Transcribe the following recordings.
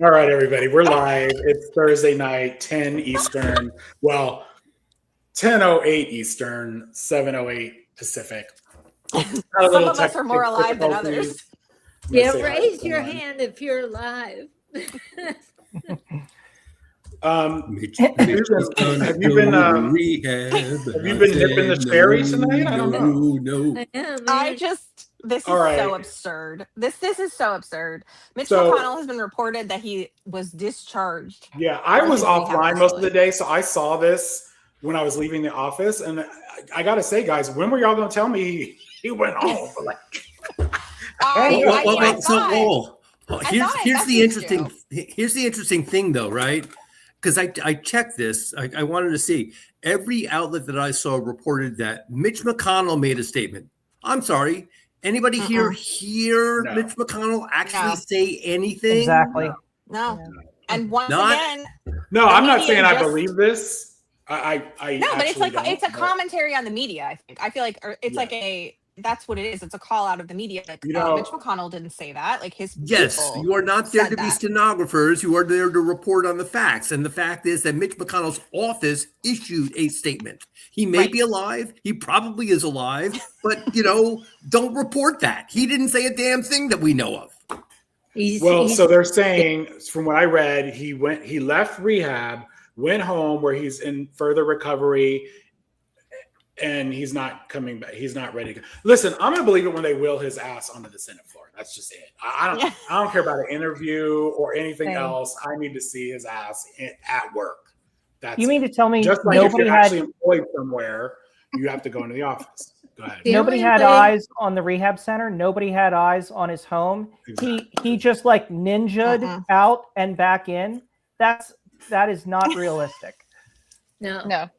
All right, everybody, we're live. It's Thursday night, 10 Eastern. Well, 10:08 Eastern, 7:08 Pacific. Some of us are more alive than others. Yeah, raise your hand if you're alive. Have you been nipping the cherry tonight? I don't know. This is so absurd. This is so absurd. Mitch McConnell has been reported that he was discharged. Yeah, I was offline most of the day, so I saw this when I was leaving the office, and I gotta say, guys, when were y'all gonna tell me he went home? Here's the interesting thing, though, right? Because I checked this. I wanted to see. Every outlet that I saw reported that Mitch McConnell made a statement. I'm sorry. Anybody hear Mitch McConnell actually say anything? Exactly. No. And once again, no, I'm not saying I believe this. I but it's a commentary on the media. I think. I feel like it's like that's what it is. It's a call out of the media. Like, Mitch McConnell didn't say that. Like you are not there to be stenographers. You are there to report on the facts. And the fact is that Mitch McConnell's office issued a statement. He may be alive. He probably is alive. But, don't report that. He didn't say a damn thing that we know of. So they're saying, from what I read, he left rehab, went home where he's in further recovery, and he's not coming back. He's not ready to go. Listen, I'm gonna believe it when they will his ass onto the Senate floor. That's just it. I don't care about an interview or anything else. I need to see his ass at work. You mean to tell me just like nobody if you're actually employed somewhere, you have to go into the office. Go ahead. Nobody had eyes on the rehab center. Nobody had eyes on his home. Exactly. He just like ninja'd out and back in. That is not realistic. No.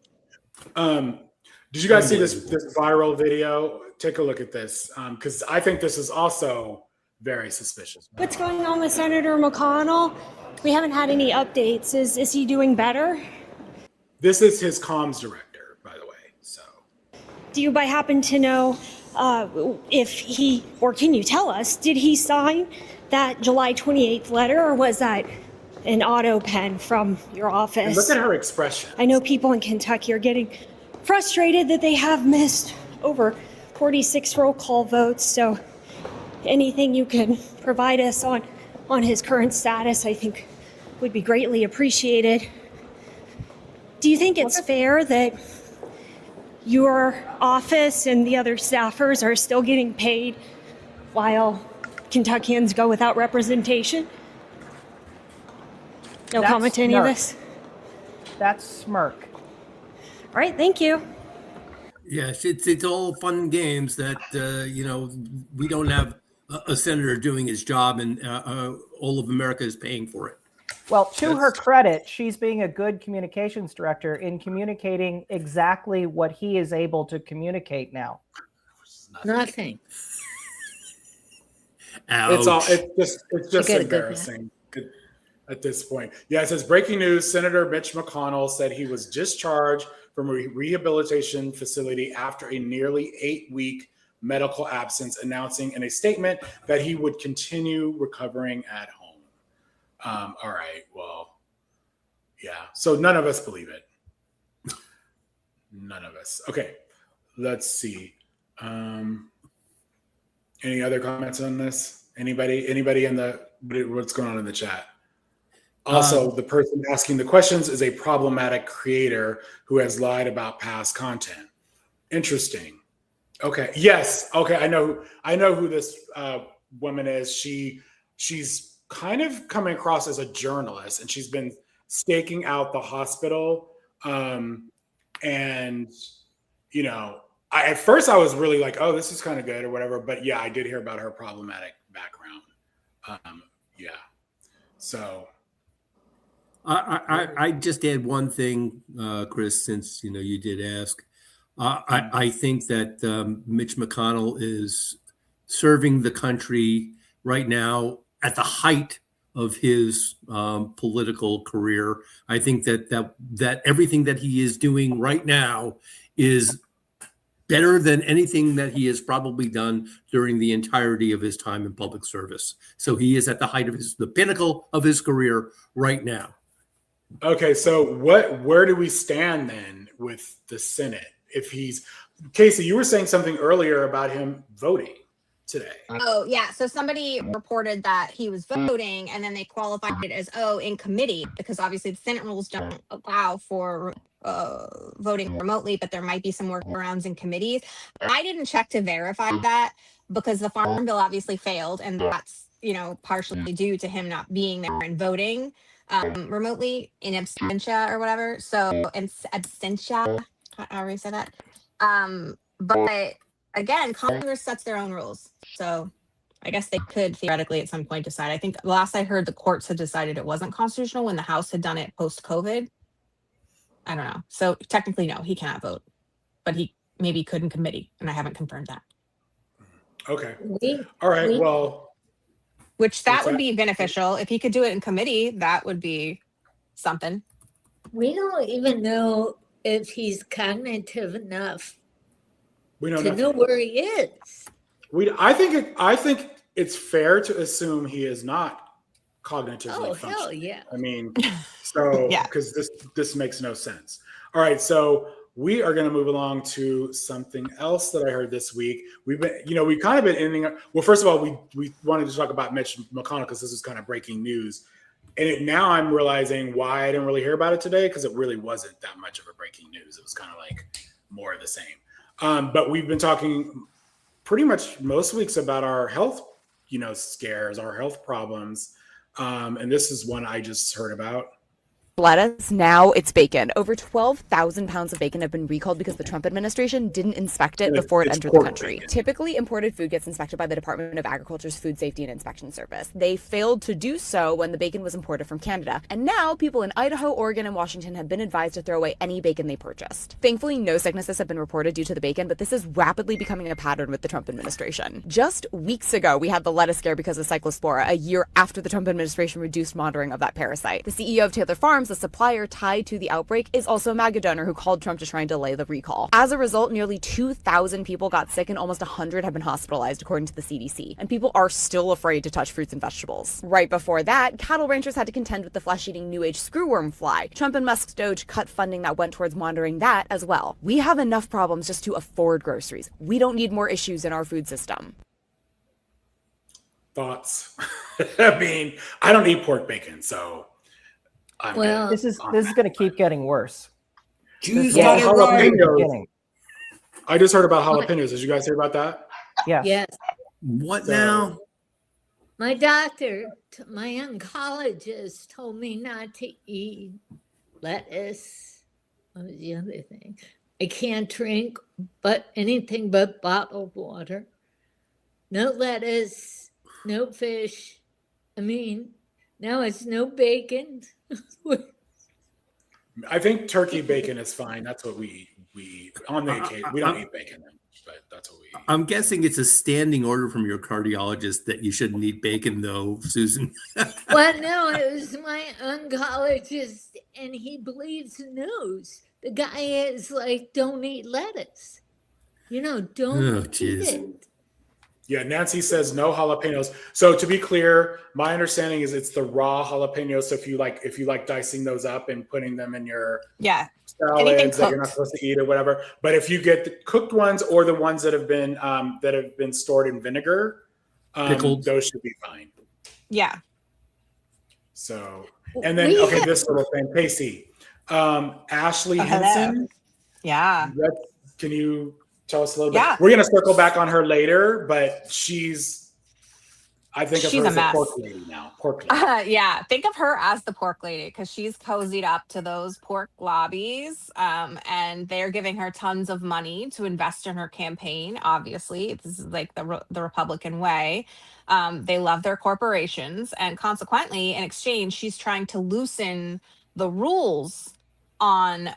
Did you guys see this viral video? Take a look at this, because I think this is also very suspicious. What's going on with Senator McConnell? We haven't had any updates. Is he doing better? This is his comms director, by the way. So, do you by happen to know or can you tell us, did he sign that July 28th letter, or was that an auto pen from your office? And look at her expression. I know people in Kentucky are getting frustrated that they have missed over 46 roll call votes. So anything you can provide us on his current status, I think would be greatly appreciated. Do you think it's fair that your office and the other staffers are still getting paid while Kentuckians go without representation? No comment to any of this? That's smirk. All right, thank you. Yes, it's all fun and games that, we don't have a senator doing his job and all of America is paying for it. Well, to her credit, she's being a good communications director in communicating exactly what he is able to communicate now. Nothing. Ouch. It's just embarrassing at this point. Yeah, it says breaking news. Senator Mitch McConnell said he was discharged from a rehabilitation facility after a nearly 8-week medical absence, announcing in a statement that he would continue recovering at home. All right, well, yeah. So none of us believe it. None of us. Okay, let's see. Any other comments on this? Anybody in what's going on in the chat? Also, the person asking the questions is a problematic creator who has lied about past content. Interesting. Okay. Yes. Okay. I know who this woman is. She's kind of coming across as a journalist, and she's been staking out the hospital. And at first I was really like, oh, this is kind of good or whatever. But yeah, I did hear about her problematic background. Yeah. So. I just add one thing, Chris, since you did ask. I think that Mitch McConnell is serving the country right now at the height of his political career. I think that everything that he is doing right now is better than anything that he has probably done during the entirety of his time in public service. So he is at the height of the pinnacle of his career right now. Okay, so where do we stand then with the Senate? If he's Casey, you were saying something earlier about him voting today. Oh, yeah. So somebody reported that he was voting and then they qualified it as, in committee, because obviously the Senate rules don't allow for voting remotely, but there might be some workarounds in committees. I didn't check to verify that because the Farm Bill obviously failed, and that's, partially due to him not being there and voting remotely in absentia or whatever. So, absentia, however you say that. But again, Congress sets their own rules. So I guess they could theoretically at some point decide. I think last I heard, the courts had decided it wasn't constitutional when the House had done it post-COVID. I don't know. So technically, no, he cannot vote, but he maybe could in committee, and I haven't confirmed that. Okay. All right. Well, which that would be beneficial. If he could do it in committee, that would be something. We don't even know if he's cognitive enough we know to know where he is. I think it's fair to assume he is not cognitively functioning. Hell yeah. I mean, so Yeah. because this makes no sense. All right, so we are going to move along to something else that I heard this week. We've kind of been ending up. Well, first of all, we wanted to talk about Mitch McConnell because this is kind of breaking news, and now I'm realizing why I didn't really hear about it today, because it really wasn't that much of a breaking news. It was kind of like more of the same. But we've been talking pretty much most weeks about our health, scares, our health problems. And this is one I just heard about. Lettuce, now it's bacon. Over 12,000 pounds of bacon have been recalled because the Trump administration didn't inspect it before it entered the country. Bacon. Typically, imported food gets inspected by the Department of Agriculture's Food Safety and Inspection Service. They failed to do so when the bacon was imported from Canada. And now people in Idaho, Oregon, and Washington have been advised to throw away any bacon they purchased. Thankfully, no sicknesses have been reported due to the bacon, but this is rapidly becoming a pattern with the Trump administration. Just weeks ago, we had the lettuce scare because of Cyclospora, a year after the Trump administration reduced monitoring of that parasite. The CEO of Taylor Farms, the supplier tied to the outbreak, is also a MAGA donor who called Trump to try and delay the recall. As a result, nearly 2,000 people got sick and almost 100 have been hospitalized, according to the CDC. And people are still afraid to touch fruits and vegetables. Right before that, cattle ranchers had to contend with the flesh-eating New Age screwworm fly. Trump and Musk's Doge cut funding that went towards monitoring that as well. We have enough problems just to afford groceries. We don't need more issues in our food system. Thoughts? I mean, I don't eat pork bacon, so this is going to keep getting worse. Jews Well, get it right. jalapenos. I just heard about jalapenos. Did you guys hear about that? Yes. What So- now? My doctor, my oncologist told me not to eat lettuce. What was the other thing? I can't drink anything but bottled water. No lettuce, no fish. I mean, now it's no bacon. I think turkey bacon is fine. That's what we eat on the occasion. We don't eat bacon, but that's what we eat. I'm guessing it's a standing order from your cardiologist that you shouldn't eat bacon, though, Susan. Well, no, it was my oncologist, and he believes the news. The guy is like, don't eat lettuce. Don't Oh, eat geez. it. Yeah, Nancy says no jalapenos. So to be clear, my understanding is it's the raw jalapenos. So if you like dicing those up and putting them in your Yeah. Anything salads that you're not cooked. supposed to eat or whatever. But if you get the cooked ones or the ones that have been stored in vinegar, Pickled. those should be fine. Yeah. So and then We have- this little thing, Casey, Ashley Oh, hello. Henson. Yeah. Can you tell us a little bit? Yeah. We're gonna circle back on her later, but I think of She's her a as mess. a pork lady now. Pork lady. Yeah. Think of her as the pork lady because she's cozied up to those pork lobbies. And they're giving her tons of money to invest in her campaign. Obviously, this is like the Republican way. They love their corporations. And consequently, in exchange, she's trying to loosen the rules on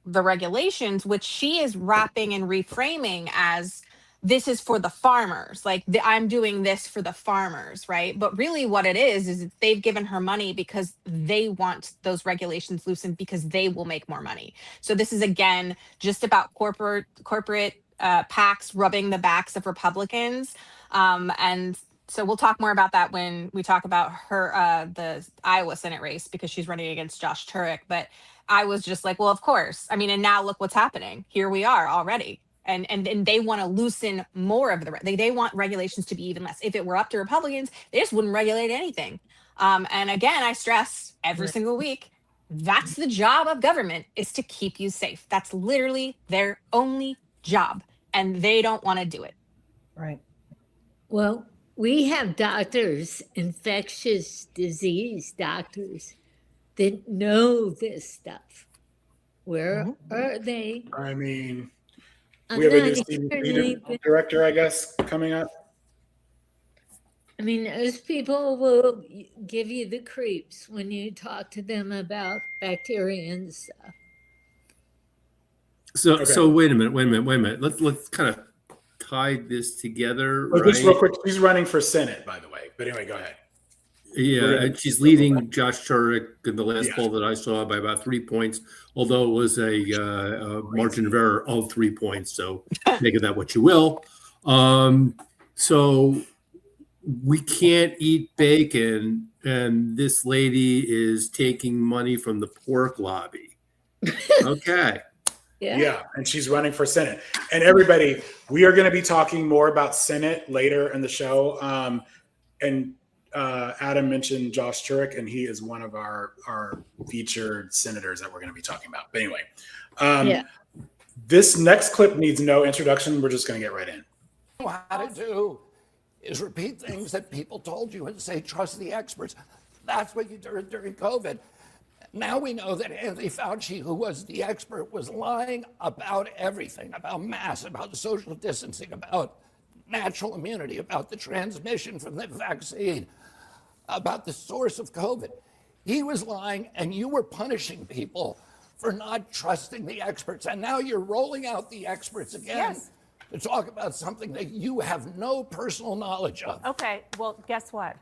the regulations, which she is wrapping and reframing as this is for the farmers. Like I'm doing this for the farmers, right? But really what it is they've given her money because they want those regulations loosened because they will make more money. So this is again just about corporate PACs rubbing the backs of Republicans. And so we'll talk more about that when we talk about her, the Iowa Senate race, because she's running against Josh Turek. But I was just like, well, of course. I mean, and now look what's happening. Here we are already. And they want to loosen more of they want regulations to be even less. If it were up to Republicans, they just wouldn't regulate anything. And again, I stress every single week, that's the job of government, is to keep you safe. That's literally their only job. And they don't want to do it. Right. Well, we have doctors, infectious disease doctors, that know this stuff. Where are they? I mean, I'm we have a not new student hearing leader anything. director, I guess, coming up. I mean, those people will give you the creeps when you talk to them about bacteria and stuff. So, Okay. so wait a minute. Let's kind of tie this together, But right? just real quick, she's running for Senate, by the way. But anyway, go ahead. Yeah, and she's leading Josh Turek in the last poll that I saw by about 3 points, although it was a margin of error of 3 points. So make of that what you will. So we can't eat bacon, and this lady is taking money from the pork lobby. Okay. Yeah, and she's running for Senate. And everybody, we are going to be talking more about Senate later in the show. And Adam mentioned Josh Turek, and he is one of our featured senators that we're going to be talking about. But anyway, this next clip needs no introduction. We're just going to get right in. How to do is repeat things that people told you and say, trust the experts. That's what you did during COVID. Now we know that Anthony Fauci, who was the expert, was lying about everything, about masks, about social distancing, about natural immunity, about the transmission from the vaccine, about the source of COVID. He was lying, and you were punishing people for not trusting the experts. And now you're rolling out the experts again to talk about something that you have no personal knowledge of. Okay, well, guess what?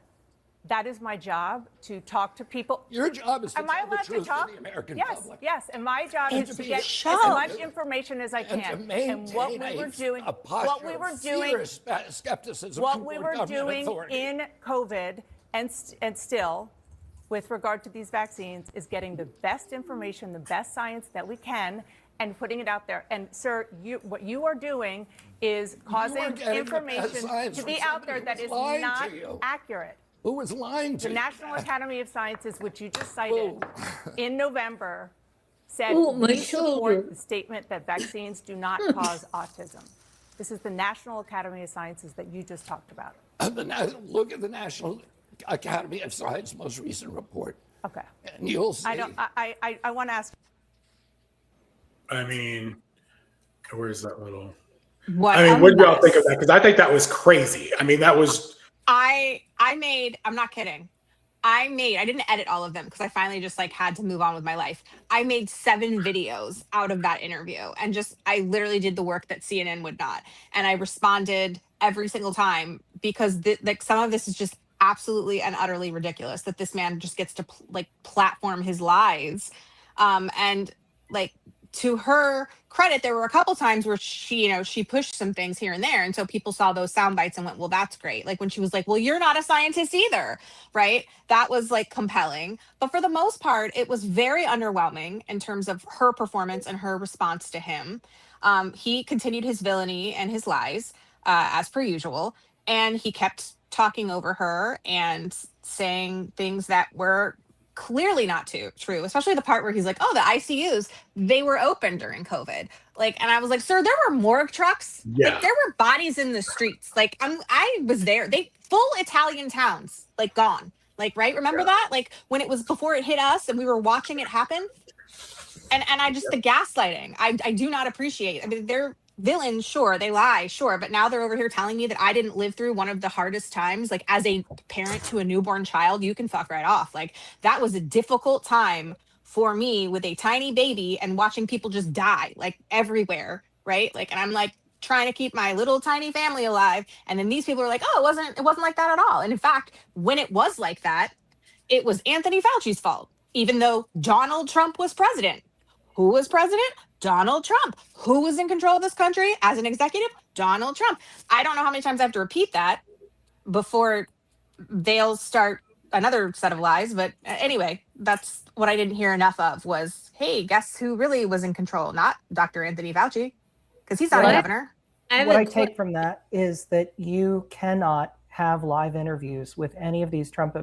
That is my job, to talk to people. Your job is to Am I tell the allowed to truth talk? to the American Yes, public. yes. And my job And is to to be get show. as much information as I And to can. And maintain what we were doing, a posture what we were of doing, fierce skepticism what we toward were government doing authority. in COVID and still, with regard to these vaccines, is getting the best information, the best science that we can, and putting it out there. And sir, what you are doing is causing getting the best information science to from be out somebody there who that was is lying to not you. accurate. Who was lying to The you? National Academy of Sciences, which you just cited in November, said Oh, my we shoulder. support the statement that vaccines do not cause autism. This is the National Academy of Sciences that you just talked about. Look at the National Academy of Science most recent report, Okay. and you'll see. I want to ask. I mean, where's that little? What I mean, a what do y'all mess. think of that? Because I think that was crazy. I mean, that was. I'm not kidding. I didn't edit all of them because I finally just had to move on with my life. I made 7 videos out of that interview, and I literally did the work that CNN would not. And I responded every single time because some of this is just absolutely and utterly ridiculous that this man just gets to platform his lies. And to her credit, there were a couple times where she pushed some things here and there. And so people saw those sound bites and went, well, that's great. Like when she was like, well, you're not a scientist either, right? That was compelling. But for the most part, it was very underwhelming in terms of her performance and her response to him. He continued his villainy and his lies as per usual. And he kept talking over her and saying things that were clearly not true, especially the part where he's like, oh, the ICUs, they were open during COVID. And I was like, sir, there were morgue trucks. Yeah. There were bodies in the streets. I was there. Full Italian towns, gone. Right? Remember that? When it was before it hit us and we were watching it happen. And I just, the gaslighting, I do not appreciate. I mean, they're villains, sure, they lie, sure, but now they're over here telling me that I didn't live through one of the hardest times, as a parent to a newborn child. You can fuck right off. That was a difficult time for me with a tiny baby and watching people just die everywhere, right? And I'm trying to keep my little tiny family alive, and then these people are like, oh, it wasn't like that at all. And in fact, when it was like that, it was Anthony Fauci's fault, even though Donald Trump was president. Who was president? Donald Trump. Who was in control of this country as an executive? Donald Trump. I don't know how many times I have to repeat that before they'll start another set of lies. But anyway, that's what I didn't hear enough of was, hey, guess who really was in control? Not Dr. Anthony Fauci, because he's not a What? governor. What I take from that is that you cannot have live interviews with any of these Trump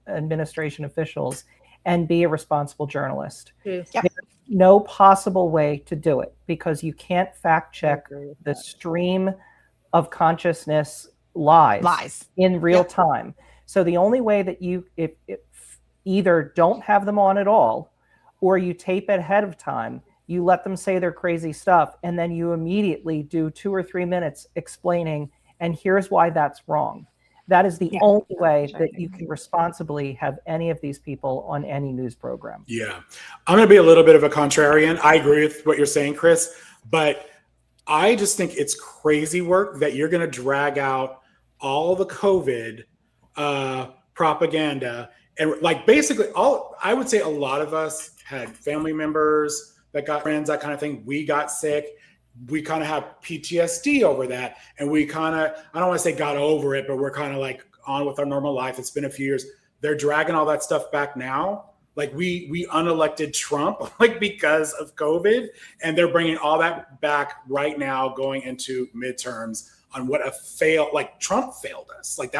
administration officials and be a responsible journalist. True. Yep. There's no possible way to do it because you can't fact check the stream of consciousness lies in real Yep. time. So the only way that you if either don't have them on at all or you tape it ahead of time, you let them say their crazy stuff, and then you immediately do 2 or 3 minutes explaining, and here's why that's wrong. That is the only way that you can responsibly have any of these people on any news program. Yeah. I'm going to be a little bit of a contrarian. I agree with what you're saying, Chris, but I just think it's crazy work that you're going to drag out all the COVID propaganda. And like basically I would say a lot of us had family members that got friends, that kind of thing. We got sick. We kind of have PTSD over that. And we kind of, I don't want to say got over it, but we're kind of like on with our normal life. It's been a few years. They're dragging all that stuff back now. Like we unelected Trump, like because of COVID. And they're bringing all that back right now going into midterms on what a fail, like Trump failed us. Like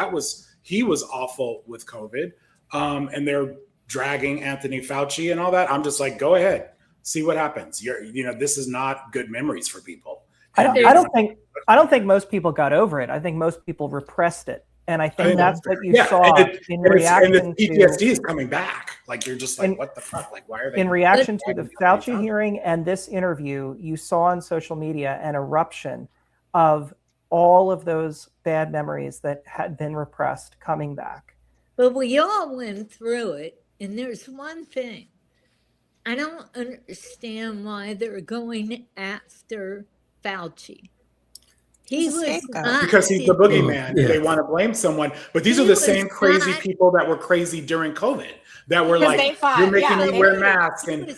he was awful with COVID. And they're dragging Anthony Fauci and all that. I'm just like, go ahead. See what happens. This is not good memories for people. I don't think most people got over it. I think most people repressed it, and I think that's what you saw in reaction and the PTSD is coming back. Like you're just like, what the fuck? Like why are they? In reaction to the Fauci hearing and this interview, you saw on social media an eruption of all of those bad memories that had been repressed coming back. But we all went through it, and there's one thing. I don't understand why they're going after Fauci. He was not because he's the boogeyman. Yeah. They want to blame someone, but these are the same crazy people that were crazy during COVID. That were like, you're making me wear masks, and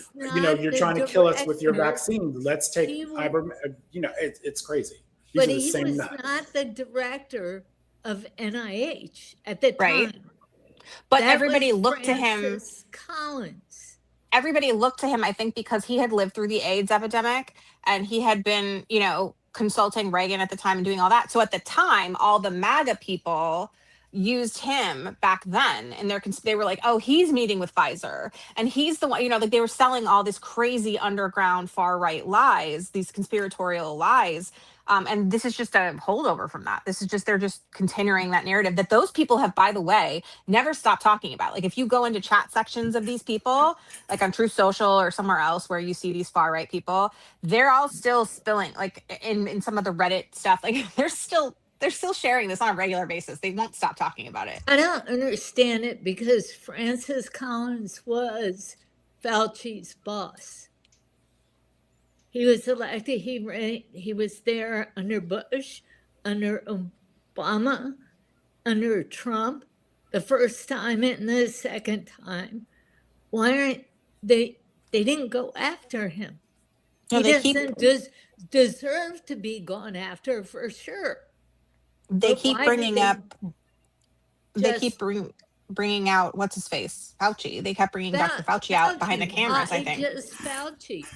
you're trying to kill us with your vaccine. Let's take ivermectin. It's crazy. These But are the he same was nuts. not the director of NIH at the time. Right. But That everybody was looked to him. Francis Collins. Everybody looked to him, I think, because he had lived through the AIDS epidemic and he had been, consulting Reagan at the time and doing all that. So at the time, all the MAGA people used him back then, and they were like, oh, he's meeting with Pfizer and he's the one, like they were selling all this crazy underground far right lies, these conspiratorial lies. And this is just a holdover from that. They're just continuing that narrative that those people have, by the way, never stopped talking about. Like if you go into chat sections of these people, like on Truth Social or somewhere else where you see these far right people, they're all still spilling, like in some of the Reddit stuff, like they're still sharing this on a regular basis. They won't stop talking about it. I don't understand it because Francis Collins was Fauci's boss. He was elected. He was there under Bush, under Obama, under Trump, the first time and the second time. Why aren't they? They didn't go after him. No, He doesn't deserve to be gone after for sure. They But keep why bringing did up. They just- keep bringing out what's his face, Fauci. They kept bringing Dr. Fauci out behind the cameras. I think. Just Fauci.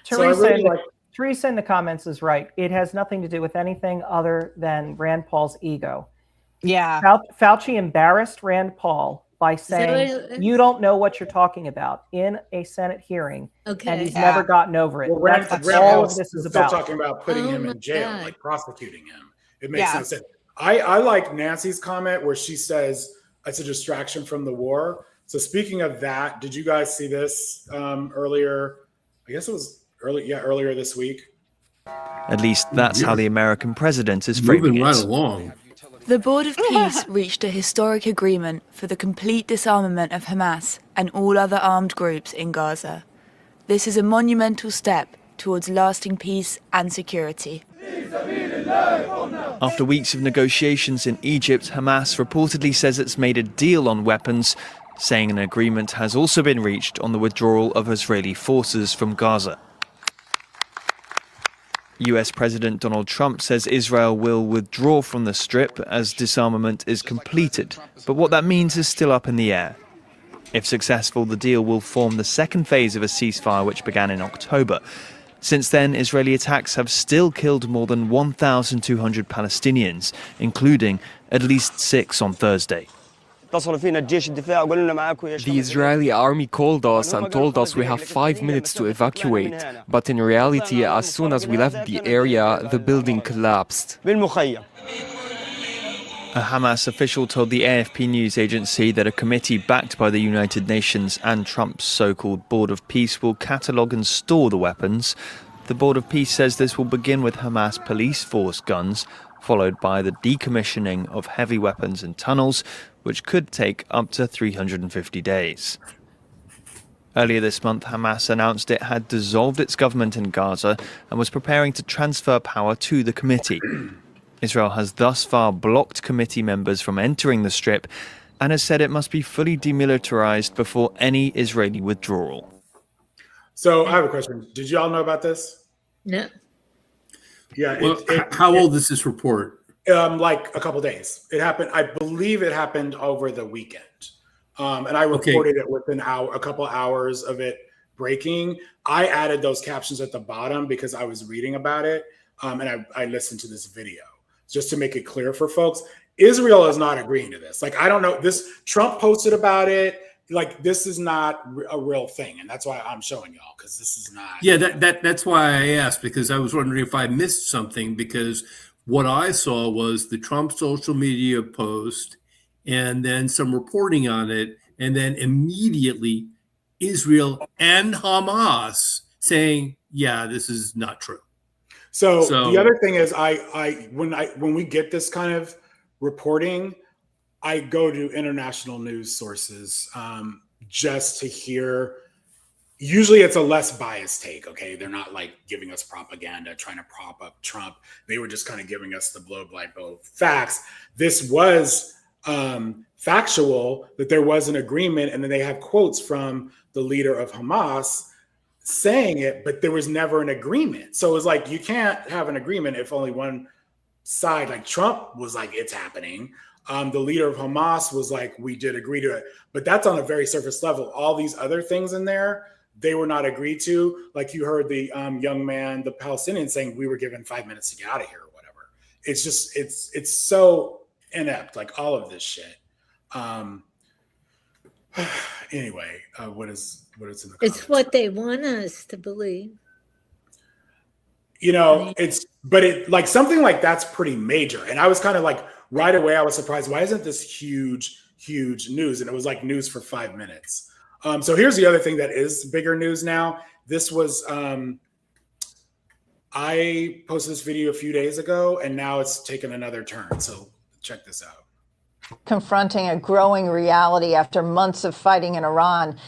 So I really Teresa in the comments is right. It has nothing to do with anything other than Rand Paul's ego. Yeah. Fauci embarrassed Rand Paul by saying, you don't know what you're talking about in a Senate hearing. Okay. And he's never gotten over it. Well, That's all of this is still about. talking about putting him Oh in jail, my God. like prosecuting him. It makes no sense. I like Nancy's comment where she says it's a distraction from the war. So speaking of that, did you guys see this earlier? I guess it was earlier this week. At least that's how the American president is Moving framing right it. along. The Board of Peace reached a historic agreement for the complete disarmament of Hamas and all other armed groups in Gaza. This is a monumental step towards lasting peace and security. After weeks of negotiations in Egypt, Hamas reportedly says it's made a deal on weapons, saying an agreement has also been reached on the withdrawal of Israeli forces from Gaza. US President Donald Trump says Israel will withdraw from the Strip as disarmament is completed, but what that means is still up in the air. If successful, the deal will form the second phase of a ceasefire which began in October. Since then, Israeli attacks have still killed more than 1,200 Palestinians, including at least 6 on Thursday. The Israeli army called us and told us we have 5 minutes to evacuate, but in reality, as soon as we left the area, the building collapsed. A Hamas official told the AFP news agency that a committee backed by the United Nations and Trump's so-called Board of Peace will catalogue and store the weapons. The Board of Peace says this will begin with Hamas police force guns, followed by the decommissioning of heavy weapons in tunnels, which could take up to 350 days. Earlier this month, Hamas announced it had dissolved its government in Gaza and was preparing to transfer power to the committee. Israel has thus far blocked committee members from entering the Strip and has said it must be fully demilitarized before any Israeli withdrawal. So I have a question. Did you all know about this? No. Yeah. Well, how old is this report? Like a couple days. It happened. I believe it happened over the weekend. And I reported it within a couple hours of it breaking. I added those captions at the bottom because I was reading about it. And I listened to this video just to make it clear for folks. Israel is not agreeing to this. Like, I don't know. Trump posted about it. Like, this is not a real thing. And that's why I'm showing y'all, because this is not. Yeah, that's why I asked, because I was wondering if I missed something, because what I saw was the Trump social media post and then some reporting on it. And then immediately Israel and Hamas saying, yeah, this is not true. So the other thing is when we get this kind of reporting, I go to international news sources just to hear. Usually it's a less biased take. Okay. They're not like giving us propaganda, trying to prop up Trump. They were just kind of giving us the blow by blow facts. This was factual, that there was an agreement. And then they have quotes from the leader of Hamas saying it, but there was never an agreement. So it's like, you can't have an agreement if only one side, like Trump was like, it's happening. The leader of Hamas was like, we did agree to it, but that's on a very surface level. All these other things in there, they were not agreed to. Like you heard the young man, the Palestinian, saying we were given 5 minutes to get out of here or whatever. It's just, it's so inept, like all of this shit. Anyway, what is in the comments? It's what they want us to believe. You know, but like something like that's pretty major. And I was kind of like, right away, I was surprised. Why isn't this huge news? And it was like news for 5 minutes. So here's the other thing that is bigger news now. This was, I posted this video a few days ago, and now it's taken another turn. So check this out. Confronting a growing reality after months of fighting in Iran.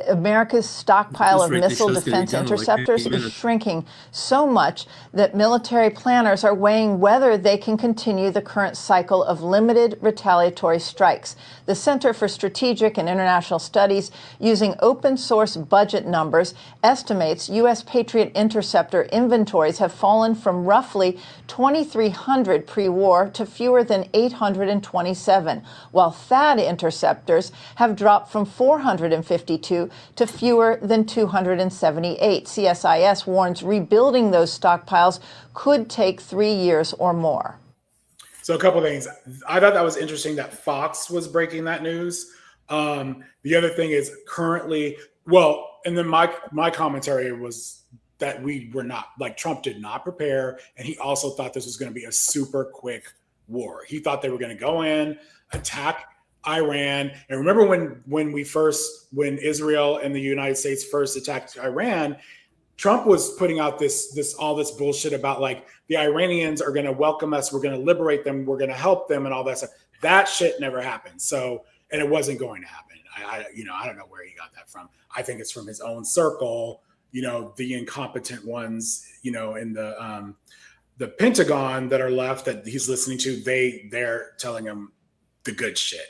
America's stockpile of missile defense interceptors is shrinking so much that military planners are weighing whether they can continue the current cycle of limited retaliatory strikes. The Center for Strategic and International Studies, using open source budget numbers, estimates U.S. Patriot interceptor inventories have fallen from roughly 2,300 pre-war to fewer than 827, while THAAD interceptors have dropped from 452 to fewer than 278. CSIS warns rebuilding those stockpiles could take 3 years or more. So a couple of things. I thought that was interesting that Fox was breaking that news. The other thing is currently, and then my commentary was that we were not, like Trump did not prepare, and he also thought this was going to be a super quick war. He thought they were going to go in, attack Iran. And remember when Israel and the United States first attacked Iran, Trump was putting out all this bullshit about like the Iranians are going to welcome us, we're going to liberate them, we're going to help them, and all that stuff. That shit never happened. So, and it wasn't going to happen. I don't know where he got that from. I think it's from his own circle. The incompetent ones, in the Pentagon that are left that he's listening to. They're telling him the good shit,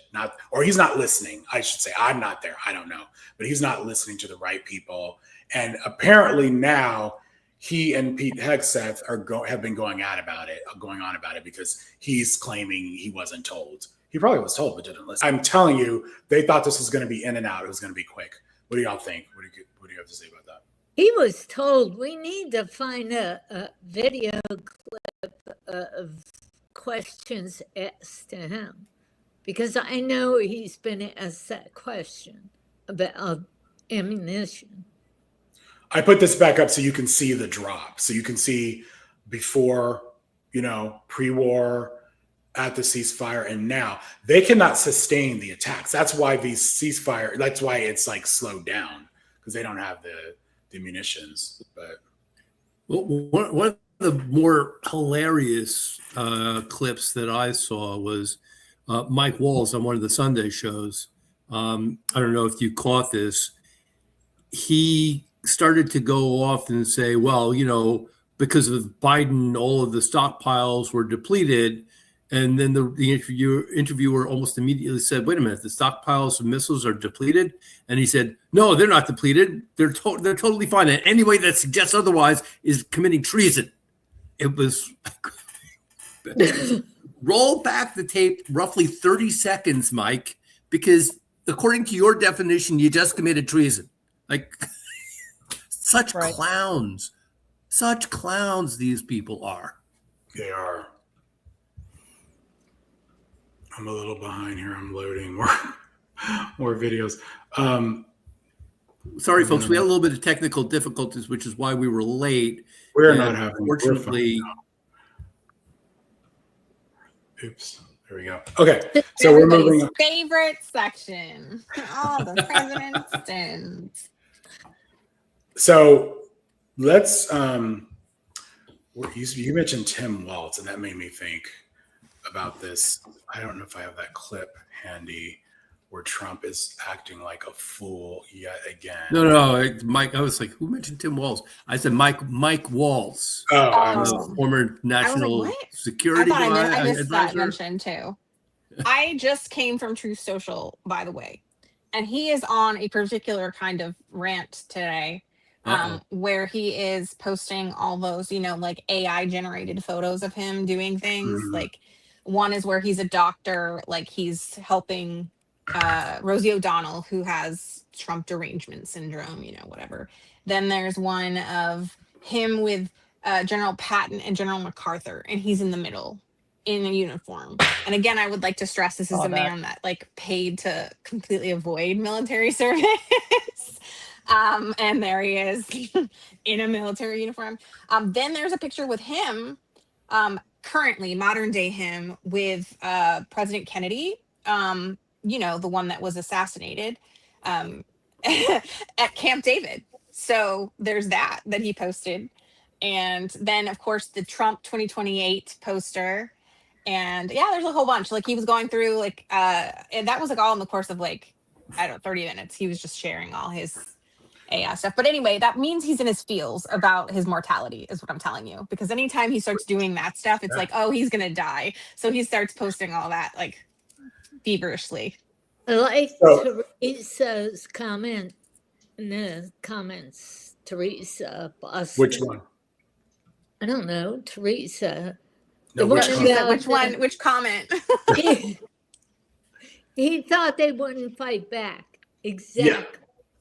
or he's not listening. I should say, I'm not there. I don't know, but he's not listening to the right people. And apparently now he and Pete Hegseth have been going on about it because he's claiming he wasn't told. He probably was told, but didn't listen. I'm telling you, they thought this was going to be in and out. It was going to be quick. What do y'all think? What do you have to say about that? He was told we need to find a video clip of questions asked to him, because I know he's been asked that question about ammunition. I put this back up so you can see the drop. So you can see before, pre-war, at the ceasefire, and now they cannot sustain the attacks. That's why that's why it's like slowed down, because they don't have the munitions. But one of the more hilarious clips that I saw was Mike Walls on one of the Sunday shows. I don't know if you caught this. He started to go off and say, well, because of Biden, all of the stockpiles were depleted. And then the interviewer almost immediately said, wait a minute, the stockpiles of missiles are depleted? And he said, no, they're not depleted. They're totally fine. And anybody that suggests otherwise is committing treason. It was roll back the tape roughly 30 seconds, Mike, because according to your definition, you just committed treason. Like such clowns these people are. They are. I'm a little behind here. I'm loading more videos. Sorry, folks. We had a little bit of technical difficulties, which is why we were late. We're not having. Unfortunately. Oops. There we go. Okay. So we're moving on. Favorite section. All the president's sins. So let's. You mentioned Tim Walz, and that made me think about this. I don't know if I have that clip handy where Trump is acting like a fool yet again. No, Mike. I was like, who mentioned Tim Walz? I said Mike Walz. Former national security guy. I missed that mention too. I just came from Truth Social, by the way, and he is on a particular kind of rant today. Where he is posting all those, like AI generated photos of him doing things. Mm-hmm. Like one is where he's a doctor, like he's helping Rosie O'Donnell, who has Trump derangement syndrome, whatever. Then there's one of him with General Patton and General MacArthur, and he's in the middle in a uniform. And again, I would like to stress this is a man that like paid to completely avoid military service. And there he is in a military uniform. Then there's a picture with him, currently modern day him with President Kennedy, the one that was assassinated at Camp David. So there's that he posted. And then, of course, the Trump 2028 poster. And yeah, there's a whole bunch. Like he was going through and that was like all in the course of 30 minutes. He was just sharing all his AI stuff. But anyway, that means he's in his feels about his mortality is what I'm telling you. Because anytime he starts doing that stuff, it's like, oh, he's going to die. So he starts posting all that feverishly. I like Teresa's comment in the comments. Teresa Boston. Which one? I don't know. Teresa. No, which comment? He thought they wouldn't fight back. Exactly. Yeah.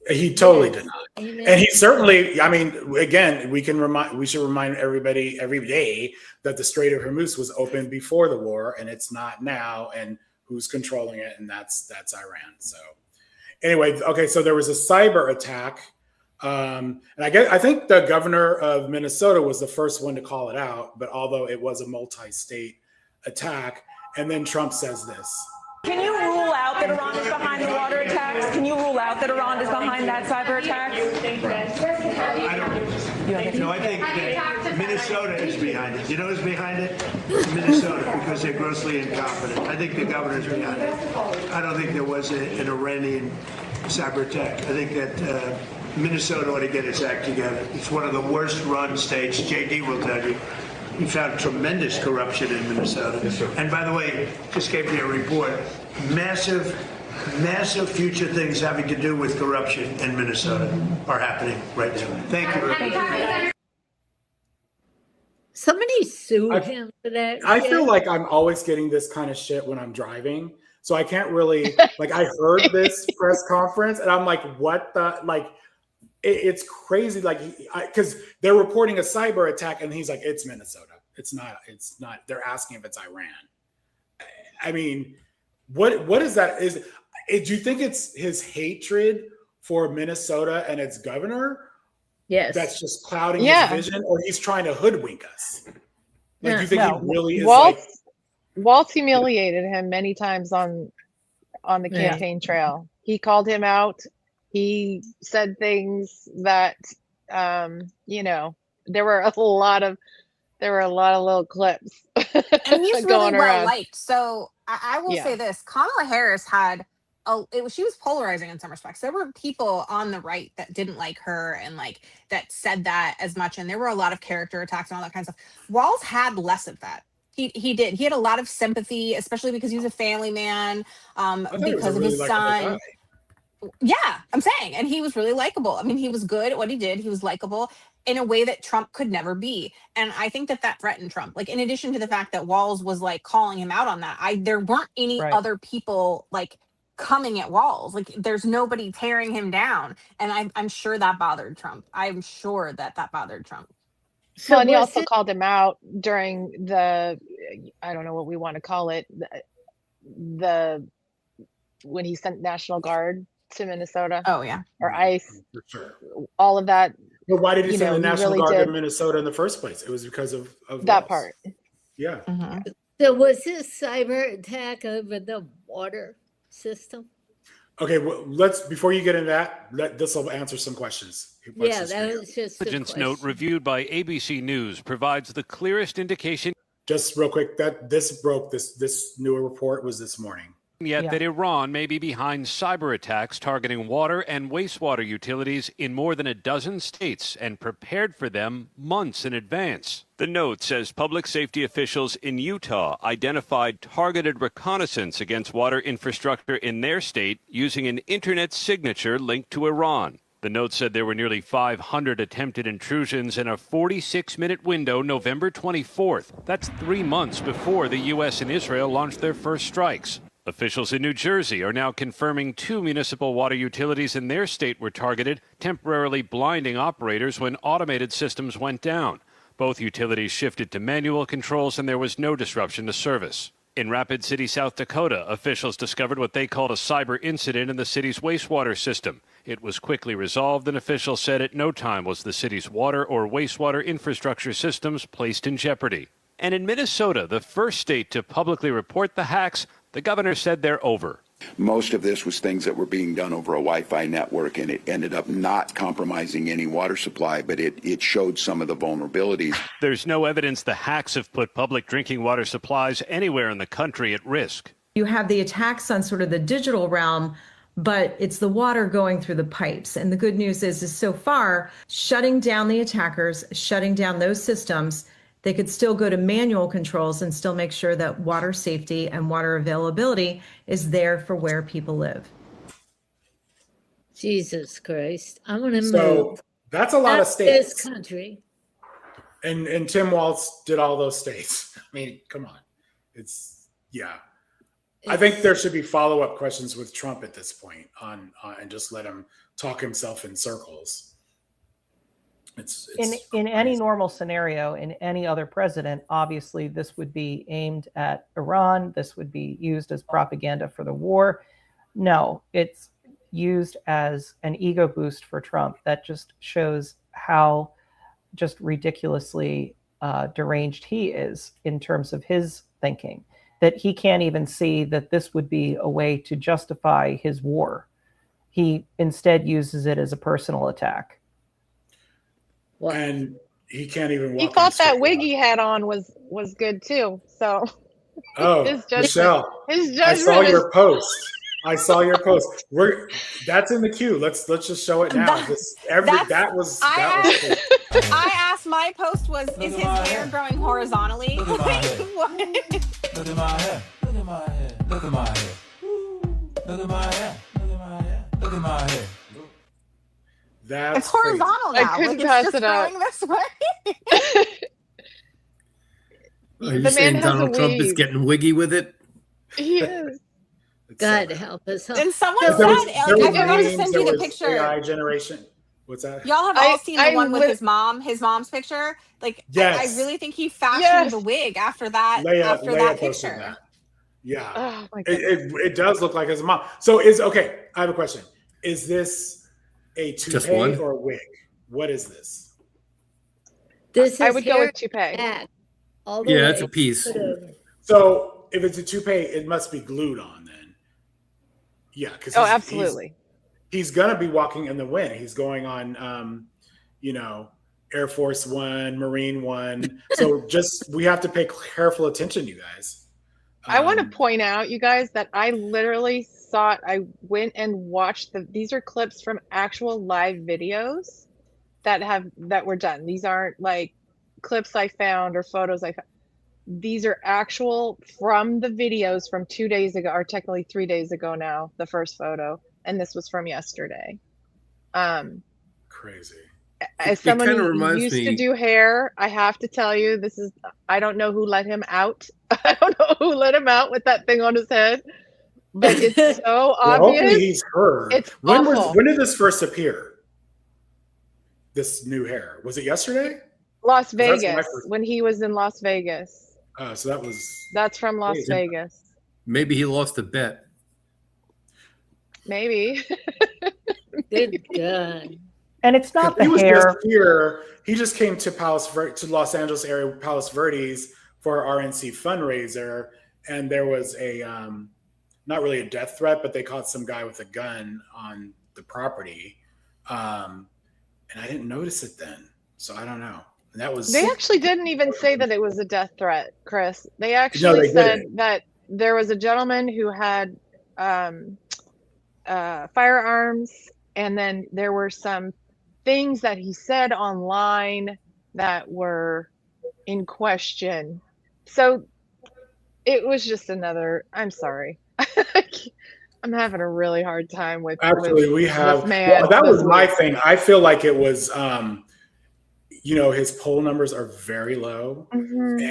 He totally did not. And he certainly, again, we should remind everybody every day that the Strait of Hormuz was open before the war and it's not now, and who's controlling it, and that's Iran. So anyway, okay, so there was a cyber attack. And I think the governor of Minnesota was the first one to call it out, but although it was a multi-state attack, and then Trump says this. Can you rule out that Iran is behind the water attacks? Can you rule out that Iran is behind that cyber attack? I think that Minnesota is behind it. You know who's behind it? Minnesota, because they're grossly incompetent. I think the governor's behind it. I don't think there was an Iranian cyber attack. I think that Minnesota ought to get its act together. It's one of the worst run states. JD will tell you. We found tremendous corruption in Minnesota. And by the way, just gave me a report. massive future things having to do with corruption in Minnesota are happening right now. Thank you very much. Somebody sued him for that. I shit. feel like I'm always getting this kind of shit when I'm driving. So I can't really, like, I heard this press conference and I'm like, what the, like, it's crazy. Like, because they're reporting a cyber attack and he's like, it's Minnesota. It's not, they're asking if it's Iran. I mean, what is that? Do you think it's his hatred for Minnesota and its governor? Yes. That's just clouding his vision, or he's trying to hoodwink us? Like, do you think he really is Waltz humiliated him many times on the campaign trail. He called him out. He said things that there were a lot of little clips. And he's going really well around. liked. So I will say this: Kamala Harris had she was polarizing in some respects. There were people on the right that didn't like her and like that said that as much, and there were a lot of character attacks and all that kind of stuff. Walz had less of that. He did. He had a lot of sympathy, especially because he was a family man, because of his son. Yeah, I'm saying. And he was really likable. I mean, he was good at what he did. He was likable in a way that Trump could never be. And I think that threatened Trump. Like, in addition to the fact that Walz was like calling him out on that, there weren't any other people like coming at Walz. Like, there's nobody tearing him down. And I'm sure that bothered Trump. I'm sure that bothered Trump. Well, and he also called him out during the, I don't know what we want to call it, when he sent National Guard to Minnesota. Oh, yeah. Or ICE. For sure. All of that. But why did he send the National really Guard to did. Minnesota in the first place? It was because of That Walz. part. Yeah. So was this cyber attack over the water system? Okay, well, before you get into that, this will answer some questions. Yeah, that was just a Intelligence question. note reviewed by ABC News provides the clearest indication. Just real quick, this broke. This newer report was this morning. Yet that Iran may be behind cyber attacks targeting water and wastewater utilities in more than a dozen states and prepared for them months in advance. The note says public safety officials in Utah identified targeted reconnaissance against water infrastructure in their state using an internet signature linked to Iran. The note said there were nearly 500 attempted intrusions in a 46-minute window November 24th. That's 3 months before the U.S. and Israel launched their first strikes. Officials in New Jersey are now confirming 2 municipal water utilities in their state were targeted, temporarily blinding operators when automated systems went down. Both utilities shifted to manual controls and there was no disruption to service. In Rapid City, South Dakota, officials discovered what they called a cyber incident in the city's wastewater system. It was quickly resolved, and officials said at no time was the city's water or wastewater infrastructure systems placed in jeopardy. And in Minnesota, the first state to publicly report the hacks, the governor said they're over. Most of this was things that were being done over a Wi-Fi network, and it ended up not compromising any water supply, but it showed some of the vulnerabilities. There's no evidence the hacks have put public drinking water supplies anywhere in the country at risk. You have the attacks on sort of the digital realm, but it's the water going through the pipes. And the good news is so far, shutting down the attackers, shutting down those systems, they could still go to manual controls and still make sure that water safety and water availability is there for where people live. Jesus Christ. I'm going to move. So that's a lot of states. This country. And Tim Walz did all those states. I mean, come on. I think there should be follow-up questions with Trump at this point on and just let him talk himself in circles. It's in any normal scenario, in any other president, obviously this would be aimed at Iran. This would be used as propaganda for the war. No, it's used as an ego boost for Trump. That just shows how just ridiculously deranged he is in terms of his thinking, that he can't even see that this would be a way to justify his war. He instead uses it as a personal attack. And he can't even walk. He thought that wig he had on was good too. So Michelle, his judgment I saw your post. That's in the queue. Let's just show it now. That was I asked, my post was, is his hair growing horizontally? Look at my hair. Look at my hair. Look at my hair. Look at my hair. Look at my hair. Look at my hair. Look at my hair. That's It's horizontal I now. couldn't Like, pass it's just it up. going this way. Are you The man saying has a Donald Trump is weave. getting wiggy with it? He is. God help us. And someone There said, was, like, there I was forgot to memes, send there you the was picture. AI generation. What's that? Y'all have all seen the I one with lit- his mom's picture. Like, Yes. I really think he fashioned Yes. the wig after that Leia posted picture. that. Yeah. Oh my It, goodness. it does look like his mom. So okay, I have a question. Is this a Just toupee one? or a wig? What is this? This I is would go hair with toupee. back all the Yeah, way it's a piece. to the- So if it's a toupee, it must be glued on then. Yeah, because Oh, absolutely. he's gonna be walking in the wind. He's going on Air Force One, Marine One. So we have to pay careful attention, you guys. I want to point out, you guys, that I literally thought I went and watched these are clips from actual live videos that were done. These aren't like clips I found or photos I found. These are actual from the videos from 2 days ago, or technically 3 days ago now, the first photo. And this was from yesterday. Crazy. As someone kinda who reminds used to me- do hair, I have to tell you, I don't know who let him out. I don't know who let him out with that thing on his head, but it's so Well, hopefully obvious. he's heard. It's when awful. when did this first appear? This new hair, was it yesterday? Las That's when I Vegas, first- when he was in Las Vegas. So that was That's from Las Crazy. Vegas. Maybe he lost a bet. Maybe. Good God. And it's not he the was hair. just here. He just came to to Los Angeles area, Palos Verdes, for our RNC fundraiser, and there was a not really a death threat, but they caught some guy with a gun on the property, and I didn't notice it then, so I don't know. And that was They actually didn't even say that it was a death threat, Chris. They actually they said didn't. that there was a gentleman who had firearms, and then there were some things that he said online that were in question. So it was just another. I'm sorry. I'm having a really hard time with. Actually, we this have. man Well, that was this my week. thing. I feel like it was. His poll numbers are very low, Mhm.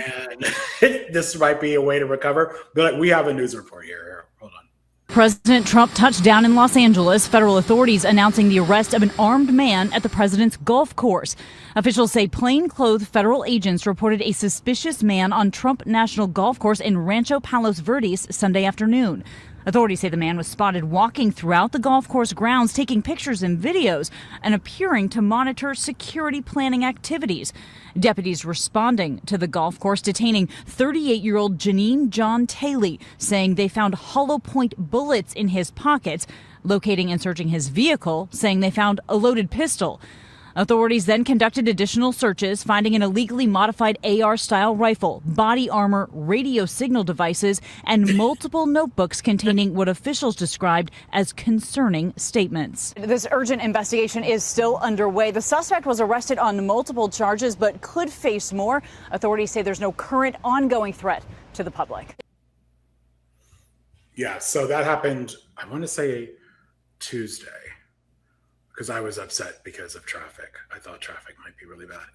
and this might be a way to recover. But we have a news report here. Hold on. President Trump touched down in Los Angeles, federal authorities announcing the arrest of an armed man at the president's golf course. Officials say plainclothes federal agents reported a suspicious man on Trump National Golf Course in Rancho Palos Verdes Sunday afternoon. Authorities say the man was spotted walking throughout the golf course grounds, taking pictures and videos, and appearing to monitor security planning activities. Deputies responding to the golf course detaining 38-year-old Janine John Taylor, saying they found hollow point bullets in his pockets, locating and searching his vehicle, saying they found a loaded pistol. Authorities then conducted additional searches, finding an illegally modified AR-style rifle, body armor, radio signal devices, and multiple notebooks containing what officials described as concerning statements. This urgent investigation is still underway. The suspect was arrested on multiple charges but could face more. Authorities say there's no current ongoing threat to the public. Yeah, so that happened, I want to say Tuesday, because I was upset because of traffic. I thought traffic might be really bad.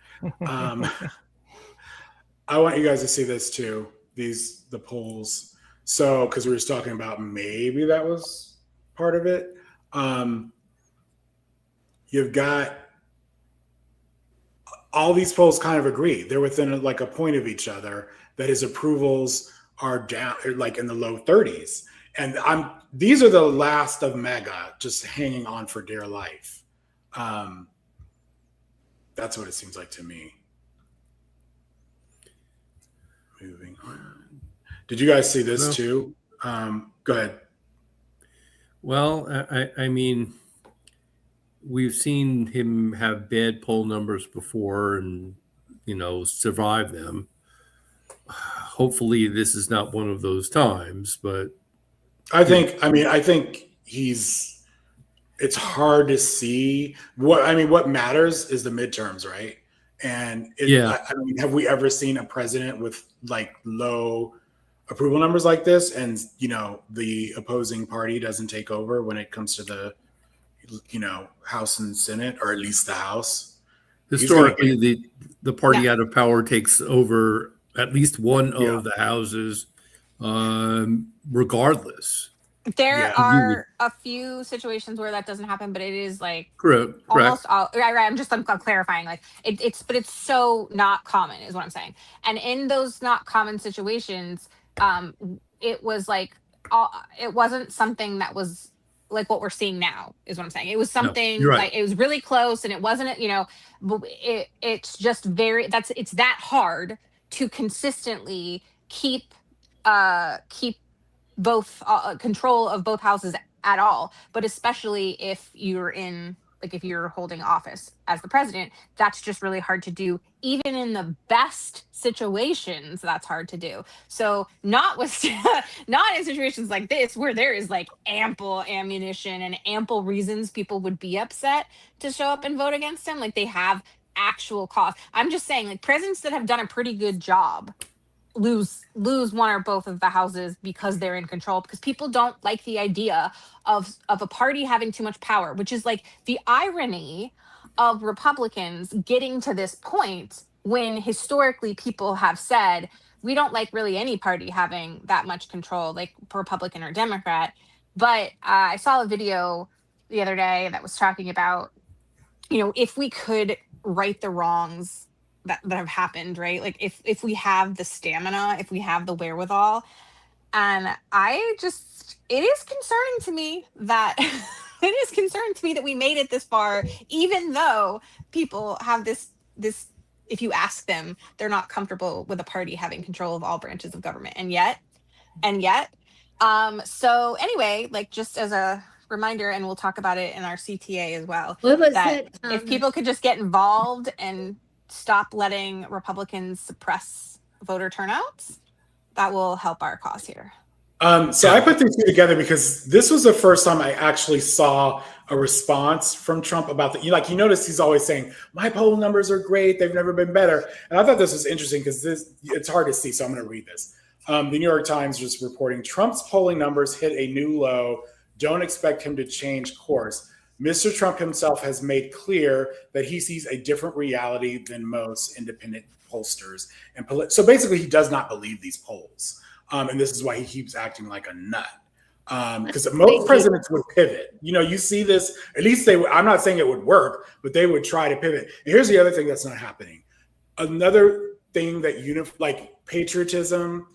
I want you guys to see this too, the polls. So, because we were just talking about maybe that was part of it. You've got all these polls kind of agree. They're within like a point of each other, that his approvals are down, like in the low 30s. And these are the last of MAGA just hanging on for dear life. That's what it seems like to me. Moving on. Did you guys see this too? Go ahead. Well, I mean, we've seen him have bad poll numbers before and, survive them. Hopefully this is not one of those times, but I think it's hard to see what matters is the midterms, right? And have we ever seen a president with like low approval numbers like this, and the opposing party doesn't take over when it comes to the House and Senate, or at least the House. Historically, the party out of power takes over at least one of the houses, regardless. There are a few situations where that doesn't happen, but it is like correct. Almost all right. I'm clarifying. Like it's so not common, is what I'm saying. And in those not common situations, it was like it wasn't something that was like what we're seeing now, is what I'm saying. It was something like it was really close, and it wasn't. It's just it's that hard to consistently keep both control of both houses at all, but especially if you're holding office as the president, that's just really hard to do. Even in the best situations, that's hard to do. So not in situations like this, where there is like ample ammunition and ample reasons people would be upset to show up and vote against him. Like they have actual cause. I'm just saying, like, presidents that have done a pretty good job lose one or both of the houses because they're in control, because people don't like the idea of a party having too much power, which is like the irony of Republicans getting to this point, when historically people have said we don't like really any party having that much control, like Republican or Democrat. But I saw a video the other day that was talking about, if we could right the wrongs that have happened, right? Like if we have the stamina, if we have the wherewithal. And it is concerning to me that we made it this far, even though people have this, if you ask them, they're not comfortable with a party having control of all branches of government. And yet, so anyway, like, just as a reminder, and we'll talk about it in our CTA as well, that if people could just get involved and stop letting Republicans suppress voter turnouts, that will help our cause here. So I put these two together because this was the first time I actually saw a response from Trump about you notice he's always saying, my poll numbers are great, they've never been better. And I thought this was interesting because it's hard to see, so I'm going to read this. The New York Times was reporting, Trump's polling numbers hit a new low. Don't expect him to change course. Mr. Trump himself has made clear that he sees a different reality than most independent pollsters. And so basically, he does not believe these polls. And this is why he keeps acting like a nut. Because most presidents would pivot. You see this, at least I'm not saying it would work, but they would try to pivot. And here's the other thing that's not happening. Another thing that patriotism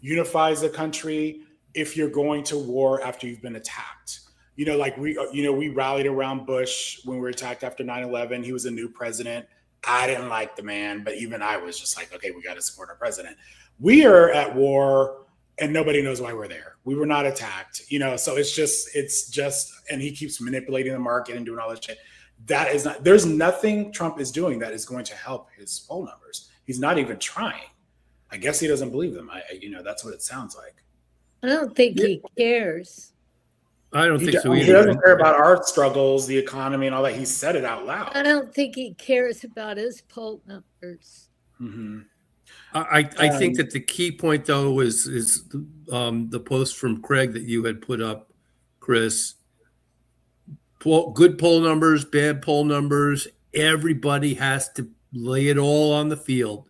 unifies the country if you're going to war after you've been attacked. We rallied around Bush when we were attacked after 9/11. He was a new president. I didn't like the man, but even I was just like, okay, we got to support our president. We are at war and nobody knows why we're there. We were not attacked, so it's just, and he keeps manipulating the market and doing all this shit. There's nothing Trump is doing that is going to help his poll numbers. He's not even trying. I guess he doesn't believe them. That's what it sounds like. I don't think he cares. I don't think so either. He doesn't care about our struggles, the economy, and all that. He said it out loud. I don't think he cares about his poll numbers. Mm-hmm. I think that the key point, though, is the post from Craig that you had put up, Chris. Good poll numbers, bad poll numbers. Everybody has to lay it all on the field.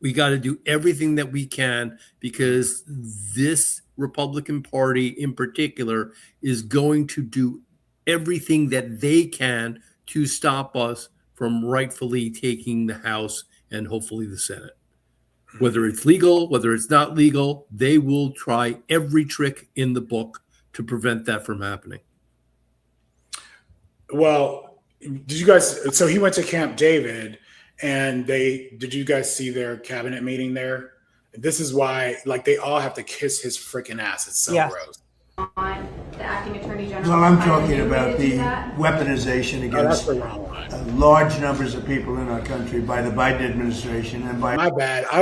We got to do everything that we can, because this Republican Party in particular is going to do everything that they can to stop us from rightfully taking the House and hopefully the Senate. Whether it's legal, whether it's not legal, they will try every trick in the book to prevent that from happening. Well, did you guys, so he went to Camp David, and did you guys see their cabinet meeting there? This is why, they all have to kiss his freaking ass. It's so gross. On the acting attorney general. Well, I'm talking about the weaponization against large numbers of people in our country by the Biden administration and by. My bad. I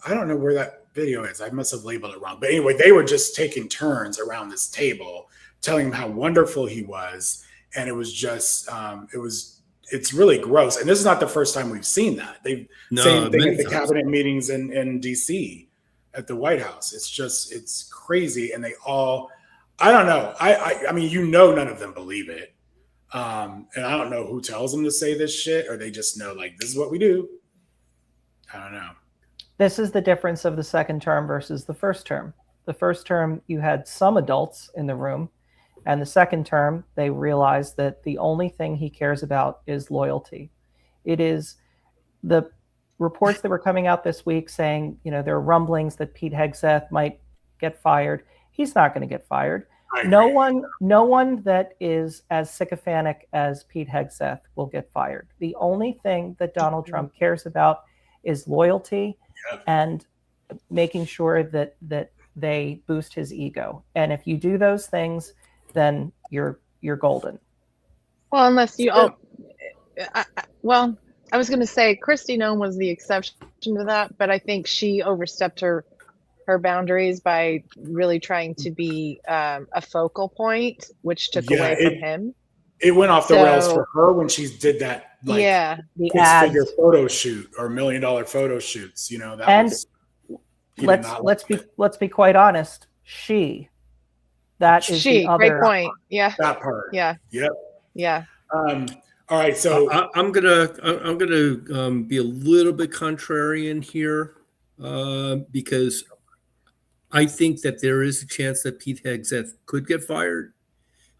don't know where that video is. I must have labeled it wrong. But anyway, they were just taking turns around this table, telling him how wonderful he was, and it was just it's really gross. And this is not the first time we've seen that. Same thing at the cabinet meetings in DC. at the White House. It's crazy. And they all, I don't know. I mean, none of them believe it. And I don't know who tells them to say this shit, or they just know, like, this is what we do. I don't know. This is the difference of the second term versus the first term. The first term, you had some adults in the room, and the second term, they realized that the only thing he cares about is loyalty. It is the reports that were coming out this week saying, there are rumblings that Pete Hegseth might get fired. He's not going to get fired. No one that is as sycophantic as Pete Hegseth will get fired. The only thing that Donald Trump cares about is loyalty and making sure that they boost his ego. And if you do those things, then you're golden. Well, unless you, I was going to say Kristi Noem was the exception to that, but I think she overstepped her boundaries by really trying to be a focal point, which took away from him. It went off the rails for her when she did that, like, six-figure photo shoot or $1 million photo shoots. That and was. Let's be quite honest. That is she. The other great point. Yeah. That part. Yeah. Yep. Yeah. All right. So I'm gonna be a little bit contrarian here because I think that there is a chance that Pete Hegseth could get fired,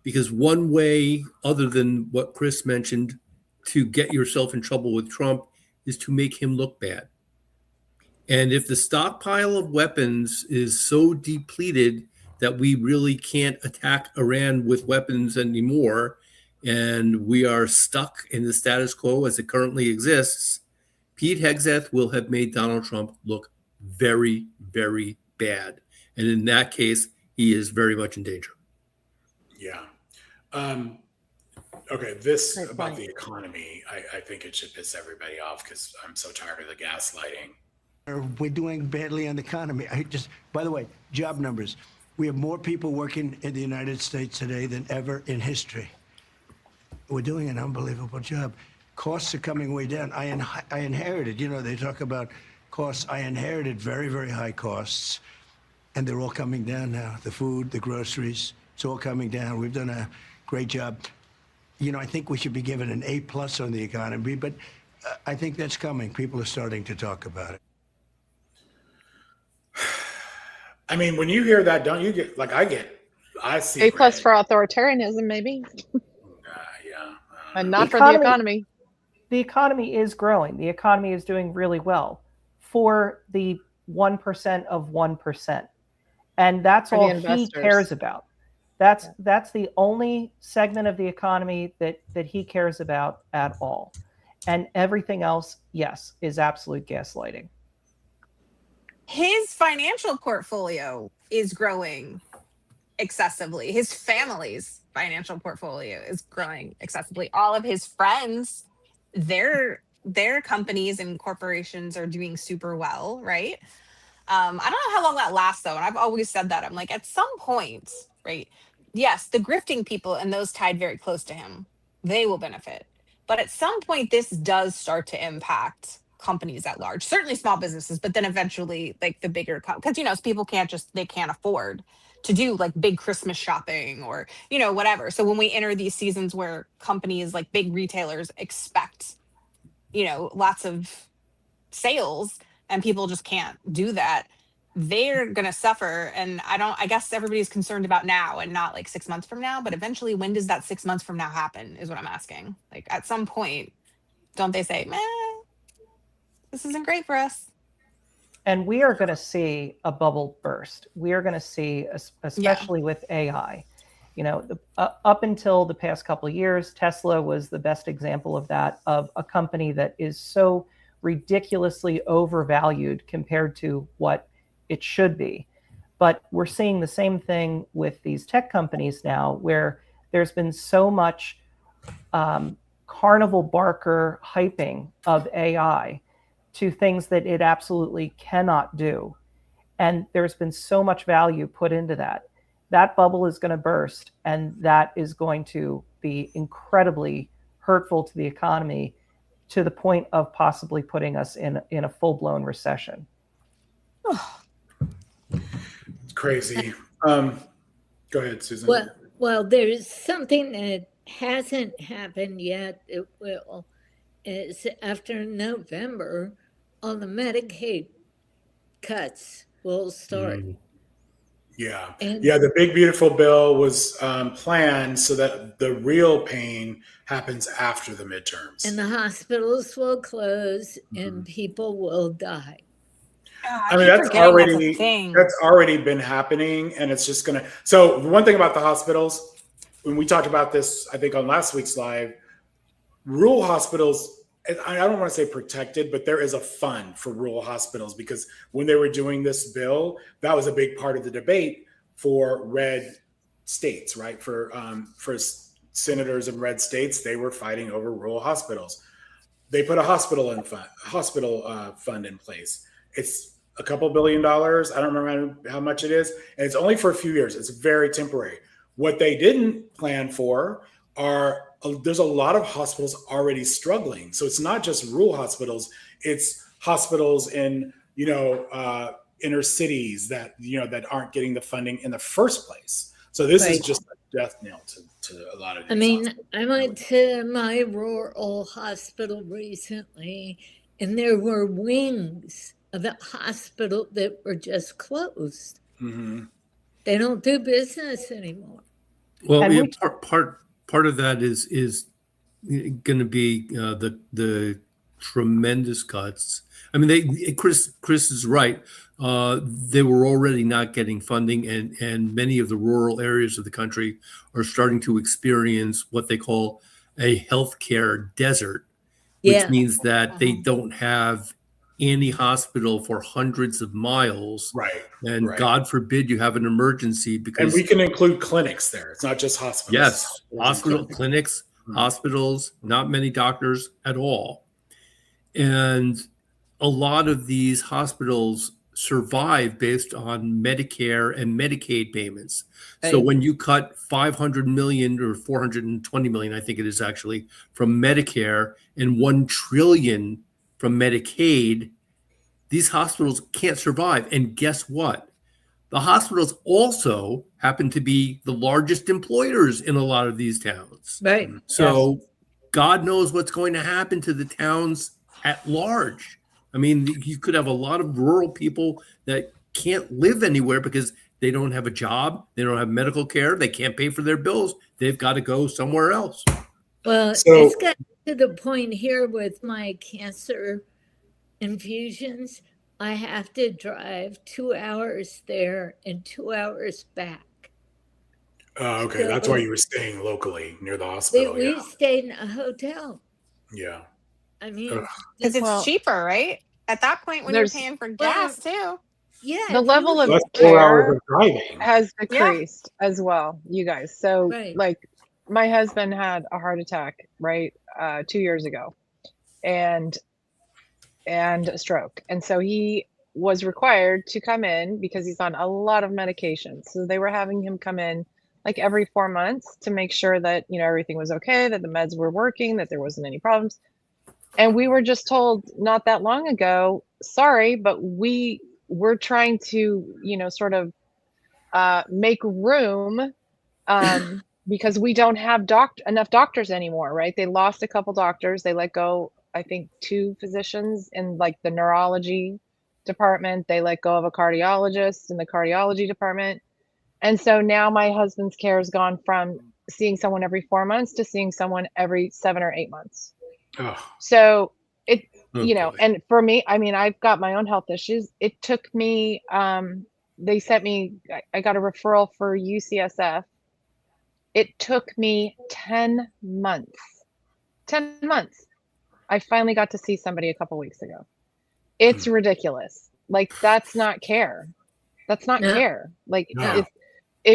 because one way other than what Chris mentioned to get yourself in trouble with Trump is to make him look bad. And if the stockpile of weapons is so depleted that we really can't attack Iran with weapons anymore, and we are stuck in the status quo as it currently exists, Pete Hegseth will have made Donald Trump look very, very bad. And in that case, he is very much in danger. Yeah. Okay. This about the economy, I think it should piss everybody off because I'm so tired of the gaslighting. We're doing badly on the economy. By the way, job numbers. We have more people working in the United States today than ever in history. We're doing an unbelievable job. Costs are coming way down. I inherited, they talk about costs. I inherited very, very high costs, and they're all coming down now. The food, the groceries, it's all coming down. We've done a great job. I think we should be given an A+ on the economy, but I think that's coming. People are starting to talk about it. I mean, when you hear that, don't you get I see A+ for authoritarianism, maybe. And not for the economy. The economy is growing. The economy is doing really well for the 1% of 1. And that's all he cares about. That's the only segment of the economy that he cares about at all. And everything else, yes, is absolute gaslighting. His financial portfolio is growing excessively. His family's financial portfolio is growing excessively. All of his friends, their companies and corporations are doing super well, right? I don't know how long that lasts though. And I've always said that. I'm like, at some point, right? Yes, the grifting people and those tied very close to him, they will benefit. But at some point, this does start to impact companies at large, certainly small businesses, but then eventually like the bigger, because people can't afford to do like big Christmas shopping or whatever. So when we enter these seasons where companies like big retailers expect lots of sales and people just can't do that, they're gonna suffer. And I guess everybody's concerned about now and not like 6 months from now, but eventually when does that 6 months from now happen is what I'm asking. Like at some point, don't they say, man, this isn't great for us? And we are going to see a bubble burst. We are going to see, especially with AI, up until the past couple of years, Tesla was the best example of that, of a company that is so ridiculously overvalued compared to what it should be. But we're seeing the same thing with these tech companies now, where there's been so much carnival barker hyping of AI to things that it absolutely cannot do. And there's been so much value put into that. That bubble is going to burst, and that is going to be incredibly hurtful to the economy, to the point of possibly putting us in a full-blown recession. Crazy. Go ahead, Susan. Well, there's something that hasn't happened yet. It will. Is after November, all the Medicaid cuts will start. Yeah. And- Yeah, the big beautiful bill was planned so that the real pain happens after the midterms. And the hospitals will close and people will die. I mean, that's already been happening, and it's just gonna. So the one thing about the hospitals, when we talked about this, I think on last week's live, rural hospitals, I don't want to say protected, but there is a fund for rural hospitals, because when they were doing this bill, that was a big part of the debate for red states, right? For senators in red states, they were fighting over rural hospitals. They put a hospital fund in place. It's a couple $2 billion. I don't remember how much it is, and it's only for a few years. It's very temporary. What they didn't plan for are there's a lot of hospitals already struggling. So it's not just rural hospitals; it's hospitals in inner cities that that aren't getting the funding in the first place. So this is just a death knell to a lot of these. I mean, I went to my rural hospital recently, and there were wings of the hospital that were just closed. Mm-hmm. They don't do business anymore. Well, yeah, part of that is going to be the tremendous cuts. I mean, Chris is right. They were already not getting funding, and many of the rural areas of the country are starting to experience what they call a healthcare desert, which means that they don't have any hospital for hundreds of miles. Right. And God forbid you have an emergency, because. And we can include clinics there. It's not just hospitals. Yes. Hospital, clinics, hospitals, not many doctors at all. And a lot of these hospitals survive based on Medicare and Medicaid payments. So when you cut 500 million or 420 million, I think it is actually, from Medicare and 1 trillion from Medicaid, these hospitals can't survive. And guess what? The hospitals also happen to be the largest employers in a lot of these towns. Right. So God knows what's going to happen to the towns at large. I mean, you could have a lot of rural people that can't live anywhere because they don't have a job, they don't have medical care, they can't pay for their bills. They've got to go somewhere else. Well, it's got to the point here with my cancer infusions. I have to drive 2 hours there and 2 hours back. Oh, okay. That's why you were staying locally near the hospital. We stayed in a hotel. Yeah. I mean, because it's cheaper, right? At that point, when you're paying for gas too. Yeah. The level of That's 4 hours care of driving. has decreased as well, you guys. So like my husband had a heart attack, right? 2 years ago and a stroke. And so he was required to come in because he's on a lot of medications. So they were having him come in like every 4 months to make sure that, everything was okay, that the meds were working, that there wasn't any problems. And we were just told not that long ago, sorry, but we're trying to, sort of make room because we don't have enough doctors anymore, right? They lost a couple doctors. They let go, I think, 2 physicians in like the neurology department. They let go of a cardiologist in the cardiology department. And so now my husband's care has gone from seeing someone every 4 months to seeing someone every 7 or 8 months. Oh. So it, and for me, I mean, I've got my own health issues. It took me, they sent me, I got a referral for UCSF. It took me 10 months. 10 months. I finally got to see somebody a couple weeks ago. It's ridiculous. Like, that's not care. That's not care. Like,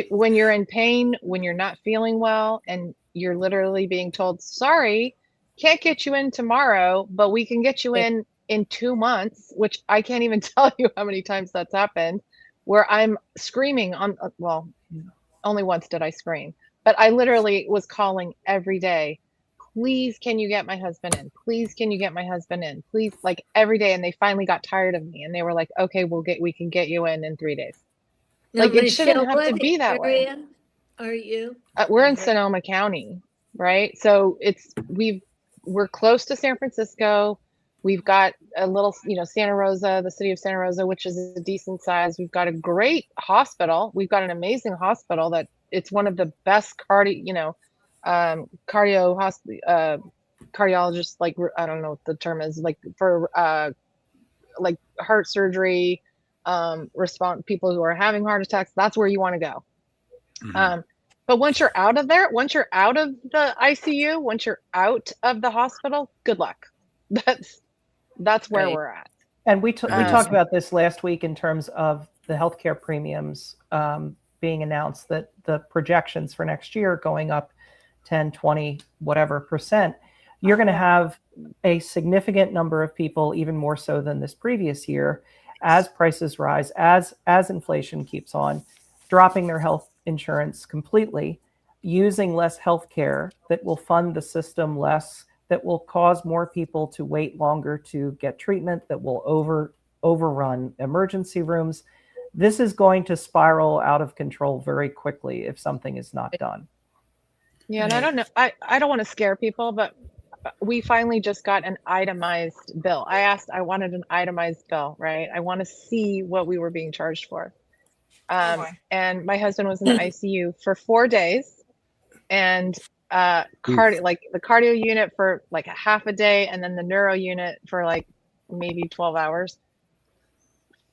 when you're in pain, when you're not feeling well, and you're literally being told, sorry, can't get you in tomorrow, but we can get you in 2 months, which I can't even tell you how many times that's happened, where I'm screaming on, well, only once did I scream, but I literally was calling every day. Please, can you get my husband in? Please, can you get my husband in? Please, like every day. And they finally got tired of me and they were like, okay, we can get you in 3 days. Like, it Michelle, shouldn't have to what be that way. area are you? We're in Sonoma County, right? So we're close to San Francisco. We've got a little, Santa Rosa, the city of Santa Rosa, which is a decent size. We've got a great hospital. We've got an amazing hospital that it's one of the best cardiologists, like, I don't know what the term is, like for like heart surgery, people who are having heart attacks. That's where you want to go. Mhm. But once you're out of there, once you're out of the ICU, once you're out of the hospital, good luck. That's where we're at. And we talked about this last week in terms of the healthcare premiums being announced, that the projections for next year going up 10, 20, whatever percent. You're going to have a significant number of people, even more so than this previous year, as prices rise, as inflation keeps on, dropping their health insurance completely, using less health care that will fund the system less, that will cause more people to wait longer to get treatment, that will overrun emergency rooms. This is going to spiral out of control very quickly if something is not done. Yeah, and I don't know. I don't want to scare people, but we finally just got an itemized bill. I wanted an itemized bill, right? I want to see what we were being charged for. And my husband was in the ICU for 4 days, and like the cardio unit for like a half a day, and then the neuro unit for like maybe 12 hours.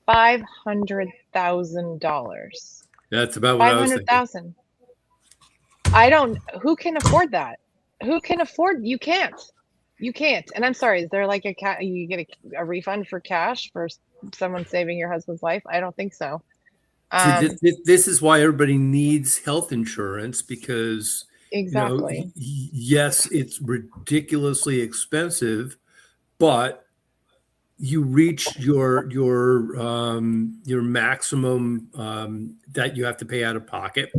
$500,000. That's about what I was thinking. $500,000. Who can afford that? Who can afford? You can't. And I'm sorry, is there like you get a refund for cash for someone saving your husband's life? I don't think so. This is why everybody needs health insurance, because exactly. Yes, it's ridiculously expensive, but you reach your maximum that you have to pay out of pocket,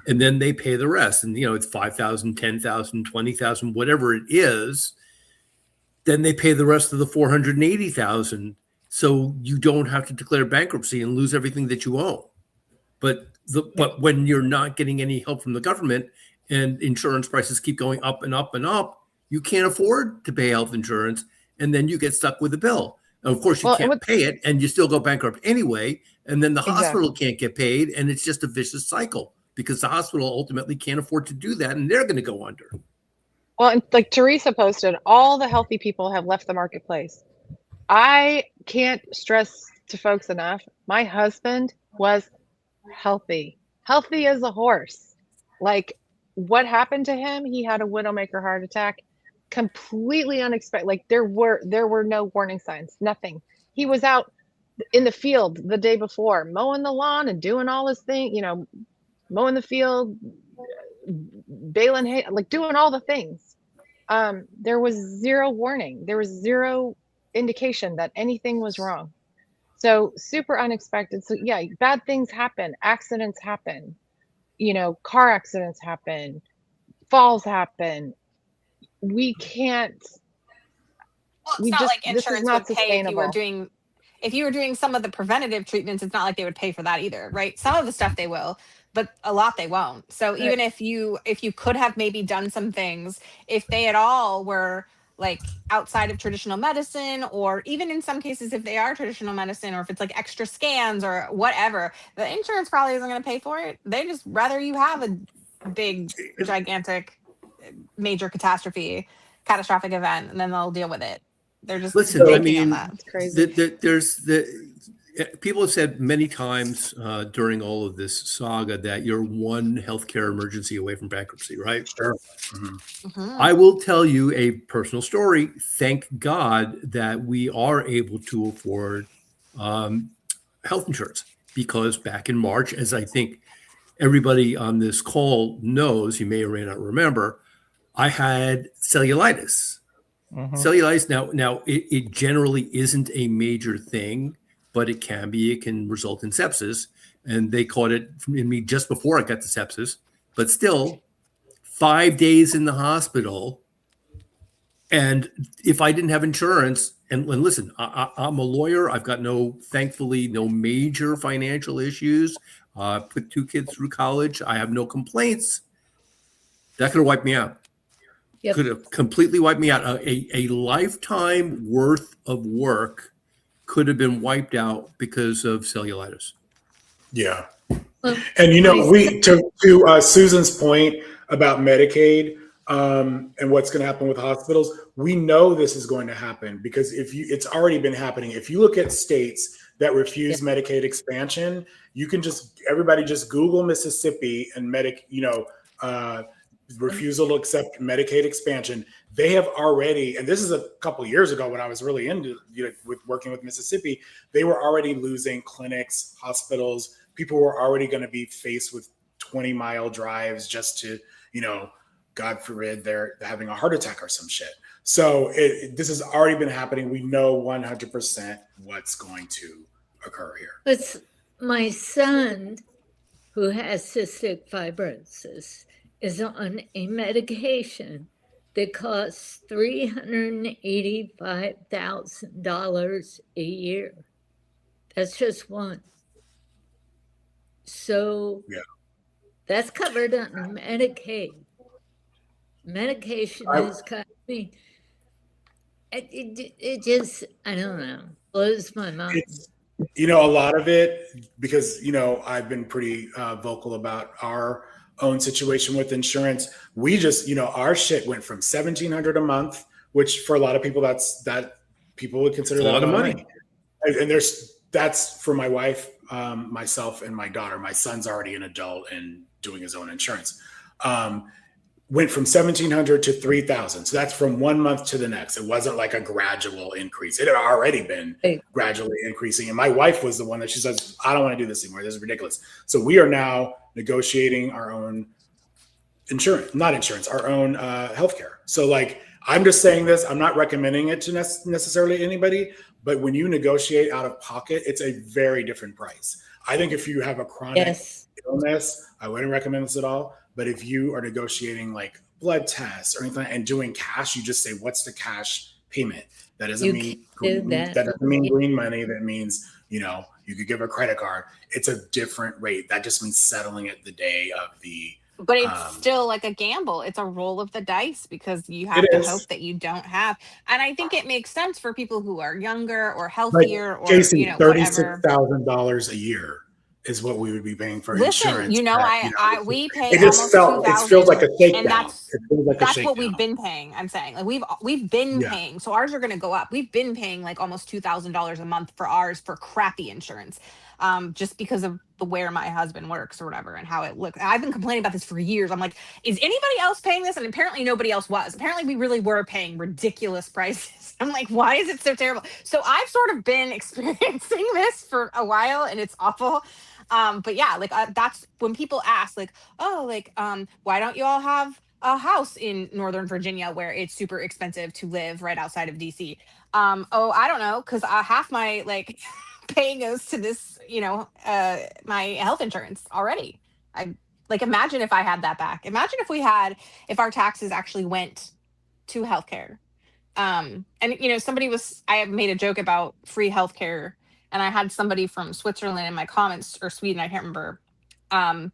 and then they pay the rest. And it's $5,000, $10,000, $20,000, whatever it is. Then they pay the rest of the $480,000, so you don't have to declare bankruptcy and lose everything that you own. But when you're not getting any help from the government and insurance prices keep going up and up and up, you can't afford to pay health insurance, and then you get stuck with a bill. And of course, you can't pay it, and you still go bankrupt anyway. And then the hospital can't get paid, and it's just a vicious cycle because the hospital ultimately can't afford to do that, and they're going to go under. Well, and like Teresa posted, all the healthy people have left the marketplace. I can't stress to folks enough. My husband was healthy as a horse. Like, what happened to him? He had a widowmaker heart attack, completely unexpected. Like, there were no warning signs, nothing. He was out in the field the day before, mowing the lawn and doing all his thing, mowing the field, baling hay, like doing all the things. There was zero warning. There was zero indication that anything was wrong. So super unexpected. So yeah, bad things happen. Accidents happen. Car accidents happen. Falls happen. We can't. Well, it's not like insurance would pay if you were doing some of the preventative treatments. It's not like they would pay for that either, right? Some of the stuff they will, but a lot they won't. So even if you could have maybe done some things, if they at all were like outside of traditional medicine, or even in some cases if they are traditional medicine, or if it's like extra scans or whatever, the insurance probably isn't going to pay for it. They just rather you have a big, gigantic, major catastrophic event, and then they'll deal with it. They're just banking on that. It's crazy. People have said many times during all of this saga that you're one healthcare emergency away from bankruptcy, right? Sure. Mm-hmm. I will tell you a personal story. Thank God that we are able to afford health insurance, because back in March, as I think everybody on this call knows, you may or may not remember, I had cellulitis. Mm-hmm. Cellulitis, now it generally isn't a major thing, but it can be. It can result in sepsis, and they caught it in me just before I got the sepsis. But still, 5 days in the hospital, and if I didn't have insurance, and listen, I'm a lawyer. I've got thankfully, no major financial issues. Put 2 kids through college. I have no complaints. That could have wiped me out. Yep. Could have completely wiped me out. A lifetime worth of work could have been wiped out because of cellulitis. Yeah. And you know, to Susan's point about Medicaid and what's going to happen with hospitals, we know this is going to happen because it's already been happening. If you look at states that refuse Medicaid expansion, you can everybody just Google Mississippi and refusal to accept Medicaid expansion. They have already, and this is a couple of years ago when I was really into with working with Mississippi, they were already losing clinics, hospitals. People were already going to be faced with 20-mile drives just to, God forbid, they're having a heart attack or some shit. So this has already been happening. We know 100% what's going to occur here. It's my son, who has cystic fibrosis, is on a medication that costs $385,000 a year. That's just one. So that's covered under Medicaid. Medication is covered. It just, I don't know, blows my mind. A lot of it, because, I've been pretty vocal about our own situation with insurance. We just, our shit went from $1,700 a month, which for a lot of people, that people would consider that a lot of money. And that's for my wife, myself, and my daughter. My son's already an adult and doing his own insurance. Went from $1,700 to $3,000. So that's from 1 month to the next. It wasn't like a gradual increase. It had already been gradually increasing. And my wife was the one that she says, I don't want to do this anymore. This is ridiculous. So we are now negotiating our own our own healthcare. So I'm just saying this, I'm not recommending it to necessarily anybody, but when you negotiate out of pocket, it's a very different price. I think if you have a chronic illness, I wouldn't recommend this at all. But if you are negotiating blood tests or anything and doing cash, you just say, what's the cash payment? That doesn't mean green money. That means, you could give a credit card. It's a different rate. That just means settling it the day of the. But it's still like a gamble. It's a roll of the dice because you have to hope that you don't have. And I think it makes sense for people who are younger or healthier or Jason, $36,000 a year is what we would be paying for insurance. We pay it feels like a shakedown. And that's what we've been paying. I'm saying we've been paying. So ours are going to go up. We've been paying almost $2,000 a month for ours for crappy insurance. Just because of where my husband works or whatever and how it looks. I've been complaining about this for years. I'm like, is anybody else paying this? And apparently nobody else was. Apparently we really were paying ridiculous prices. I'm like, why is it so terrible? So I've sort of been experiencing this for a while and it's awful. But yeah, that's when people ask why don't you all have a house in Northern Virginia where it's super expensive to live right outside of DC? I don't know. Cause half my pay goes to this, my health insurance already. I imagine if I had that back. Imagine if our taxes actually went to healthcare. And I made a joke about free healthcare, and I had somebody from Switzerland in my comments, or Sweden, I can't remember. And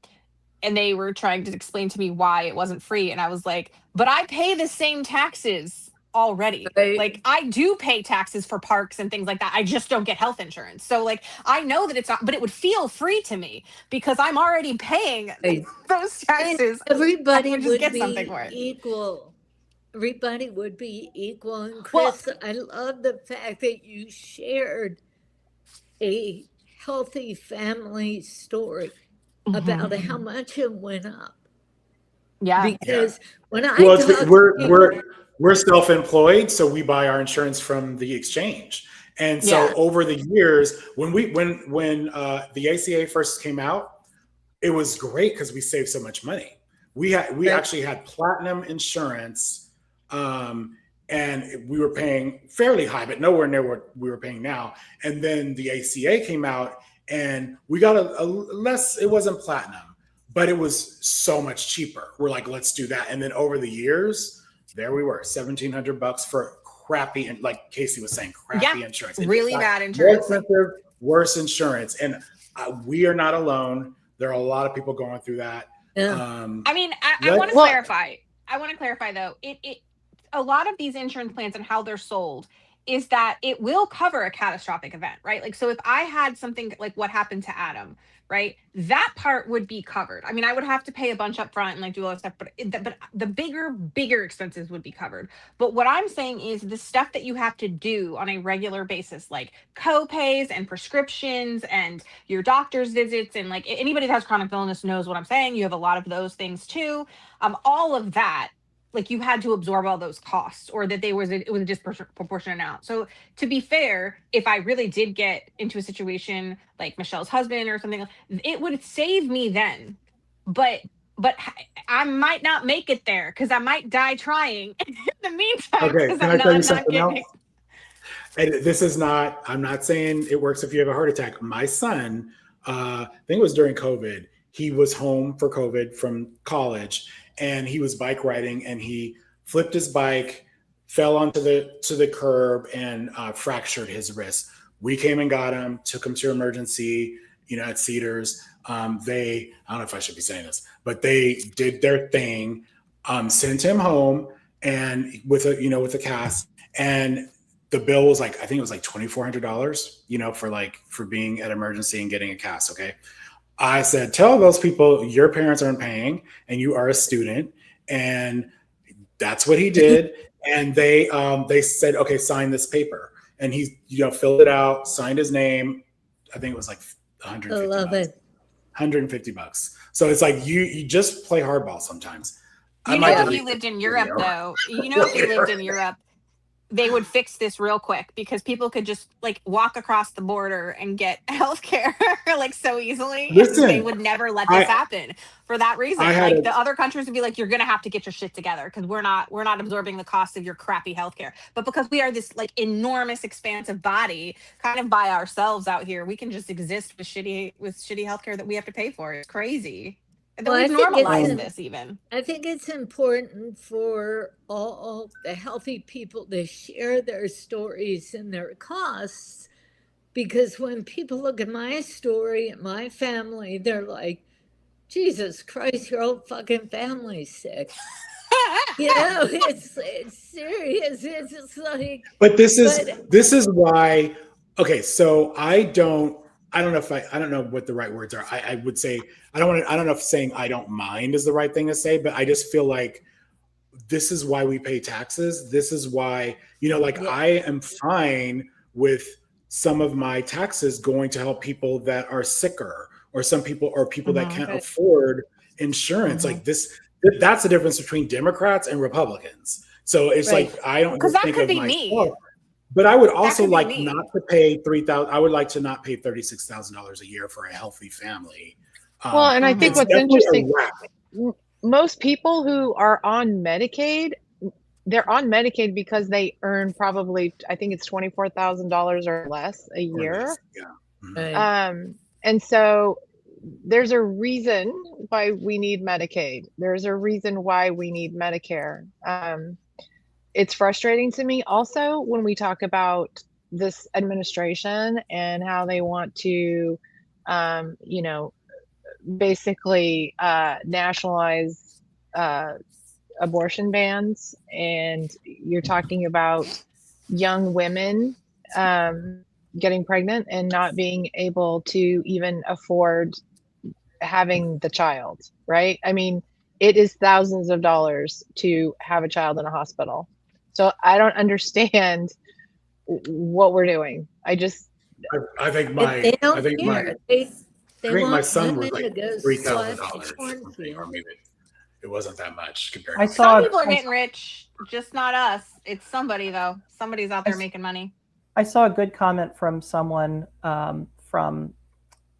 they were trying to explain to me why it wasn't free, and I was like, but I pay the same taxes already. I do pay taxes for parks and things like that. I just don't get health insurance. So I know that it's not, but it would feel free to me because I'm already paying those taxes. And everybody would get be something for it. equal. Everybody would be equal. And Chris, I love the fact that you shared a healthy family story about how much it went up. Yeah. Because when I we're self-employed, so we buy our insurance from the exchange. And so over the years, when the ACA first came out, it was great because we saved so much money. We actually had platinum insurance, and we were paying fairly high, but nowhere near what we were paying now. And then the ACA came out, and we got a less. It wasn't platinum, but it was so much cheaper. We're like, let's do that. And then over the years, there we were, $1,700 for crappy, and like Casey was saying, crappy insurance. Really bad insurance. More expensive, worse insurance. And we are not alone. There are a lot of people going through that. I mean, I want to clarify. I want to clarify though. It a lot of these insurance plans and how they're sold is that it will cover a catastrophic event, right? Like, so if I had something like what happened to Adam, right, that part would be covered. I mean, I would have to pay a bunch up front and like do all that stuff, but the bigger expenses would be covered. But what I'm saying is the stuff that you have to do on a regular basis, like co-pays and prescriptions and your doctor's visits, and like anybody that has chronic illness knows what I'm saying. You have a lot of those things too. All of that, like you had to absorb all those costs, or that it was a disproportionate amount. So to be fair, if I really did get into a situation like Michelle's husband or something, it would save me then. But I might not make it there because I might die trying in the meantime. Okay, can I tell you something else? And this is not, I'm not saying it works if you have a heart attack. My son, I think it was during COVID, he was home for COVID from college, and he was bike riding, and he flipped his bike, fell onto the curb, and fractured his wrist. We came and got him, took him to emergency, at Cedars. I don't know if I should be saying this, but they did their thing, sent him home, and with a cast, and the bill was like, I think it was like $2,400, for being at emergency and getting a cast. Okay. I said, tell those people your parents aren't paying and you are a student. And that's what he did. And they said, okay, sign this paper. And he, filled it out, signed his name. I think it was like $150. I love it. $150. So it's like, you just play hardball sometimes. If you lived in Europe though, if you lived in Europe, they would fix this real quick because people could just like walk across the border and get healthcare like so easily. Listen, they would never let this happen for that reason. Like the other countries would be like, you're going to have to get your shit together because we're not absorbing the cost of your crappy healthcare. But because we are this like enormous expansive body kind of by ourselves out here, we can just exist with shitty healthcare that we have to pay for. It's crazy. Well, we've normalized this even. I think it's important for all the healthy people to share their stories and their costs, because when people look at my story and my family, they're like, Jesus Christ, your whole fucking family's sick. It's serious. It's just like. But this is why. Okay, so I don't know what the right words are. I would say, I don't know if saying I don't mind is the right thing to say, but I just feel like this is why we pay taxes. This is why, I am fine with some of my taxes going to help people that are sicker, or people that can't afford insurance. Like this, that's the difference between Democrats and Republicans. So it's like, I don't just think of myself. But I would also like not to pay $3,000. I would like to not pay $36,000 a year for a healthy family. Well, and I think what's interesting, most people who are on Medicaid, they're on Medicaid because they earn probably, I think it's $24,000 or less a year. And so there's a reason why we need Medicaid. There's a reason why we need Medicare. It's frustrating to me also when we talk about this administration and how they want to, basically nationalize abortion bans. And you're talking about young women getting pregnant and not being able to even afford having the child, right? I mean, it is thousands of dollars to have a child in a hospital. So I don't understand what we're doing. I think my son was like $3,000, or maybe it wasn't that much compared. Some people are getting rich, just not us. It's somebody though. Somebody's out there making money. I saw a good comment from someone from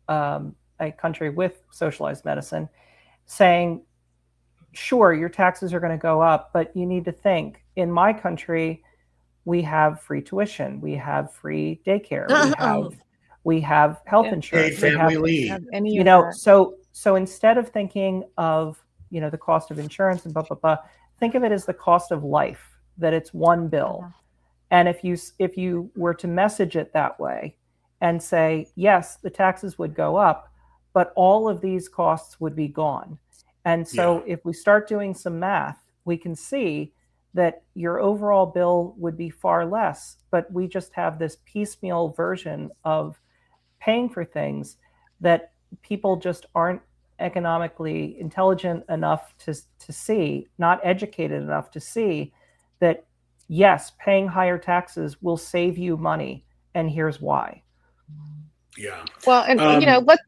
a country with socialized medicine saying, sure, your taxes are going to go up, but you need to think, in my country, we have free tuition, we have free daycare, we have health insurance, paid family leave. So instead of thinking of, the cost of insurance and blah, blah, blah, think of it as the cost of life, that it's one bill. And if you were to message it that way and say, yes, the taxes would go up, but all of these costs would be gone. And so if we start doing some math, we can see that your overall bill would be far less, but we just have this piecemeal version of paying for things that people just aren't economically intelligent enough to see, not educated enough to see that, yes, paying higher taxes will save you money, and here's why. Yeah. Well, and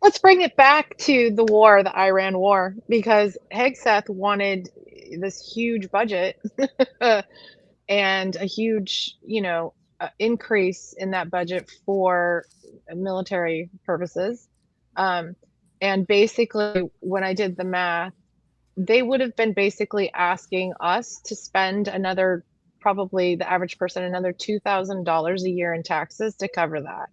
let's bring it back to the war, the Iran war, because Hegseth wanted this huge budget and a huge, increase in that budget for military purposes. And basically, when I did the math, they would have been basically asking us to spend another, probably the average person, another $2,000 a year in taxes to cover that.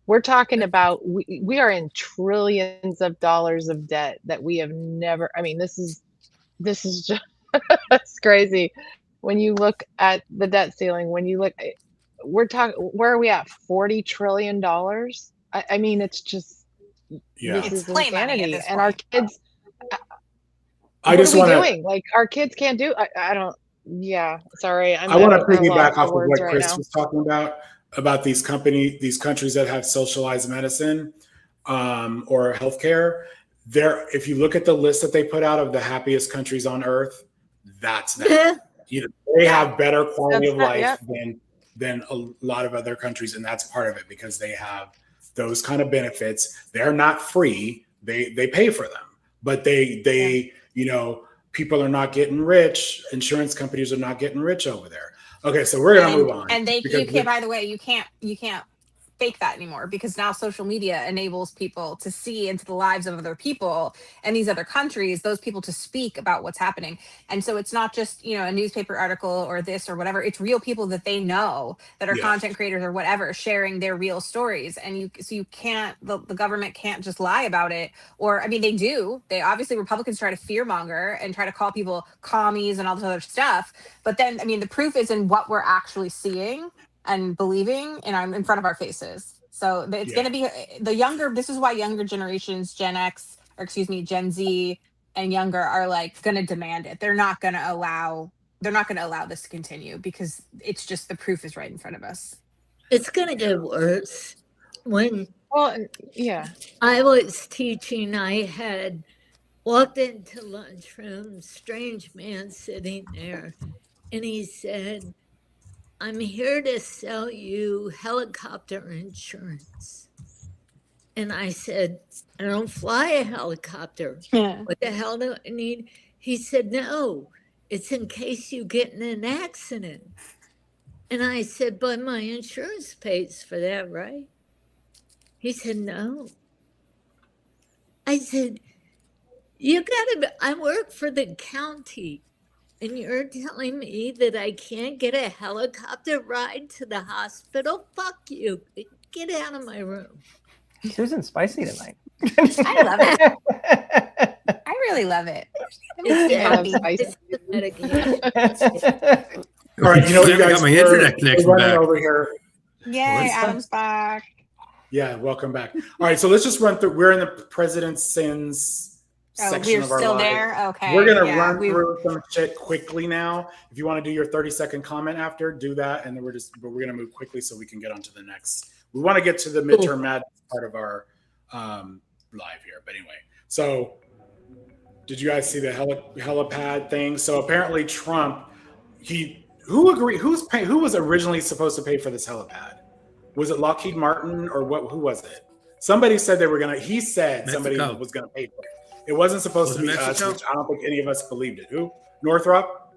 We're talking about, we are in trillions of dollars of debt that we have never, this is just it's crazy. When you look at the debt ceiling, we're talking, where are we at? $40 trillion? It's just, this is insanity. And our kids, what are we doing? Like, our kids can't do, I don't, sorry. I want to piggyback off of what Chris was talking about these countries that have socialized medicine or healthcare. If you look at the list that they put out of the happiest countries on earth, that's them. They have better quality of life than a lot of other countries, and that's part of it because they have those kind of benefits. They're not free; they pay for them, but people are not getting rich. Insurance companies are not getting rich over there. Okay, so we're gonna move on. And you can't. By the way, you can't fake that anymore because now social media enables people to see into the lives of other people and these other countries, those people to speak about what's happening. And so it's not just a newspaper article or this or whatever. It's real people that they know that are content creators or whatever sharing their real stories. And you can't. The government can't just lie about it. Or they do. They obviously, Republicans try to fearmonger and try to call people commies and all this other stuff. But then the proof is in what we're actually seeing and believing, and I'm in front of our faces. So it's going to be this is why younger generations, Gen Z and younger are going to demand it. They're not going to allow this to continue because it's just the proof is right in front of us. It's going to get worse. When I was teaching, I had walked into lunchroom, strange man sitting there, and he said, "I'm here to sell you helicopter insurance." And I said, "I don't fly a helicopter. What the hell do I need?" He said, "No, it's in case you get in an accident." And I said, "But my insurance pays for that, right?" He said, "No." I said, I work for the county. And you're telling me that I can't get a helicopter ride to the hospital? Fuck you. Get out of my room. Susan's spicy tonight. I love it. I really love it. All right, you guys got my internet connection back over here. Yay, Adam's back. Yeah, welcome back. All right, so let's just run through. We're in the President's Sins section of our still live. there? Okay. We're going to run through some shit quickly now. If you want to do your 30-second comment after, do that. And then we're going to move quickly so we can get on to the next. We want to get to the midterm madness part of our live here. But anyway, so did you guys see the helipad thing? So apparently Trump, who was originally supposed to pay for this helipad? Was it Lockheed Martin or what? Who was it? Somebody said he said Mexico. Somebody was going to pay for it. It wasn't supposed to be us, which I don't think any of us believed it. Who? Northrop?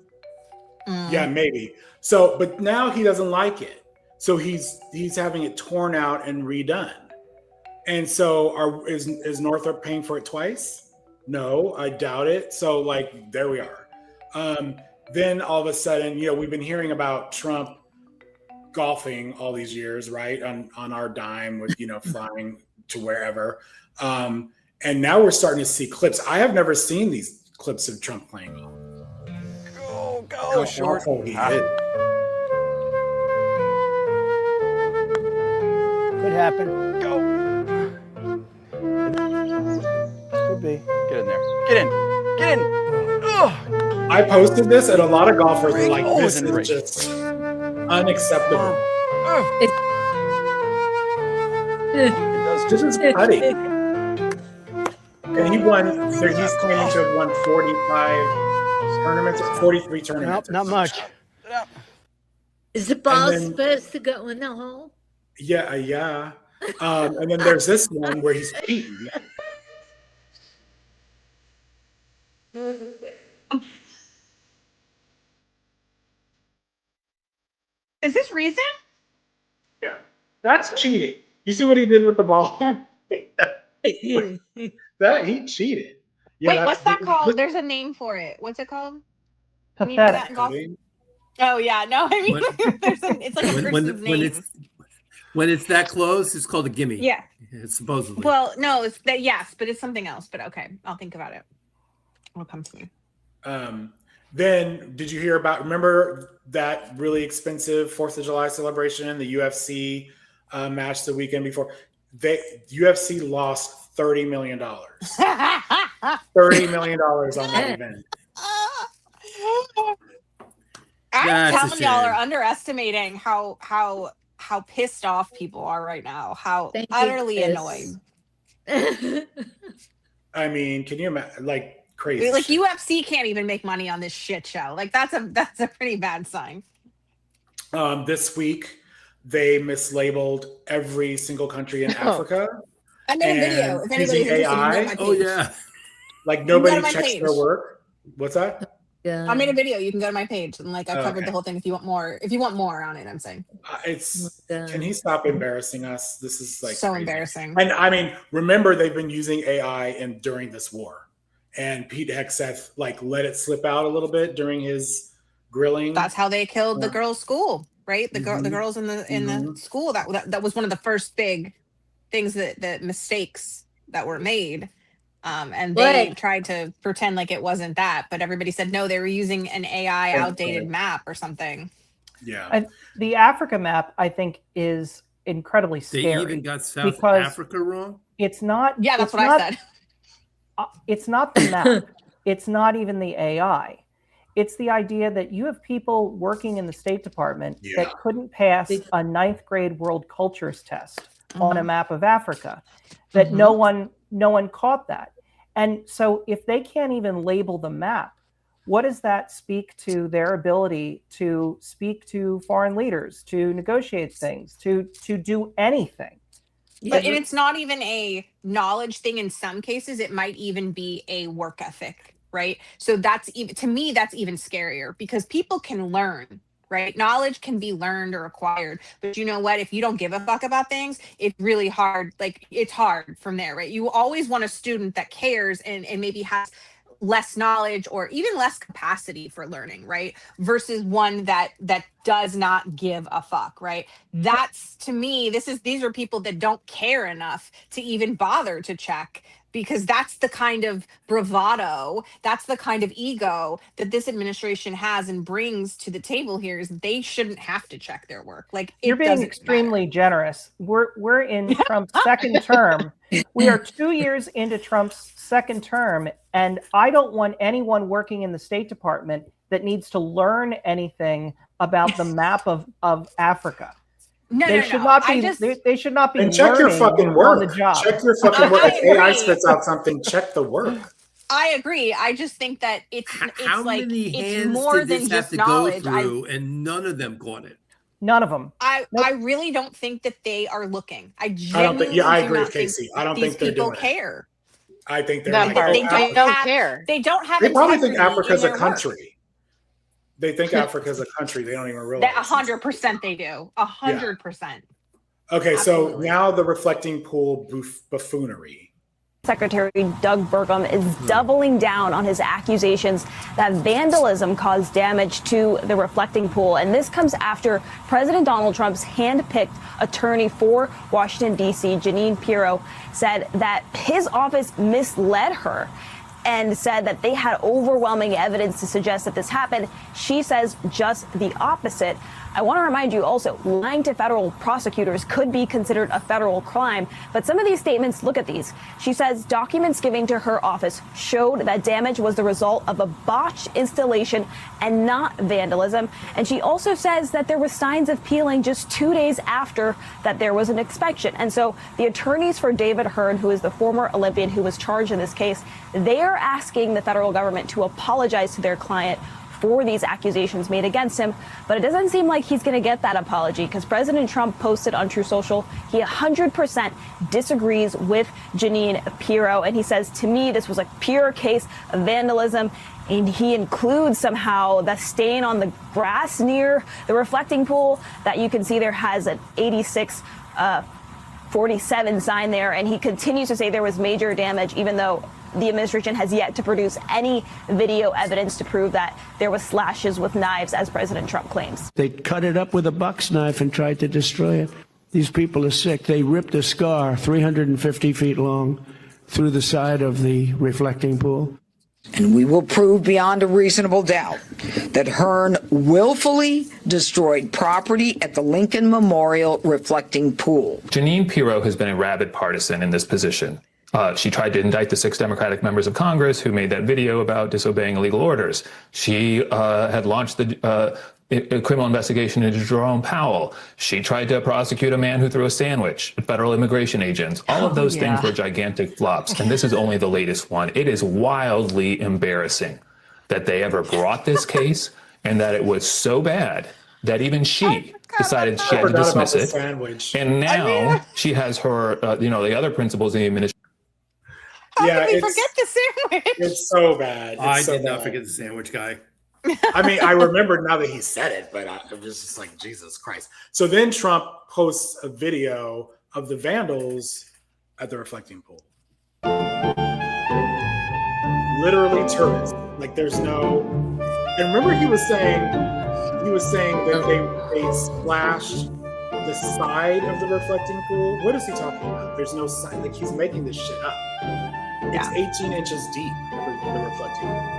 Yeah, maybe. So, but now he doesn't like it. So he's having it torn out and redone. And so is Northrop paying for it twice? No, I doubt it. So there we are. Then all of a sudden, we've been hearing about Trump golfing all these years, right? On our dime with, flying to wherever. And now we're starting to see clips. I have never seen these clips of Trump playing golf. Go short. He did. Could happen. Go. I posted this, and a lot of golfers were like, "This is just unacceptable." This is putty. And he won. He's claiming to have won 45 tournaments, 43 tournaments. Not much. Is the ball And then- supposed to go in the hole? Yeah, yeah. And then there's this one where he's cheating. Is this reason? Yeah, that's cheating. You see what he did with the ball? That he cheated. Yeah, Wait, what's that called? There's a name for it. What's it called? Can you do that in golf? Oh yeah, no, I mean it's like a person's name. When it's that close, it's called a gimme. Yeah. It's supposedly. Well, no, it's that yes, but it's something else. But okay, I'll think about it. It'll come to me. Then did you hear about? Remember that really expensive 4th of July celebration, the UFC match the weekend before? UFC lost $30 million. $30 million on that event. I'm telling y'all are underestimating how pissed off people are right now. How utterly annoyed. I mean, can you imagine? Like crazy. Like UFC can't even make money on this shit show. Like that's a pretty bad sign. This week they mislabeled every single country in Africa. I made a video. If anybody's using interested, you can go AI. to my page. Oh yeah. Like You can go nobody to my checks page. their work. What's that? I made a video. You can go to my page and like I covered Okay. the whole thing. If you want more, on it, I'm saying. It's can he stop embarrassing us? This is like So crazy. embarrassing. And I mean, remember they've been using AI during this war, and Pete Hegseth like let it slip out a little bit during his grilling. That's how they killed the Yeah. girls' school, right? The Mhm. girls in the school. That was one of the first big things that mistakes that were made. And they What? tried to pretend like it wasn't that, but everybody said no, they were using an AI outdated map or something. Yeah. The Africa map, I think, is incredibly They scary. even got South because Africa wrong. It's not. Yeah, that's it's what I not- said. It's not the map. It's not even the AI. It's the idea that you have people working in the State Department that couldn't pass a 9th grade world cultures test on a map of Africa, that no one caught that. And so if they can't even label the map, what does that speak to their ability to speak to foreign leaders, to negotiate things, to do anything? But and it's not even a knowledge thing. In some cases, it might even be a work ethic, right? So that's even, to me, that's even scarier because people can learn, right? Knowledge can be learned or acquired. But you know what? If you don't give a fuck about things, it's really hard. Like it's hard from there, right? You always want a student that cares and maybe has less knowledge or even less capacity for learning, right? Versus one that does not give a fuck, right? That's, to me, these are people that don't care enough to even bother to check, because that's the kind of bravado, that's the kind of ego that this administration has and brings to the table here, is they shouldn't have to check their work. Like You're being doesn't extremely generous. We're in Trump's second term. We are 2 years into Trump's second term, and I don't want anyone working in the State Department that needs to learn anything about the map of Africa. They should not be. They should not be. And check your learning fucking on work. the job. Check your fucking work. I If AI agree. spits out something, check the work. I agree. I just think that it's How like many it's hands more did than this have just to go knowledge. through, and none of them caught it? None of them. I really don't think that they are looking. I I don't genuinely think. Yeah, I do agree not with think Casey. I don't these think they're people doing it. care. I think they're That like, part. oh, They Africa- don't have. care. They don't have. They probably think integrity Africa's in a their work. country. They think Africa's a country. They don't even realize. That 100% they do. 100%. Okay, so Absolutely. now the reflecting pool buffoonery. Secretary Doug Burgum is doubling down on his accusations that vandalism caused damage to the reflecting pool. And this comes after President Donald Trump's hand-picked attorney for Washington, D.C., Jeanine Pirro, said that his office misled her and said that they had overwhelming evidence to suggest that this happened. She says just the opposite. I want to remind you also, lying to federal prosecutors could be considered a federal crime. But some of these statements, look at these. She says documents given to her office showed that damage was the result of a botched installation and not vandalism. And she also says that there were signs of peeling just 2 days after that there was an inspection. And so the attorneys for David Hearn, who is the former Olympian who was charged in this case, they are asking the federal government to apologize to their client for these accusations made against him. But it doesn't seem like he's going to get that apology, because President Trump posted on Truth Social he 100% disagrees with Jeanine Pirro. And he says, to me, this was a pure case of vandalism. And he includes somehow the stain on the grass near the reflecting pool that you can see there has an 8647 sign there. And he continues to say there was major damage, even though the administration has yet to produce any video evidence to prove that there was slashes with knives, as President Trump claims. They cut it up with a buck's knife and tried to destroy it. These people are sick. They ripped a scar 350 feet long through the side of the reflecting pool. And we will prove beyond a reasonable doubt that Hearn willfully destroyed property at the Lincoln Memorial reflecting pool. Jeanine Pirro has been a rabid partisan in this position. She tried to indict the 6 Democratic members of Congress who made that video about disobeying illegal orders. She had launched the a criminal investigation into Jerome Powell. She tried to prosecute a man who threw a sandwich at federal immigration agents. All of those things were gigantic flops. And this is only the latest one. It is wildly embarrassing that they ever brought this case and that it was so bad that even she decided she had to dismiss it. And now she has her, the other principals in the administration. How did we forget the sandwich? It's so bad. I did not forget the sandwich guy. I mean, I remember now that he said it, but I was just like, Jesus Christ. So then Trump posts a video of the vandals at the reflecting pool. Literally tourists. Like there's no. And remember, he was saying that they splashed the side of the reflecting pool. What is he talking about? There's no side. Like he's making this shit up. It's 18 inches deep, the reflecting pool.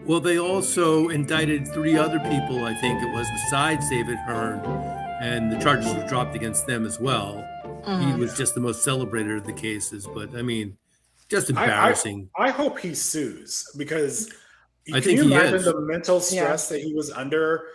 Well, they also indicted 3 other people, I think it was, besides David Hearn, and the charges were dropped against them as well. He was just the most celebrated of the cases, but I mean, just embarrassing. I hope he sues, because I can think you he imagine is. the mental stress that he was under,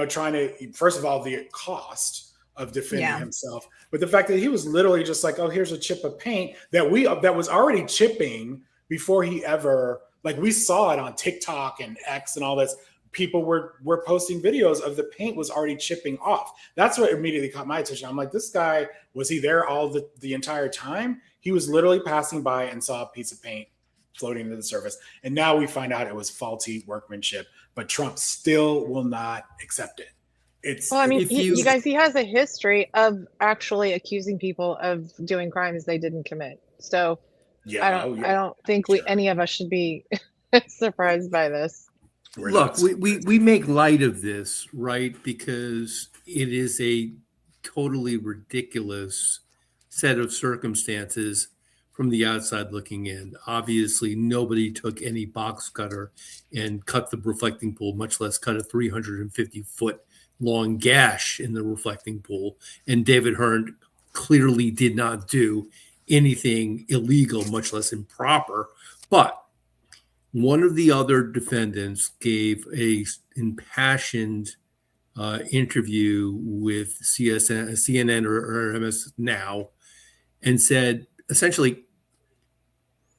trying to, first of all, the cost of defending himself, but the fact that he was literally just like, oh, here's a chip of paint that was already chipping before he ever, like we saw it on TikTok and X and all this. People were posting videos of the paint was already chipping off. That's what immediately caught my attention. I'm like, this guy, was he there all the entire time? He was literally passing by and saw a piece of paint floating to the surface. And now we find out it was faulty workmanship, but Trump still will not accept it. Well, I mean, you guys, he has a history of actually accusing people of doing crimes they didn't commit. So I don't think any of us should be surprised by this. Look, we make light of this, right? Because it is a totally ridiculous set of circumstances from the outside looking in. Obviously, nobody took any box cutter and cut the reflecting pool, much less cut a 350-foot long gash in the reflecting pool. And David Hearn clearly did not do anything illegal, much less improper. But one of the other defendants gave a impassioned interview with CNN or MS Now and said, essentially,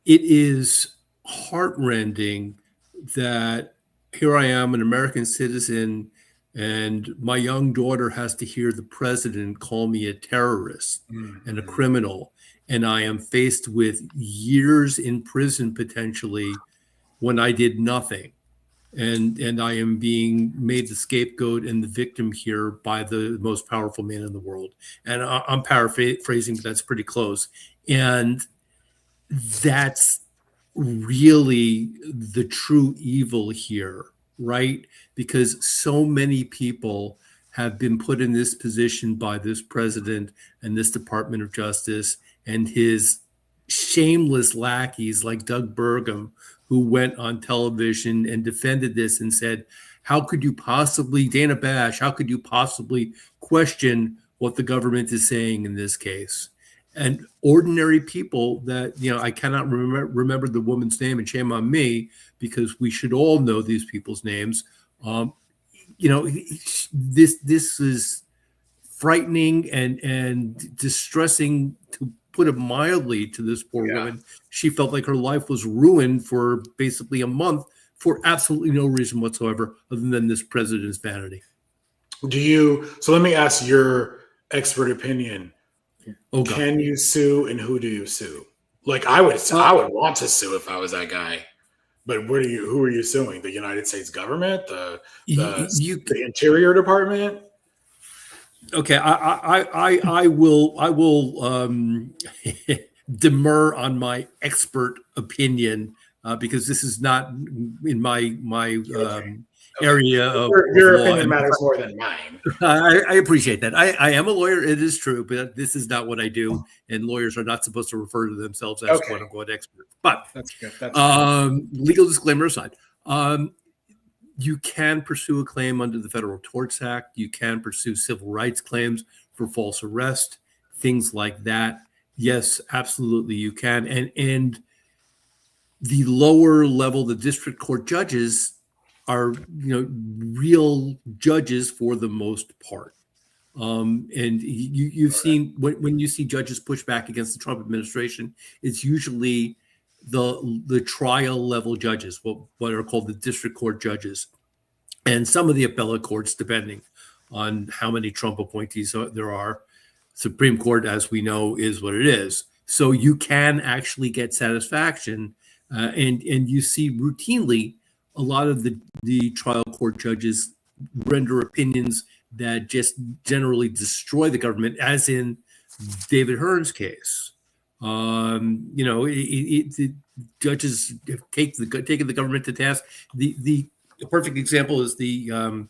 it is heartrending that here I am, an American citizen, and my young daughter has to hear the president call me a terrorist and a criminal. And I am faced with years in prison potentially when I did nothing. And I am being made the scapegoat and the victim here by the most powerful man in the world. And I'm paraphrasing, but that's pretty close. And that's really the true evil here, right? Because so many people have been put in this position by this president and this Department of Justice and his shameless lackeys like Doug Burgum, who went on television and defended this and said, how could you possibly, Dana Bash, how could you possibly question what the government is saying in this case? And ordinary people that, I cannot remember the woman's name, and shame on me, because we should all know these people's names. This is frightening and distressing, to put it mildly, to this poor woman. She felt like her life was ruined for basically a month for absolutely no reason whatsoever other than this president's vanity. So let me ask your expert opinion. Oh, God. Can you sue, and who do you sue? Like, I would want to sue if I was that guy. But who are you suing? The United States government? The Interior Department? Okay, I will demur on my expert opinion because this is not in my area of your law. opinion matters more than mine. I appreciate that. I am a lawyer. It is true, but this is not what I do, and lawyers are not supposed to refer to themselves as "quote unquote" expert. But that's good. Legal disclaimer aside, you can pursue a claim under the Federal Torts Act. You can pursue civil rights claims for false arrest, things like that. Yes, absolutely, you can. And the lower level, the district court judges are, real judges for the most part. And you've seen when you see judges push back against the Trump administration, it's usually the trial level judges, what are called the district court judges, and some of the appellate courts, depending on how many Trump appointees there are. Supreme Court, as we know, is what it is. So you can actually get satisfaction, and you see routinely a lot of the trial court judges render opinions that just generally destroy the government, as in David Hearn's case. The judges have taken the government to task. The perfect example is the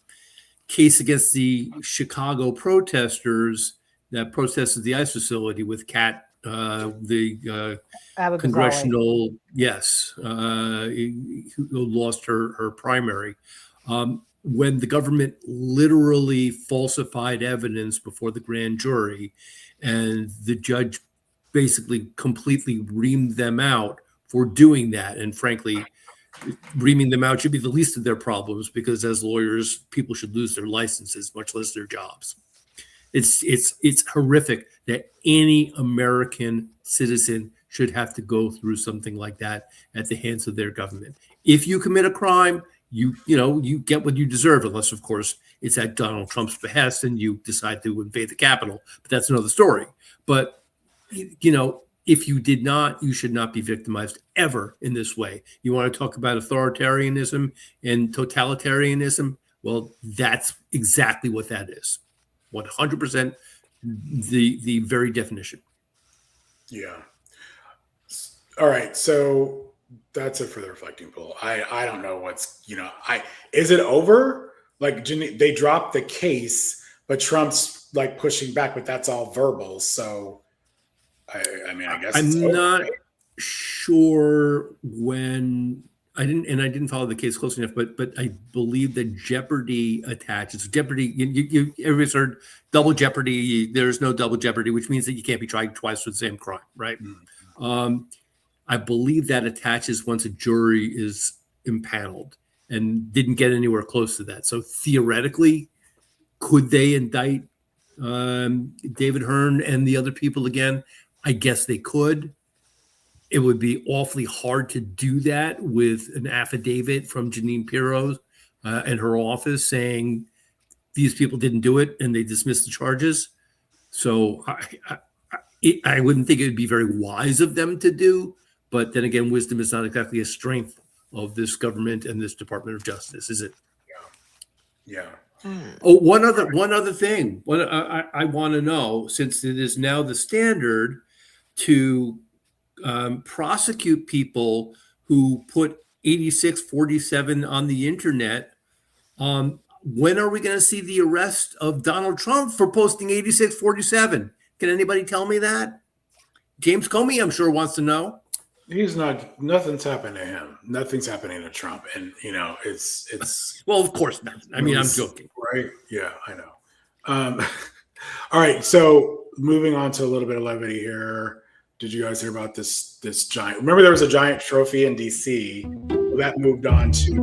case against the Chicago protesters that protested the ICE facility with Kat, the congressional, who lost her primary. When the government literally falsified evidence before the grand jury, and the judge basically completely reamed them out for doing that. And frankly, reaming them out should be the least of their problems, because as lawyers, people should lose their licenses, much less their jobs. It's horrific that any American citizen should have to go through something like that at the hands of their government. If you commit a crime, you get what you deserve, unless, of course, it's at Donald Trump's behest and you decide to invade the Capitol. But that's another story. But if you did not, you should not be victimized ever in this way. You want to talk about authoritarianism and totalitarianism? Well, that's exactly what that is. 100% the very definition. Yeah. All right. So that's it for the reflecting poll. I don't know is it over? Like, they dropped the case, but Trump's like pushing back, but that's all verbal. So I guess I'm not sure when. I didn't follow the case closely enough, but I believe that jeopardy attaches. Jeopardy, everybody's heard double jeopardy. There's no double jeopardy, which means that you can't be tried twice for the same crime, right? Mm-hmm. I believe that attaches once a jury is impaneled, and didn't get anywhere close to that. So theoretically, could they indict David Hearn and the other people again? I guess they could. It would be awfully hard to do that with an affidavit from Jeanine Pirro and her office saying these people didn't do it and they dismissed the charges. So I wouldn't think it would be very wise of them to do. But then again, wisdom is not exactly a strength of this government and this Department of Justice, is it? Yeah. Oh, one other thing. What I want to know, since it is now the standard to prosecute people who put 8647 on the internet, when are we going to see the arrest of Donald Trump for posting 8647? Can anybody tell me that? James Comey, I'm sure, wants to know. He's not. Nothing's happened to him. Nothing's happening to Trump, and it's. Well, of course not. I mean, I'm joking, right? Yeah, I know. All right, so moving on to a little bit of levity here. Did you guys hear about this giant? Remember, there was a giant trophy in D.C. Well, that moved on to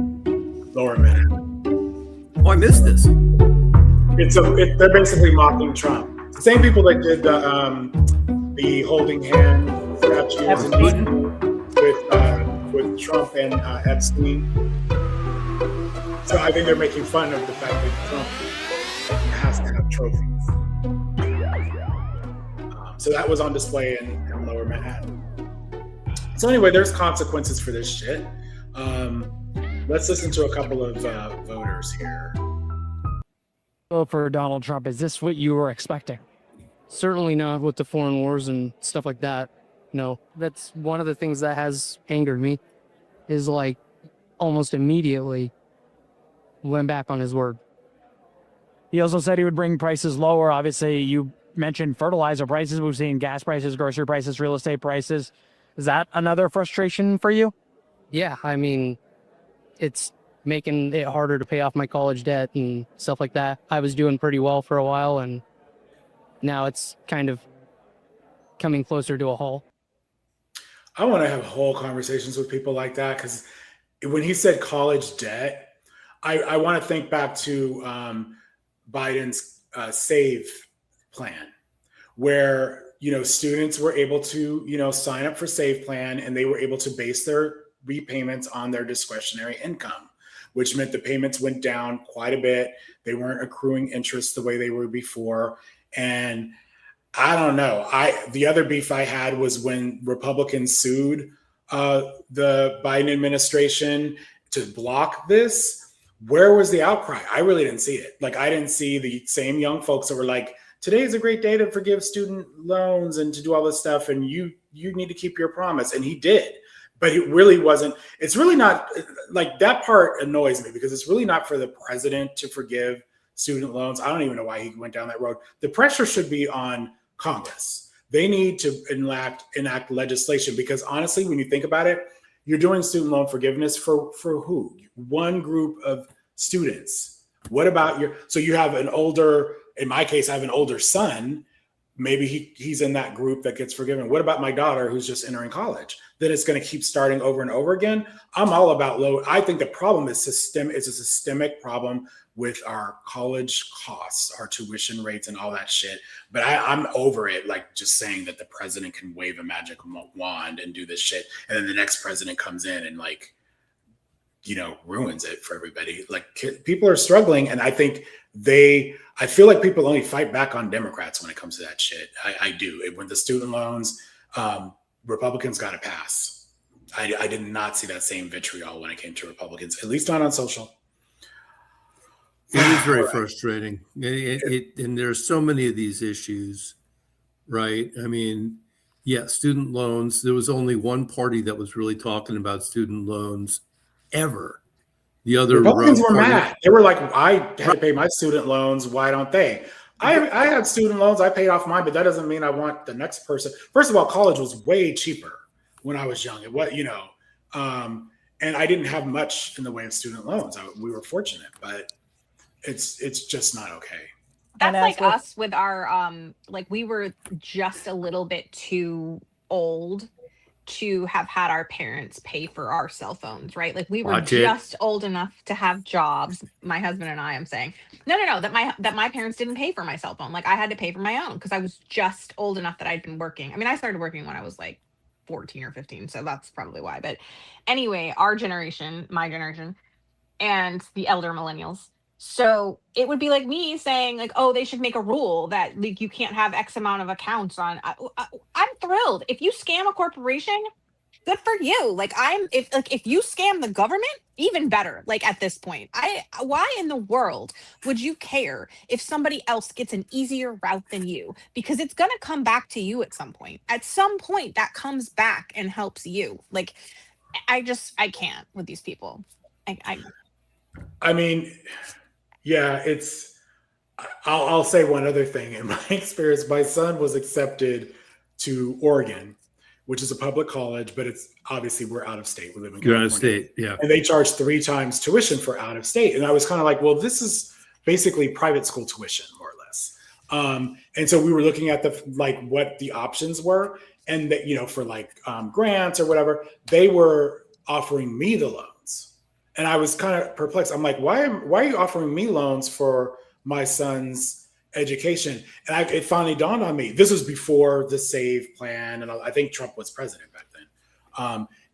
Lower Manhattan. Oh, I missed this. They're basically mocking Trump. It's the same people that did the holding hand statues with Trump and Epstein. So I think they're making fun of the fact that Trump has to have trophies. So that was on display in Lower Manhattan. So anyway, there's consequences for this shit. Let's listen to a couple of voters here. Vote for Donald Trump. Is this what you were expecting? Certainly not with the foreign wars and stuff like that. No, that's one of the things that has angered me is like almost immediately went back on his word. He also said he would bring prices lower. Obviously, you mentioned fertilizer prices. We've seen gas prices, grocery prices, real estate prices. Is that another frustration for you? Yeah, I mean, it's making it harder to pay off my college debt and stuff like that. I was doing pretty well for a while, and now it's kind of coming closer to a halt. I want to have whole conversations with people like that, because when he said college debt, I want to think back to Biden's SAVE plan, where students were able to sign up for SAVE plan, and they were able to base their repayments on their discretionary income, which meant the payments went down quite a bit. They weren't accruing interest the way they were before. And I don't know. The other beef I had was when Republicans sued the Biden administration to block this. Where was the outcry? I really didn't see it. Like, I didn't see the same young folks that were like, today is a great day to forgive student loans and to do all this stuff, and you need to keep your promise. And he did. But it really wasn't. It's really not, like, that part annoys me, because it's really not for the president to forgive student loans. I don't even know why he went down that road. The pressure should be on Congress. They need to enact legislation, because honestly, when you think about it, you're doing student loan forgiveness for who? One group of students. What about so you have an older, in my case, I have an older son. Maybe he's in that group that gets forgiven. What about my daughter who's just entering college? Then it's going to keep starting over and over again. I'm all about low. I think the problem is it's a systemic problem with our college costs, our tuition rates, and all that shit. But I'm over it, like, just saying that the president can wave a magic wand and do this shit, and then the next president comes in and, like, ruins it for everybody. Like, people are struggling, and I think I feel like people only fight back on Democrats when it comes to that shit. I do. When the student loans, Republicans got to pass. I did not see that same vitriol when it came to Republicans, at least not on social. It is very frustrating. And there's so many of these issues, right? I mean, yeah, student loans. There was only one party that was really talking about student loans ever. The other Republicans were mad. They were like, I had to pay my student loans. Why don't they? I had student loans. I paid off mine, but that doesn't mean I want the next person. First of all, college was way cheaper when I was young. It was, and I didn't have much in the way of student loans. We were fortunate, but it's just not okay. That's like us with our we were just a little bit too old to have had our parents pay for our cell phones, right? Like, we were just old enough to have jobs. My husband and I, I'm saying, no, that my parents didn't pay for my cell phone. Like, I had to pay for my own, because I was just old enough that I'd been working. I mean, I started working when I was like 14 or 15, so that's probably why. But anyway, our generation, my generation, and the elder millennials. So it would be like me saying, like, oh, they should make a rule that, like, you can't have X amount of accounts on. I'm thrilled. If you scam a corporation, good for you. Like, if you scam the government, even better. Like, at this point, why in the world would you care if somebody else gets an easier route than you? Because it's going to come back to you at some point. At some point, that comes back and helps you. Like, I can't with these people. I mean, yeah, I'll say one other thing. In my experience, my son was accepted to Oregon, which is a public college, but it's obviously we're out of state. We live in You're out California. of state, yeah. And they charge 3 times tuition for out of state. And I was kind of like, well, this is basically private school tuition, more or less. And so we were looking at what the options were, and that, for grants or whatever, they were offering me the loans. And I was kind of perplexed. I'm like, why are you offering me loans for my son's education? And it finally dawned on me. This was before the SAVE plan, and I think Trump was president back then.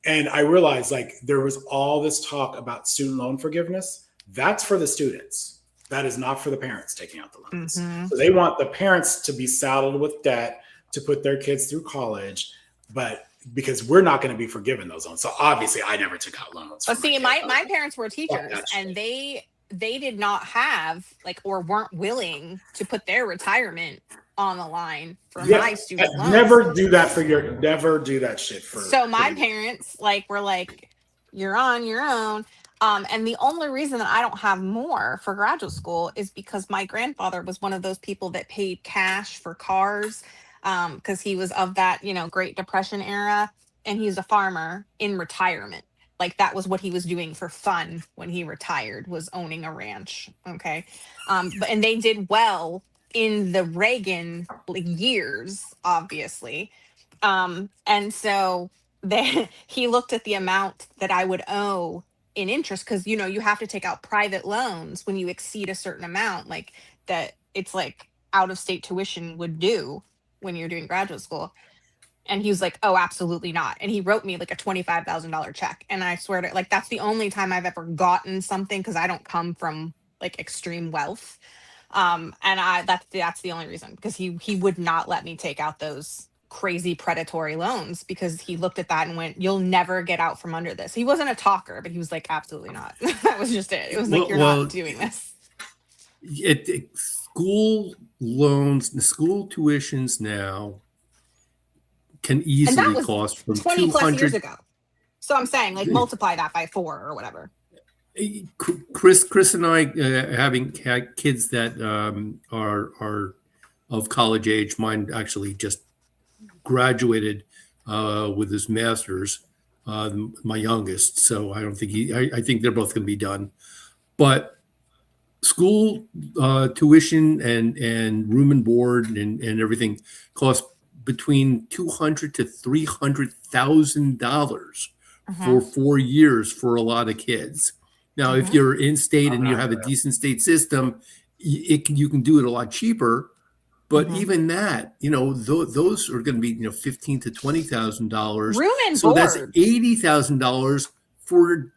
And I realized there was all this talk about student loan forgiveness. That's for the students. That is not for the parents taking out the loans. Mm-hmm. So they want the parents to be saddled with debt to put their kids through college, but because we're not going to be forgiven those loans. So obviously I never took out loans. But see, my parents were teachers, and they did not have or weren't willing to put their retirement on the line for my student loans. Never do that shit for. So my parents were like, you're on your own. And the only reason that I don't have more for graduate school is because my grandfather was one of those people that paid cash for cars, because he was of that, Great Depression era, and he's a farmer in retirement. That was what he was doing for fun when he retired, was owning a ranch. Okay. And they did well in the Reagan years, obviously. And so he looked at the amount that I would owe in interest, because you have to take out private loans when you exceed a certain amount, that it's out of state tuition would do when you're doing graduate school. And he was like, oh, absolutely not. And he wrote me a $25,000 check. And I swear to that's the only time I've ever gotten something, because I don't come from extreme wealth. And that's the only reason, because he would not let me take out those crazy predatory loans, because he looked at that and went, you'll never get out from under this. He wasn't a talker, but he was like, absolutely not. That was just it. It was you're not doing this. School loans, the school tuitions now can easily cost from 20 plus 200 years ago. So I'm saying multiply that by 4 or whatever. Chris and I, having had kids that are of college age, mine actually just graduated with his master's, my youngest. So I don't think I think they're both going to be done. But school tuition and room and board and everything costs between $200,000 to $300,000 for 4 years for a lot of kids. Now, if you're in state and you have a decent state system, you can do it a lot cheaper. But even that, those are going to be, $15,000 to $20,000. Room and so board. that's $80,000 for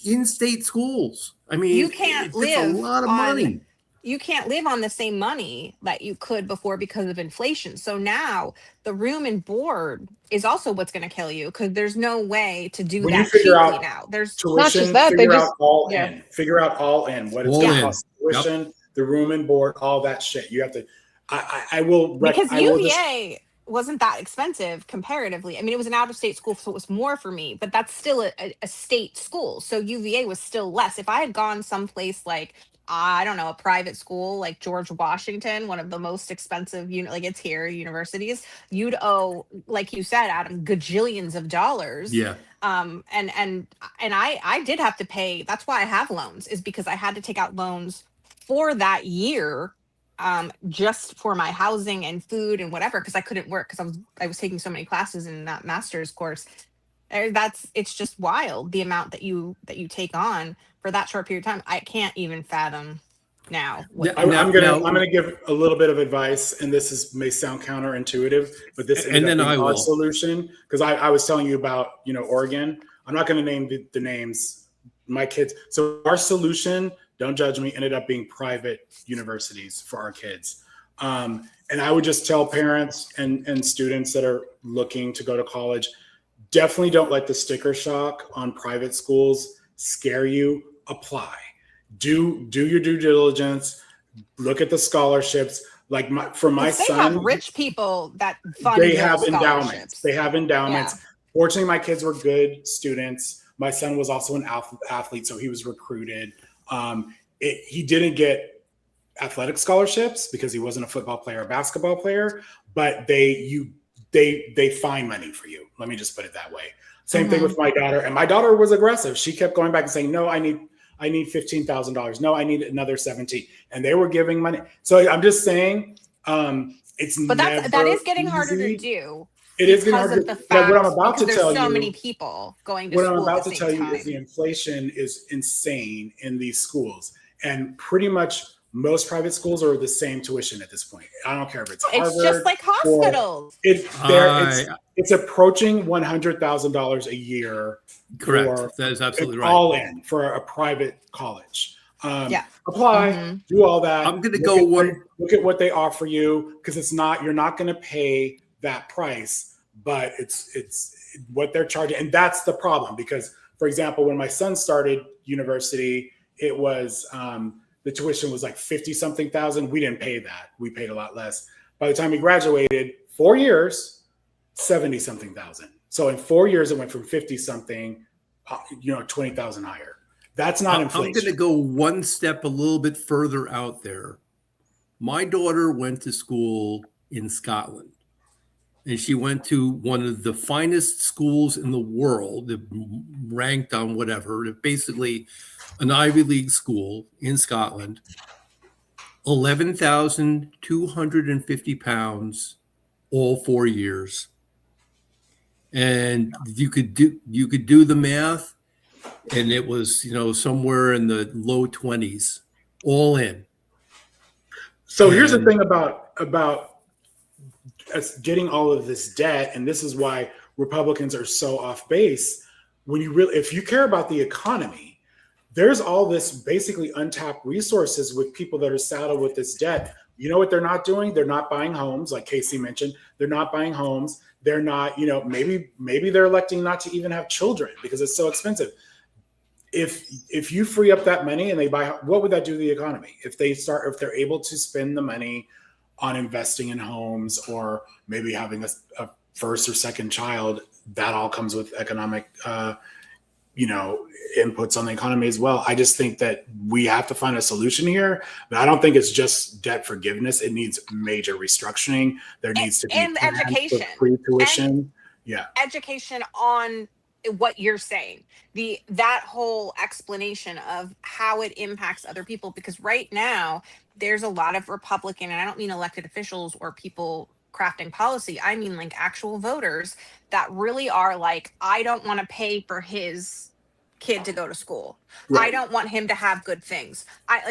in-state schools. I mean, You can't it's a lot of money. You can't live on the same money that you could before because of inflation. So now the room and board is also what's going to kill you, because there's no way to do When that you figure cheaply out now. There's tuition, not just that, they figure just out all in. Figure out all in. What it's All going to in. cost, tuition, the room and board, all that shit. You have to. I will. because I will UVA wasn't that expensive comparatively. I mean, it was an out-of-state school, so it was more for me, but that's still a state school. So UVA was still less. If I had gone someplace I don't know, a private school like George Washington, one of the most expensive, it's here, universities, you'd owe, like you said, Adam, gajillions of dollars. Yeah. And I did have to pay. That's why I have loans, is because I had to take out loans for that year, just for my housing and food and whatever, because I couldn't work because I was taking so many classes in that master's course. It's just wild, the amount that you take on for that short period of time. I can't even fathom now. I'm gonna give a little bit of advice, and this may sound counterintuitive, but this And then I our will. solution, because I was telling you about Oregon. I'm not going to name the names. My kids. So our solution, don't judge me, ended up being private universities for our kids. And I would just tell parents and students that are looking to go to college, definitely don't let the sticker shock on private schools scare you. Apply. Do your due diligence. Look at the scholarships. For my they son, have rich people that fund they their have endowments. scholarships. They have endowments. Yeah. Fortunately, my kids were good students. My son was also an athlete, so he was recruited. He didn't get athletic scholarships because he wasn't a football player or basketball player, but you they find money for you. Let me just put it that way. Same thing with my daughter. And my daughter was aggressive. She kept going back and saying, no, I need $15,000. No, I need another 17. And they were giving money. So I'm just saying, but that is getting harder to do. It is getting harder. What I'm about to tell you, so many people going to what school I'm about at the to same tell you time. is the inflation is insane in these schools, and pretty much most private schools are the same tuition at this point. I don't care if it's Harvard. It's just like hospitals. It's approaching $100,000 a year. Correct. That is absolutely right. All in for a private college. Apply, do all that. I'm going to go one. Look at what they offer you, because you're not going to pay that price, but it's what they're charging. And that's the problem, because, for example, when my son started university, it was, the tuition was like 50 something thousand. We didn't pay that. We paid a lot less. By the time he graduated, 4 years, 70 something thousand. So in 4 years, it went from 50 something, 20,000 higher. That's not inflation. I'm going to go one step a little bit further out there. My daughter went to school in Scotland, and she went to one of the finest schools in the world, ranked on whatever, basically an Ivy League school in Scotland. 11,250 pounds, all 4 years. And you could do the math, and it was, somewhere in the low 20s, all in. So here's the thing about us getting all of this debt, and this is why Republicans are so off base. If you care about the economy, there's all this basically untapped resources with people that are saddled with this debt. You know what they're not doing? They're not buying homes, like Casey mentioned. They're not buying homes. They're not, maybe they're electing not to even have children because it's so expensive. If you free up that money and they buy, what would that do to the economy? If they're able to spend the money on investing in homes, or maybe having a first or second child, that all comes with economic, inputs on the economy as well. I just think that we have to find a solution here, but I don't think it's just debt forgiveness. It needs major restructuring. There needs to be education, free tuition. Education on what you're saying, that whole explanation of how it impacts other people, because right now there's a lot of Republican, and I don't mean elected officials or people crafting policy, I mean like actual voters that really are like, I don't want to pay for his kid to go to school. Right. I don't want him to have good things.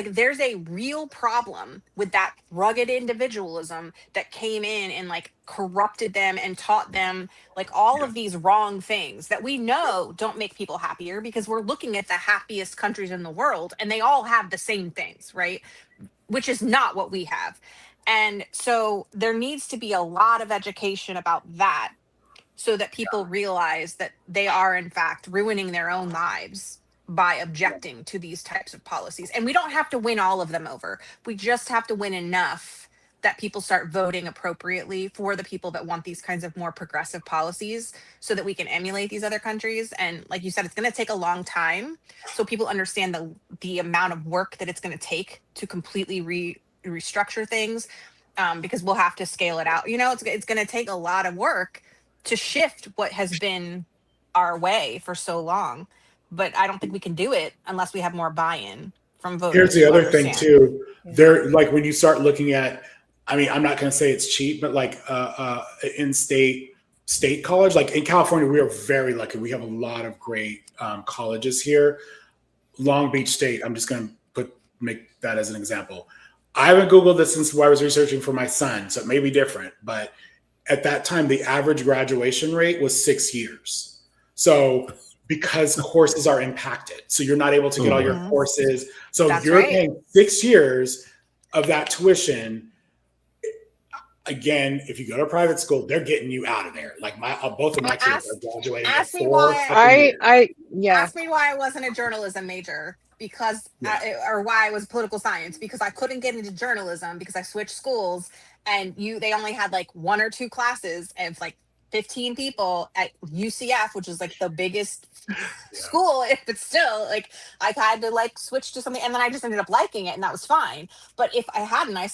There's a real problem with that rugged individualism that came in and like corrupted them and taught them like all of these wrong things that we know don't make people happier, because we're looking at the happiest countries in the world and they all have the same things, right? Which is not what we have. And so there needs to be a lot of education about that, so that people realize that they are in fact ruining their own lives by objecting to these types of policies. And we don't have to win all of them over. We just have to win enough that people start voting appropriately for the people that want these kinds of more progressive policies, so that we can emulate these other countries. And like you said, it's going to take a long time, so people understand the amount of work that it's going to take to completely restructure things, because we'll have to scale it out. It's going to take a lot of work to shift what has been our way for so long, but I don't think we can do it unless we have more buy-in from voters. Here's the other thing too. There, like when you start looking at, I'm not going to say it's cheap, but like in-state college, like in California, we are very lucky. We have a lot of great colleges here. Long Beach State, I'm just going to make that as an example. I haven't Googled this since I was researching for my son, so it may be different, but at that time, the average graduation rate was 6 years. So because courses are impacted, so you're not able to get all your courses. So you're paying 6 years of that tuition. Again, if you go to private school, they're getting you out of there. Like both of my kids are graduating. Ask me why Ask me why I wasn't a journalism major, because or why I was political science, because I couldn't get into journalism because I switched schools, and they only had like 1 or 2 classes of like 15 people at UCF, which is like the biggest school, but still, like, I had to like switch to something, and then I just ended up liking it, and that was fine. But if I hadn't, I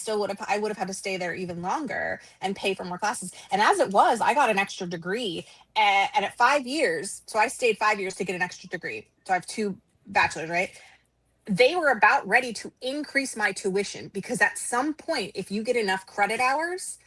would have had to stay there even longer and pay for more classes. And as it was, I got an extra degree, and at 5 years, so I stayed 5 years to get an extra degree. So I have 2 bachelors, right? They were about ready to increase my tuition, because at some point, if you get enough credit hours,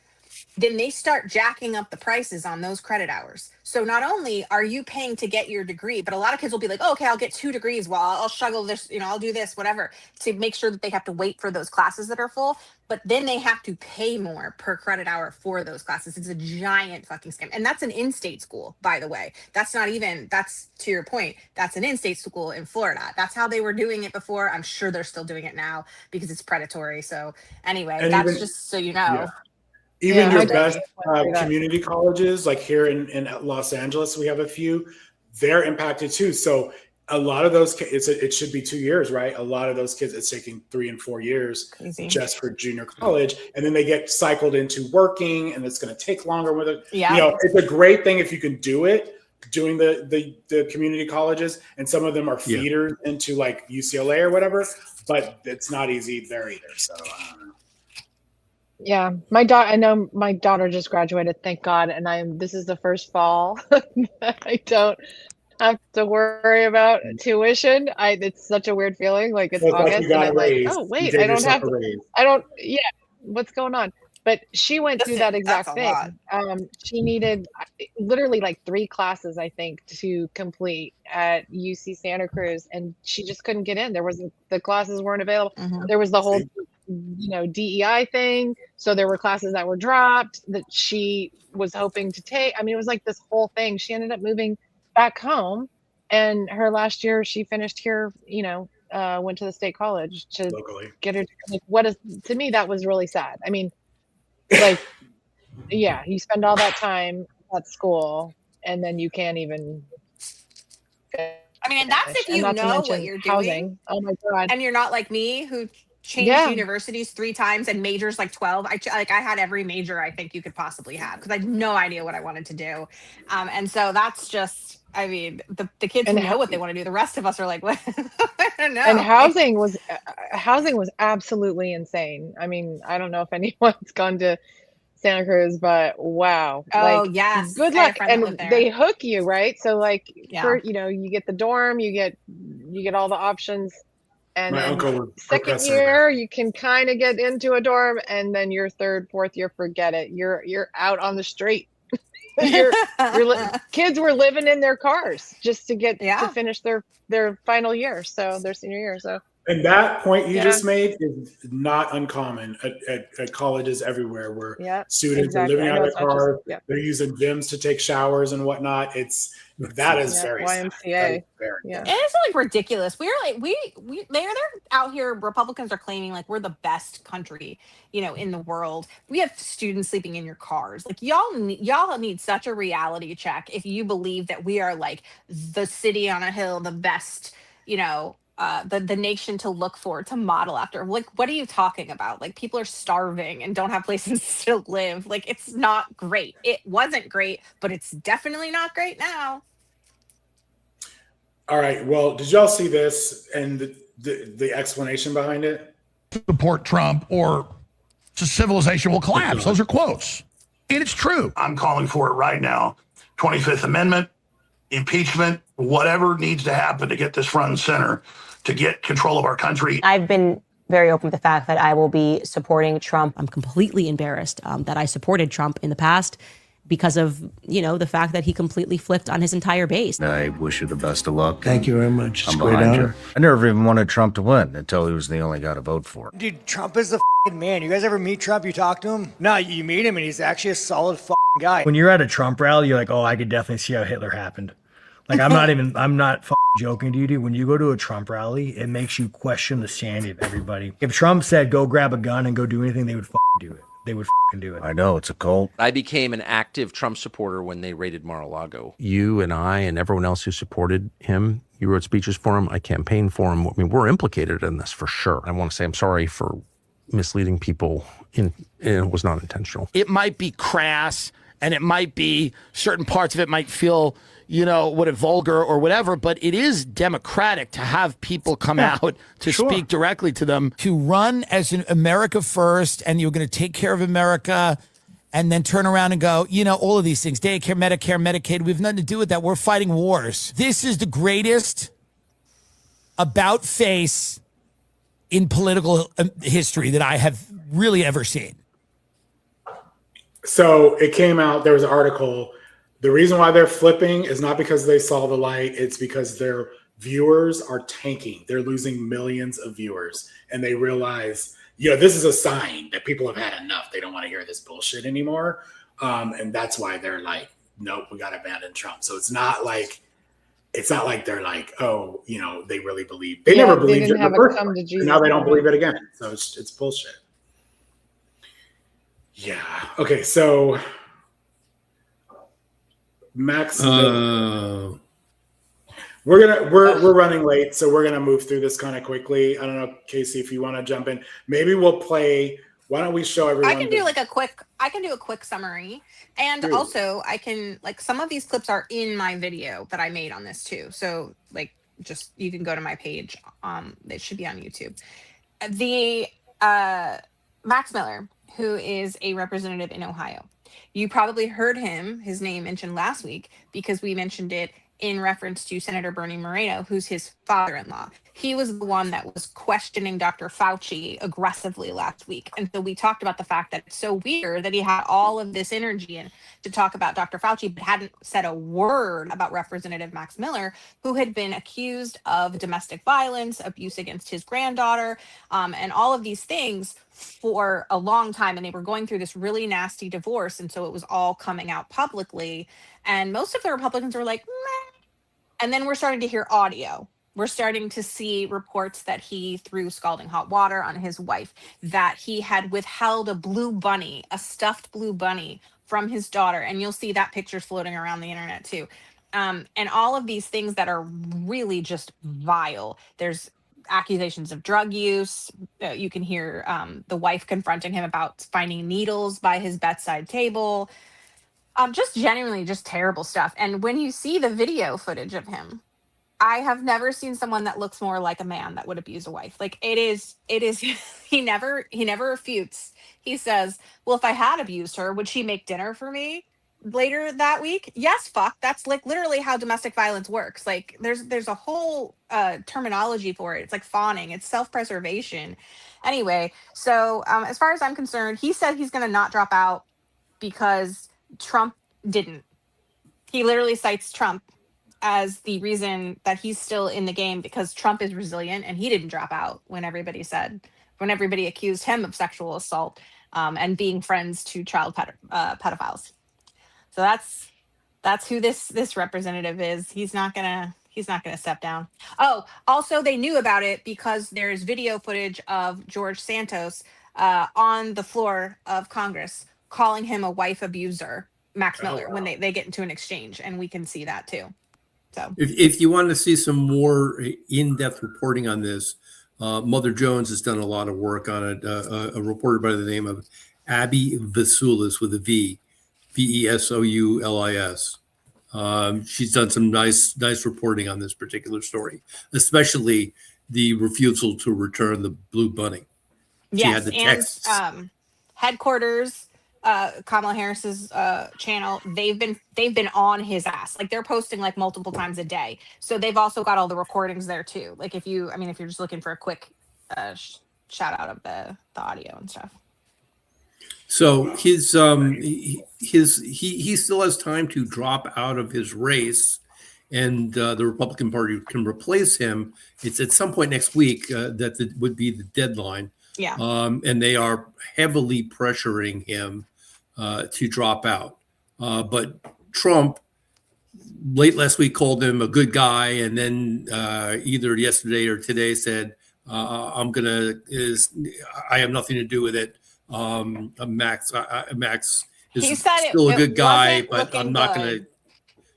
then they start jacking up the prices on those credit hours. So not only are you paying to get your degree, but a lot of kids will be like, oh, okay, I'll get 2 degrees. Well, I'll struggle this, I'll do this, whatever, to make sure that they have to wait for those classes that are full. But then they have to pay more per credit hour for those classes. It's a giant fucking scam. And that's an in-state school, by the way. That's to your point, that's an in-state school in Florida. That's how they were doing it before. I'm sure they're still doing it now because it's predatory. So anyway, And that's even- just so you know. Yeah. Even your I best definitely community colleges, like here in Los Angeles, we have a few, they're impacted too. So a lot of those kids, it should be 2 years, right? A lot of those kids, it's taking 3 and 4 years Crazy. just for junior college. And then they get cycled into working, and it's going to take longer with it. Yeah. It's a great thing if you can do it, doing the community colleges. And some of them are feeders into like UCLA or whatever, but it's not easy there either. So Yeah, I know my daughter just graduated, thank God, and this is the first fall that I don't have to worry about tuition. It's such a weird feeling, like it's Well, it's like August you and got I'm a like, raise. oh You wait, gave I don't yourself have a to, raise. what's going on? But she went through that exact that's a thing. She needed literally like 3 classes, I think, to complete at UC Santa Cruz, and she just couldn't get in. The classes weren't available. There was the whole DEI thing. So there were classes that were dropped that she was hoping to take. I mean, it was like this whole thing. She ended up moving back home, and her last year she finished here, went to the state college to locally get her, like, to me, that was really sad. I mean, like, yeah, you spend all that time at school and then you can't even. I mean, and that's if you not to know mention what you're housing. doing. Oh my God. And you're not like me who changed Yeah. universities 3 times and majors like 12. I had every major I think you could possibly have because I had no idea what I wanted to do. And so that's just, I mean, the kids And who know what they want to do. The rest of us are like, what? I don't know. And housing was absolutely insane. I mean, I don't know if anyone's gone to Santa Cruz, but wow. Oh, like, yes. Good I had a luck. friend that And lived there. they hook you, right? So like, Yeah. you get the dorm, you get all the options. And My then uncle was second professor year, you can kind of get into a dorm, and then your 3rd, 4th year, forget it. You're out on the street. Kids were living in their cars just to get to finish their final year, so their senior year. So And that point you Yeah. just made is not uncommon at colleges everywhere, where Yeah, students exactly. are living I out know of it's their not just- cars. yeah. They're using gyms to take showers and whatnot. That is Yeah, very sad. That YMCA. is very Yeah. And it's like ridiculous. We're like they're out here. Republicans are claiming like we're the best country, in the world. We have students sleeping in your cars. Like y'all need such a reality check if you believe that we are like the city on a hill, the best, the nation to look for, to model after. Like, what are you talking about? Like, people are starving and don't have places to live. Like, it's not great. It wasn't great, but it's definitely not great now. All right. Well, did y'all see this and the explanation behind it? Support Trump or civilization will collapse. Those are quotes. And it's true. I'm calling for it right now. 25th Amendment, impeachment, whatever needs to happen to get this front and center, to get control of our country. I've been very open with the fact that I will be supporting Trump. I'm completely embarrassed that I supported Trump in the past because of, the fact that he completely flipped on his entire base. I wish you the best of luck. Thank you very much. It's I'm a great behind honor. you. I never even wanted Trump to win until he was the only guy to vote for. Dude, Trump is the man. You guys ever meet Trump? You talk to him? No, you meet him and he's actually a solid guy. When you're at a Trump rally, you're like, oh, I could definitely see how Hitler happened. Like, I'm not joking to you, dude. When you go to a Trump rally, it makes you question the sanity of everybody. If Trump said, go grab a gun and go do anything, they would do it. They would do it. I know, it's a cult. I became an active Trump supporter when they raided Mar-a-Lago. You and I and everyone else who supported him, you wrote speeches for him, I campaigned for him. I mean, we're implicated in this for sure. I want to say I'm sorry for misleading people. It was not intentional. It might be crass and it might be certain parts of it might feel, vulgar or whatever, but it is democratic to have people come out to speak directly to them. To run as an America first, and you're going to take care of America, and then turn around and go, all of these things, daycare, Medicare, Medicaid, we have nothing to do with that. We're fighting wars. This is the greatest about face in political history that I have really ever seen. So it came out, there was an article. The reason why they're flipping is not because they saw the light. It's because their viewers are tanking. They're losing millions of viewers. And they realize, this is a sign that people have had enough. They don't want to hear this bullshit anymore. And that's why they're like, nope, we got to abandon Trump. So it's not like they're like, oh, they really believe. They never believed it in the first place. And now they don't believe it again. So it's bullshit. Yeah. Okay. So Max, we're running late, so we're gonna move through this kind of quickly. I don't know, Casey, if you want to jump in. Maybe we'll play. Why don't we show everyone? I can do a quick summary, and also I can some of these clips are in my video that I made on this too. So just you can go to my page. It should be on YouTube. The Max Miller, who is a representative in Ohio. You probably heard his name mentioned last week because we mentioned it in reference to Senator Bernie Moreno, who's his father-in-law. He was the one that was questioning Dr. Fauci aggressively last week. And so we talked about the fact that it's so weird that he had all of this energy to talk about Dr. Fauci, but hadn't said a word about Representative Max Miller, who had been accused of domestic violence, abuse against his granddaughter, and all of these things for a long time. And they were going through this really nasty divorce. And so it was all coming out publicly. And most of the Republicans were like, meh. And then we're starting to hear audio. We're starting to see reports that he threw scalding hot water on his wife, that he had withheld a blue bunny, a stuffed blue bunny from his daughter. And you'll see that picture floating around the internet too. And all of these things that are really just vile. There's accusations of drug use. You can hear the wife confronting him about finding needles by his bedside table. Just genuinely just terrible stuff. And when you see the video footage of him, I have never seen someone that looks more like a man that would abuse a wife. It is, he never refutes. He says, well, if I had abused her, would she make dinner for me later that week? Yes, fuck. That's literally how domestic violence works. There's a whole terminology for it. It's like fawning. It's self-preservation. Anyway, so as far as I'm concerned, he said he's going to not drop out because Trump didn't. He literally cites Trump as the reason that he's still in the game, because Trump is resilient and he didn't drop out when everybody accused him of sexual assault and being friends to child pedophiles. So that's who this representative is. He's not gonna step down. Oh, also they knew about it because there's video footage of George Santos on the floor of Congress calling him a wife abuser, Max Miller, when they get into an exchange, and we can see that too. So if you want to see some more in-depth reporting on this, Mother Jones has done a lot of work on it. A reporter by the name of Abby Vesoulis with a V, Vesoulis. She's done some nice reporting on this particular story, especially the refusal to return the blue bunny. She had the texts. And headquarters, Kamala Harris's channel, they've been on his ass. They're posting multiple times a day. So they've also got all the recordings there too. If you're just looking for a quick shout out of the audio and stuff. So he still has time to drop out of his race, and the Republican Party can replace him. It's at some point next week that would be the deadline. Yeah. And they are heavily pressuring him to drop out. But Trump late last week called him a good guy, and then either yesterday or today said, I have nothing to do with it. Max is still a good guy, but I'm not going to.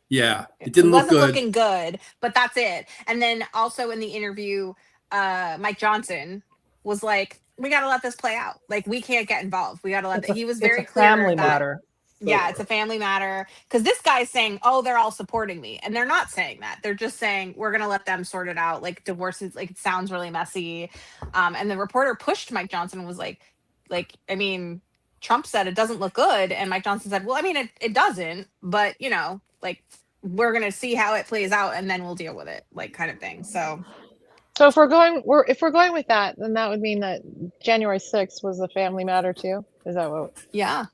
Yeah, it didn't look good. It wasn't looking good, but that's it. And then also in the interview, Mike Johnson was like, we got to let this play out. We can't get involved. We got to let he was very clear. Family matter. Yeah, it's a family matter. Because this guy's saying, oh, they're all supporting me. And they're not saying that. They're just saying, we're going to let them sort it out. Like, divorce is, like, it sounds really messy. And the reporter pushed Mike Johnson and was like, I mean, Trump said it doesn't look good. And Mike Johnson said, well, I mean, it doesn't. But, you know, like, we're going to see how it plays out and then we'll deal with it, like, kind of thing. So if we're going with that, then that would mean that January 6th was a family matter too. Is that what? Yeah,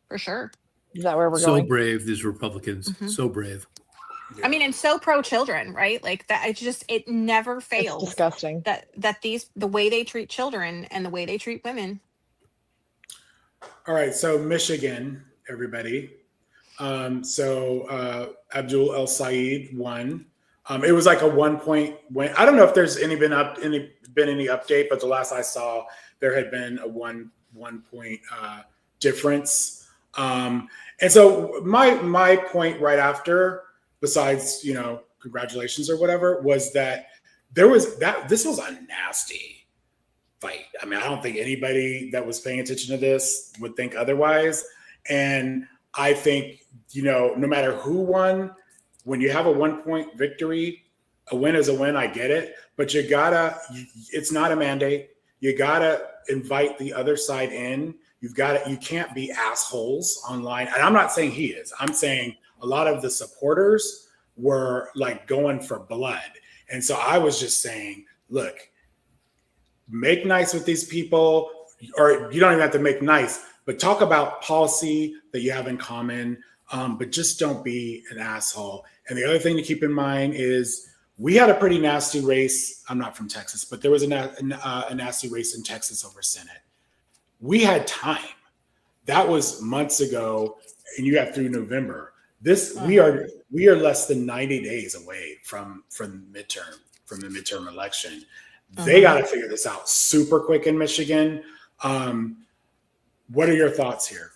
for sure. Is that where we're So going? brave, these Republicans. So brave. I mean, and so pro children, right? Like that. It's just, it never fails. It's disgusting that the way they treat children and the way they treat women. All right, so Michigan, everybody. So Abdul El Sayed won. It was like a 1 point win. I don't know if there's been any update, but the last I saw, there had been a one point difference. And so my point right after, besides, you know, congratulations or whatever, was that this was a nasty fight. I mean, I don't think anybody that was paying attention to this would think otherwise. And I think, you know, no matter who won, when you have a 1 point victory, a win is a win. I get it, but it's not a mandate. You gotta invite the other side in. You can't be assholes online. And I'm not saying he is. I'm saying a lot of the supporters were like going for blood. And so I was just saying, look, make nice with these people, or you don't even have to make nice, but talk about policy that you have in common, but just don't be an asshole. And the other thing to keep in mind is we had a pretty nasty race. I'm not from Texas, but there was a nasty race in Texas over Senate. We had time. That was months ago, and you have through November. We are less than 90 days away from the midterm election. They got to figure this out super quick in Michigan. What are your thoughts here?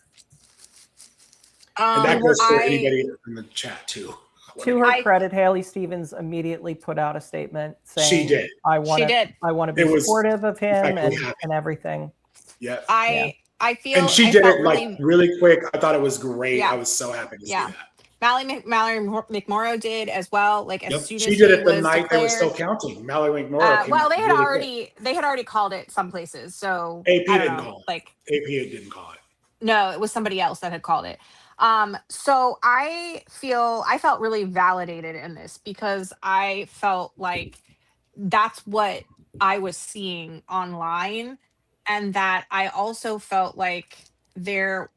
And that goes for anybody in the chat too. To her credit, Haley Stevens immediately put out a statement saying, she did. I want to be supportive of him and everything. Yeah. I feel, and she did it like really quick. I thought it was great. Yeah. I was so happy to see that. Mallory McMorrow did as well. Like as soon as she did it the night declared, they were still counting. Mallory McMorrow. Well, they had already called it some places. So AP didn't call it. AP didn't call it. No, it was somebody else that had called it. So I felt really validated in this because I felt like that's what I was seeing online, and that I also felt like there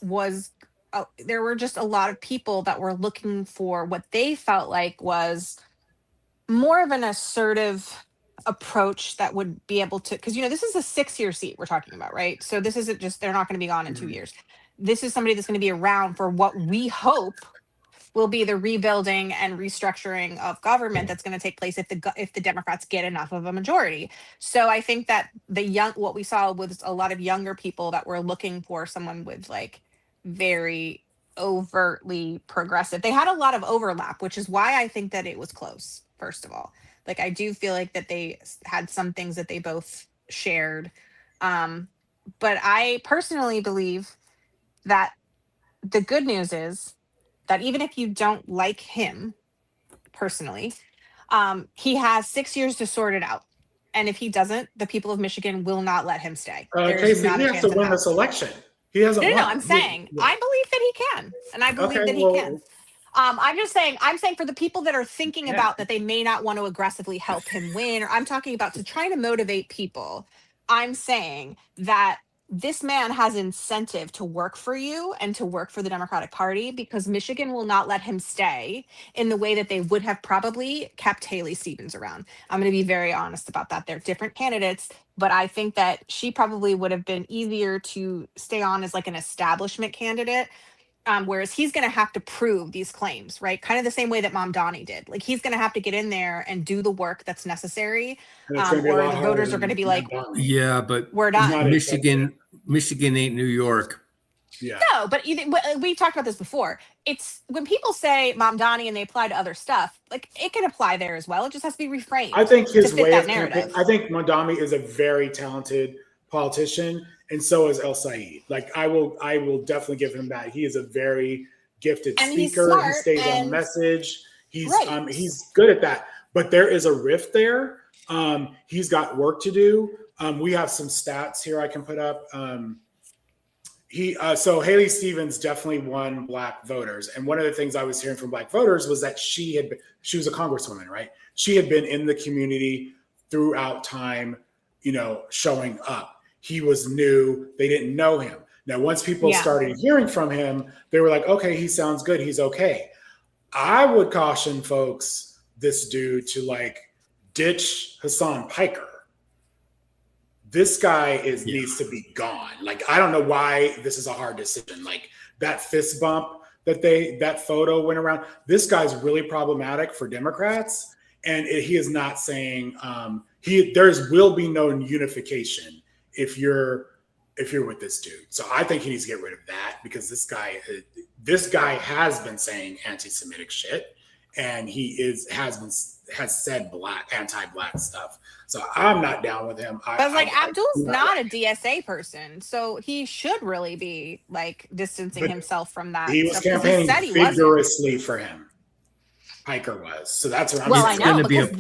were just a lot of people that were looking for what they felt like was more of an assertive approach that would be able to, because, you know, this is a 6-year seat we're talking about, right? So this isn't just, they're not going to be gone in 2 years. This is somebody that's going to be around for what we hope will be the rebuilding and restructuring of government that's going to take place if the Democrats get enough of a majority. So I think that what we saw was a lot of younger people that were looking for someone with like very overtly progressive. They had a lot of overlap, which is why I think that it was close. First of all, like I do feel like that they had some things that they both shared. But I personally believe that the good news is that even if you don't like him personally, he has 6 years to sort it out. And if he doesn't, the people of Michigan will not let him stay. Casey, he has to win this election. He hasn't won. No, I'm saying, I believe that he can. And I believe that he can. I'm saying for the people that are thinking about that they may not want to aggressively help him win, or I'm talking about to try to motivate people, I'm saying that this man has incentive to work for you and to work for the Democratic Party, because Michigan will not let him stay in the way that they would have probably kept Haley Stevens around. I'm going to be very honest about that. They're different candidates, but I think that she probably would have been easier to stay on as like an establishment candidate. Whereas he's going to have to prove these claims, right? Kind of the same way that Mamdani did. Like he's going to have to get in there and do the work that's necessary, or the voters are going to be like, yeah, but we're not. Michigan ain't New York. Yeah. No, but we talked about this before. It's when people say Mamdani and they apply to other stuff, like it can apply there as well. It just has to be reframed. I think his way of narrative. campaign. I think Mamdani is a very talented politician, and so is El Said. Like I will definitely give him that. He is a very gifted And he's speaker. smart He stays on and- message. He's Right. he's good at that. But there is a rift there. He's got work to do. We have some stats here I can put up. So Haley Stevens definitely won Black voters, and one of the things I was hearing from Black voters was that she was a congresswoman, right? She had been in the community throughout time, showing up. He was new; they didn't know him. Now, once people started hearing from him, they were like, "Okay, he sounds good. He's okay." I would caution folks, this dude, to ditch Hassan Piker. This guy needs to be gone. I don't know why this is a hard decision. That fist bump that photo went around. This guy's really problematic for Democrats, and he is not saying will be no unification if you're with this dude. So I think he needs to get rid of that, because this guy has been saying anti-Semitic shit, and has said anti-black stuff. So I'm not down with him. But Abdul's not a DSA person, so he should really be distancing himself from that. He was campaigning vigorously for him. Piker was. So that's what I'm saying. Well, I know, because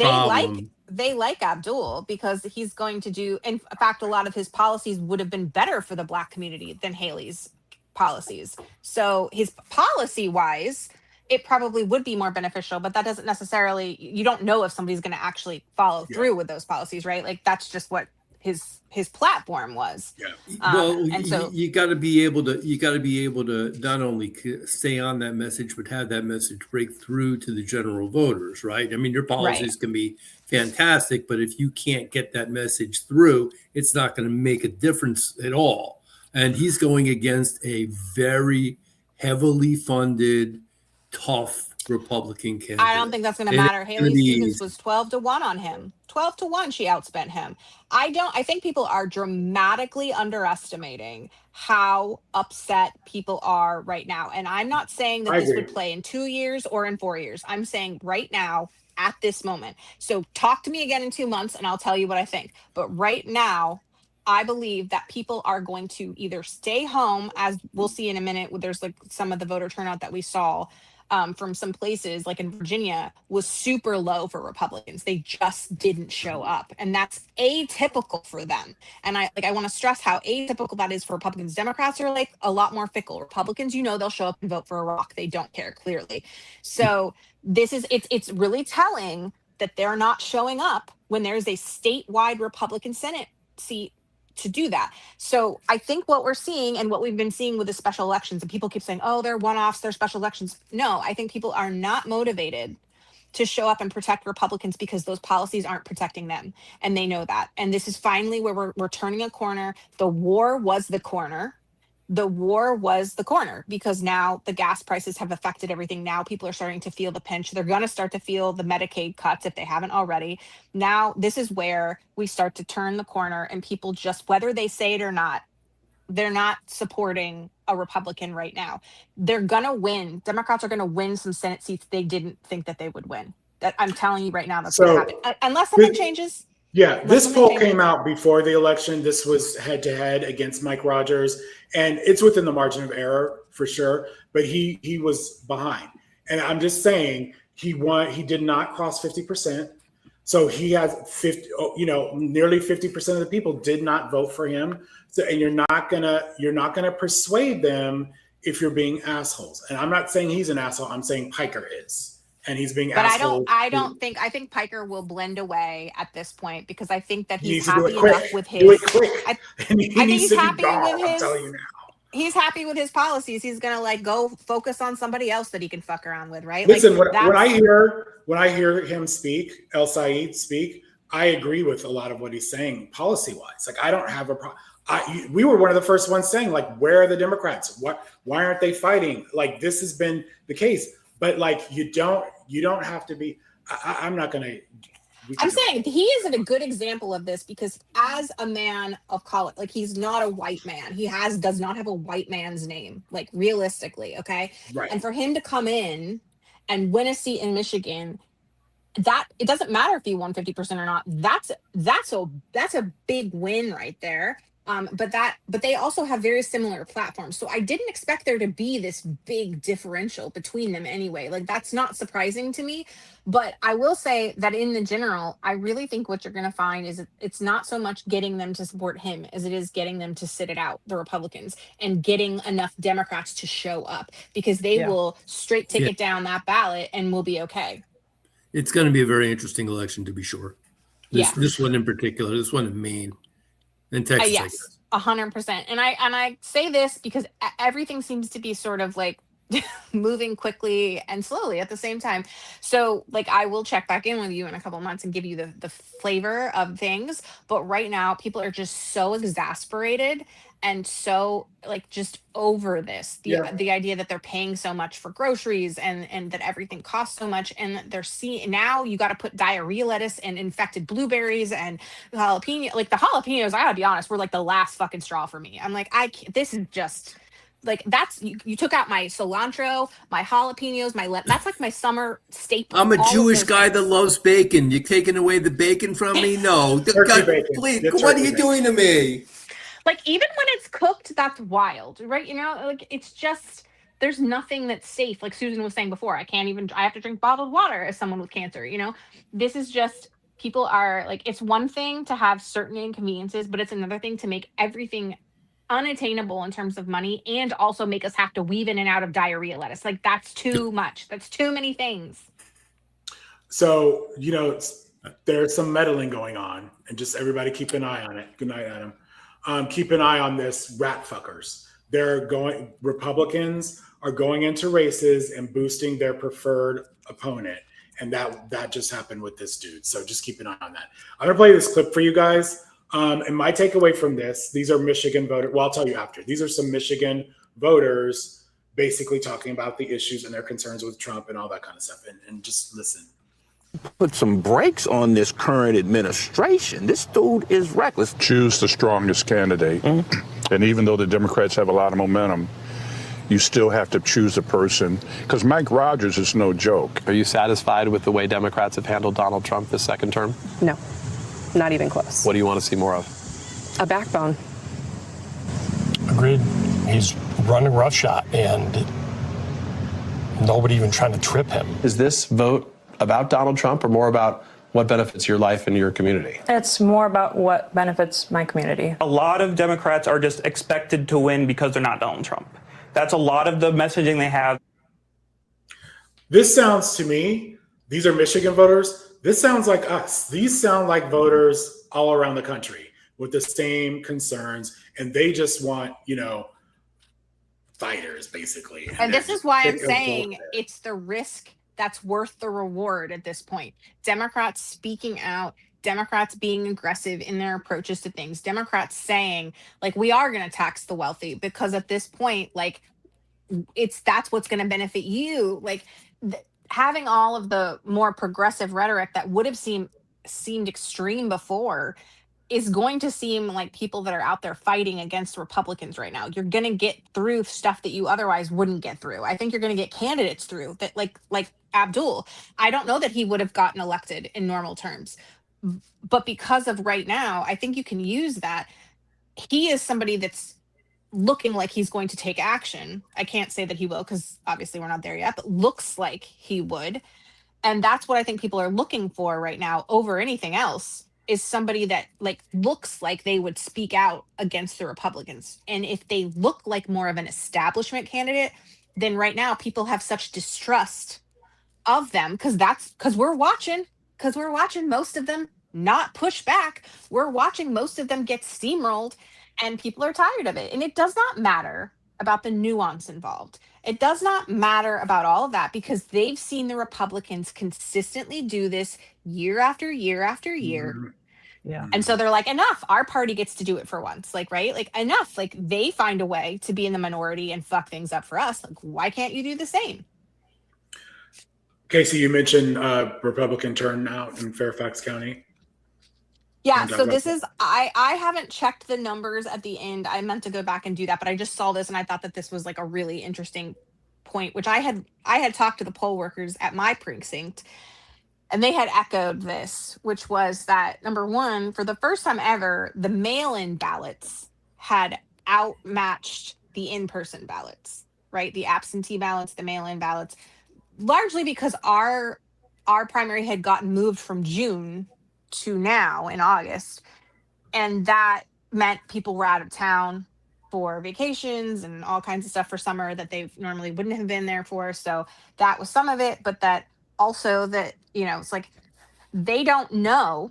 they like Abdul, because he's going to do, in fact, a lot of his policies would have been better for the Black community than Haley's policies. So his policy wise, it probably would be more beneficial, but that doesn't necessarily, you don't know if somebody's going to actually follow through with those policies, right? That's just what his platform was. And so you got to be able to not only stay on that message, but have that message break through to the general voters, right? I mean, your policies can be fantastic, but if you can't get that message through, it's not going to make a difference at all. And he's going against a very heavily funded, tough Republican candidate. I don't think that's going to matter. Haley Stevens was 12-1 on him. 12-1, she outspent him. I think people are dramatically underestimating how upset people are right now. And I'm not saying that this would play in 2 years or in 4 years. I'm saying right now, at this moment. So talk to me again in 2 months and I'll tell you what I think. But right now, I believe that people are going to either stay home, as we'll see in a minute. There's some of the voter turnout that we saw from some places, like in Virginia, was super low for Republicans. They just didn't show up, and that's atypical for them. And I want to stress how atypical that is for Republicans. Democrats are a lot more fickle. Republicans, they'll show up and vote for a rock. They don't care, clearly. So it's really telling that they're not showing up when there's a statewide Republican Senate seat to do that. So I think what we're seeing, and what we've been seeing with the special elections, and people keep saying, oh, they're one-offs, they're special elections. No, I think people are not motivated to show up and protect Republicans because those policies aren't protecting them. And they know that. And this is finally where we're turning a corner. The war was the corner. Because now the gas prices have affected everything. Now people are starting to feel the pinch. They're going to start to feel the Medicaid cuts if they haven't already. Now this is where we start to turn the corner, and people just, whether they say it or not, they're not supporting a Republican right now. They're going to win. Democrats are going to win some Senate seats they didn't think that they would win. That I'm telling you right now, that's going to happen. Unless something changes. Yeah, this poll came out before the election. This was head-to-head against Mike Rogers, and it's within the margin of error for sure, but he was behind. And I'm just saying, he did not cross 50%. So he has nearly 50% of the people did not vote for him. So, and you're not gonna persuade them if you're being assholes. And I'm not saying he's an asshole. I'm saying Piker is. And he's being asshole. I think Piker will blend away at this point, because I think that he's happy enough with his. Do it quick. I think he's happy with his. I'm telling you now. He's happy with his policies. He's gonna go focus on somebody else that he can fuck around with, right? Listen, when I hear him speak, El Said speak, I agree with a lot of what he's saying policy wise. I don't have a problem. We were one of the first ones saying, where are the Democrats? Why aren't they fighting? This has been the case. But you don't have to be. I'm not gonna. I'm saying he isn't a good example of this, because as a man of color, he's not a white man. He does not have a white man's name, realistically, okay? Right. And for him to come in and win a seat in Michigan, that it doesn't matter if he won 50% or not. That's a big win right there. But they also have very similar platforms. So I didn't expect there to be this big differential between them anyway. Like that's not surprising to me. But I will say that in the general, I really think what you're going to find is it's not so much getting them to support him as it is getting them to sit it out, the Republicans, and getting enough Democrats to show up, because they will straight ticket down that ballot and we'll be okay. It's going to be a very interesting election, to be sure. This one in particular, this one in Maine. In Texas, yes, 100%. And I say this because everything seems to be sort of like moving quickly and slowly at the same time. So like I will check back in with you in a couple months and give you the flavor of things. But right now, people are just so exasperated and so like just over this. The idea that they're paying so much for groceries and that everything costs so much, and they're seeing now you got to put diarrhea lettuce and infected blueberries and jalapeno. Like the jalapenos, I gotta be honest, were like the last fucking straw for me. I'm like, this is just like that's you took out my cilantro, my jalapenos, that's like my summer staple. I'm a Jewish guy that loves bacon. You're taking away the bacon from me? No. God, please, what are you doing to me? Like even when it's cooked, that's wild, right? You know, like it's just there's nothing that's safe. Like Susan was saying before, I have to drink bottled water as someone with cancer. You know, this is just people are like, it's one thing to have certain inconveniences, but it's another thing to make everything unattainable in terms of money and also make us have to weave in and out of diarrhea lettuce. Like that's too much. That's too many things. So, you know, there's some meddling going on, and just everybody keep an eye on it. Good night, Adam. Keep an eye on this rat fuckers. Republicans are going into races and boosting their preferred opponent. And that just happened with this dude. So just keep an eye on that. I'm gonna play this clip for you guys. And my takeaway from this, these are Michigan voters. Well, I'll tell you after. These are some Michigan voters basically talking about the issues and their concerns with Trump and all that kind of stuff. And just listen. Put some brakes on this current administration. This dude is reckless. Choose the strongest candidate. And even though the Democrats have a lot of momentum, you still have to choose a person, because Mike Rogers is no joke. Are you satisfied with the way Democrats have handled Donald Trump this second term? No, not even close. What do you want to see more of? A backbone. Agreed. He's running roughshod and nobody even trying to trip him. Is this vote about Donald Trump or more about what benefits your life and your community? It's more about what benefits my community. A lot of Democrats are just expected to win because they're not Donald Trump. That's a lot of the messaging they have. This sounds to me, these are Michigan voters. This sounds like us. These sound like voters all around the country with the same concerns. And they just want, you know, fighters, basically. And this is why I'm saying it's the risk that's worth the reward at this point. Democrats speaking out, Democrats being aggressive in their approaches to things, Democrats saying, like, we are going to tax the wealthy, because at this point, like, that's what's going to benefit you. Like, having all of the more progressive rhetoric that would have seemed extreme before is going to seem like people that are out there fighting against Republicans right now. You're going to get through stuff that you otherwise wouldn't get through. I think you're going to get candidates through that, like Abdul. I don't know that he would have gotten elected in normal terms, but because of right now, I think you can use that. He is somebody that's looking like he's going to take action. I can't say that he will, because obviously we're not there yet, but looks like he would. And that's what I think people are looking for right now over anything else, is somebody that like looks like they would speak out against the Republicans. And if they look like more of an establishment candidate, then right now people have such distrust of them, because we're watching most of them not push back. We're watching most of them get steamrolled, and people are tired of it. And it does not matter about the nuance involved. It does not matter about all of that, because they've seen the Republicans consistently do this year after year after year. Yeah. And so they're like, enough, our party gets to do it for once. Like, right? Like, enough. Like, they find a way to be in the minority and fuck things up for us. Like, why can't you do the same? Casey, you mentioned Republican turnout in Fairfax County. Yeah, so this is, I haven't checked the numbers at the end. I meant to go back and do that, but I just saw this and I thought that this was like a really interesting point, which I had talked to the poll workers at my precinct, and they had echoed this, which was that, number one, for the first time ever, the mail-in ballots had outmatched the in-person ballots, right? The absentee ballots, the mail-in ballots, largely because our primary had gotten moved from June to now in August. And that meant people were out of town for vacations and all kinds of stuff for summer that they normally wouldn't have been there for. So that was some of it, but that also that, you know, it's like they don't know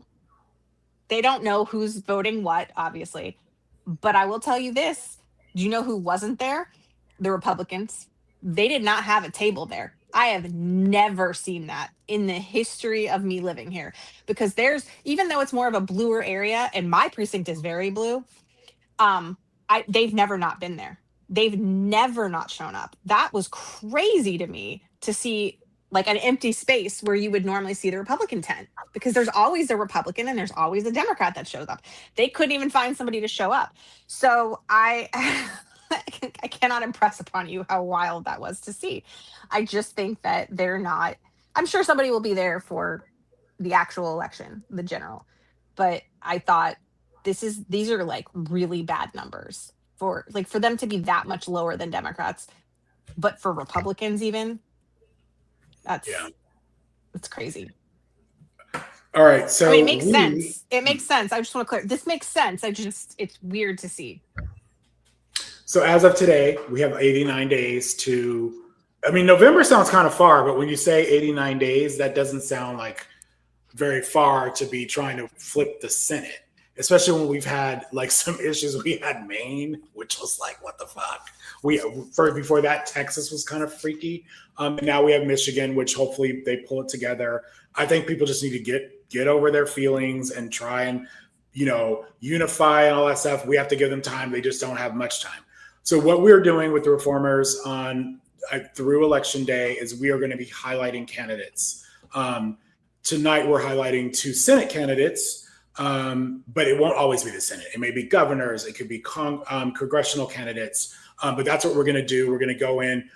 who's voting what, obviously. But I will tell you this, do you know who wasn't there? The Republicans. They did not have a table there. I have never seen that in the history of me living here, because even though it's more of a bluer area and my precinct is very blue, they've never not been there. They've never not shown up. That was crazy to me to see like an empty space where you would normally see the Republican tent, because there's always a Republican and there's always a Democrat that shows up. They couldn't even find somebody to show up. So I cannot impress upon you how wild that was to see. I just think that I'm sure somebody will be there for the actual election, the general. But I thought these are like really bad numbers for them to be that much lower than Democrats. But for Republicans even, it's crazy. All right. So it makes sense. It makes sense. I just want to clear. This makes sense. It's weird to see. So as of today, we have 89 days to, I mean, November sounds kind of far, but when you say 89 days, that doesn't sound like very far to be trying to flip the Senate, especially when we've had like some issues. We had Maine, which was like, what the fuck? Before that, Texas was kind of freaky. And now we have Michigan, which hopefully they pull it together. I think people just need to get over their feelings and try and, unify and all that stuff. We have to give them time. They just don't have much time. So what we're doing with the reformers through election day is we are going to be highlighting candidates. Tonight we're highlighting 2 Senate candidates, but it won't always be the Senate. It may be governors. It could be congressional candidates. But that's what we're going to do. We're going to go in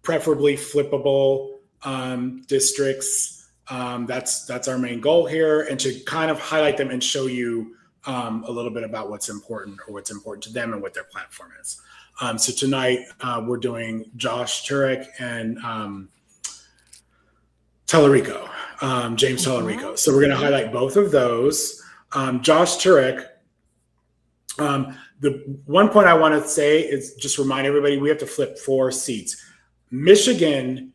preferably flippable districts. That's our main goal here, and to kind of highlight them and show you a little bit about what's important to them and what their platform is. So tonight we're doing Josh Turek and Tallarico, James Tallarico. So we're going to highlight both of those. Josh Turek. The one point I want to say is just remind everybody we have to flip 4 seats. Michigan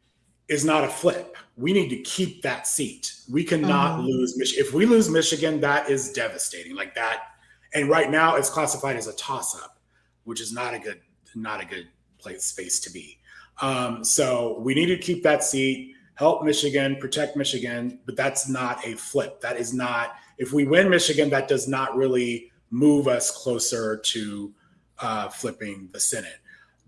is not a flip. We need to keep that seat. We cannot lose Michigan. If we lose Michigan, that is devastating. Like that. And right now it's classified as a toss-up, which is not a good space to be. So we need to keep that seat, help Michigan, protect Michigan, but that's not a flip. That is not, if we win Michigan, that does not really move us closer to flipping the Senate.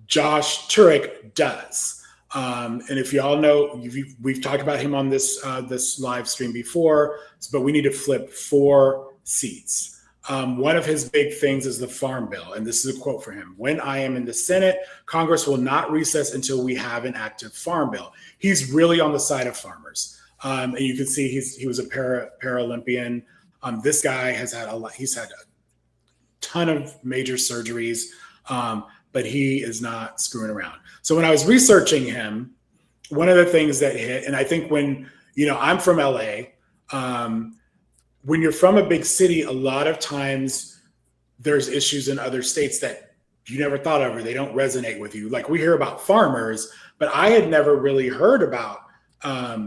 Josh Turek does. And if y'all know, we've talked about him on this live stream before, but we need to flip 4 seats. One of his big things is the Farm Bill. And this is a quote from him. "When I am in the Senate, Congress will not recess until we have an active Farm Bill." He's really on the side of farmers. And you can see he was a Paralympian. This guy has had he's had a ton of major surgeries, but he is not screwing around. So when I was researching him, one of the things that hit, and I think when, I'm from LA, when you're from a big city, a lot of times there's issues in other states that you never thought of, or they don't resonate with you. Like we hear about farmers, but I had never really heard about, let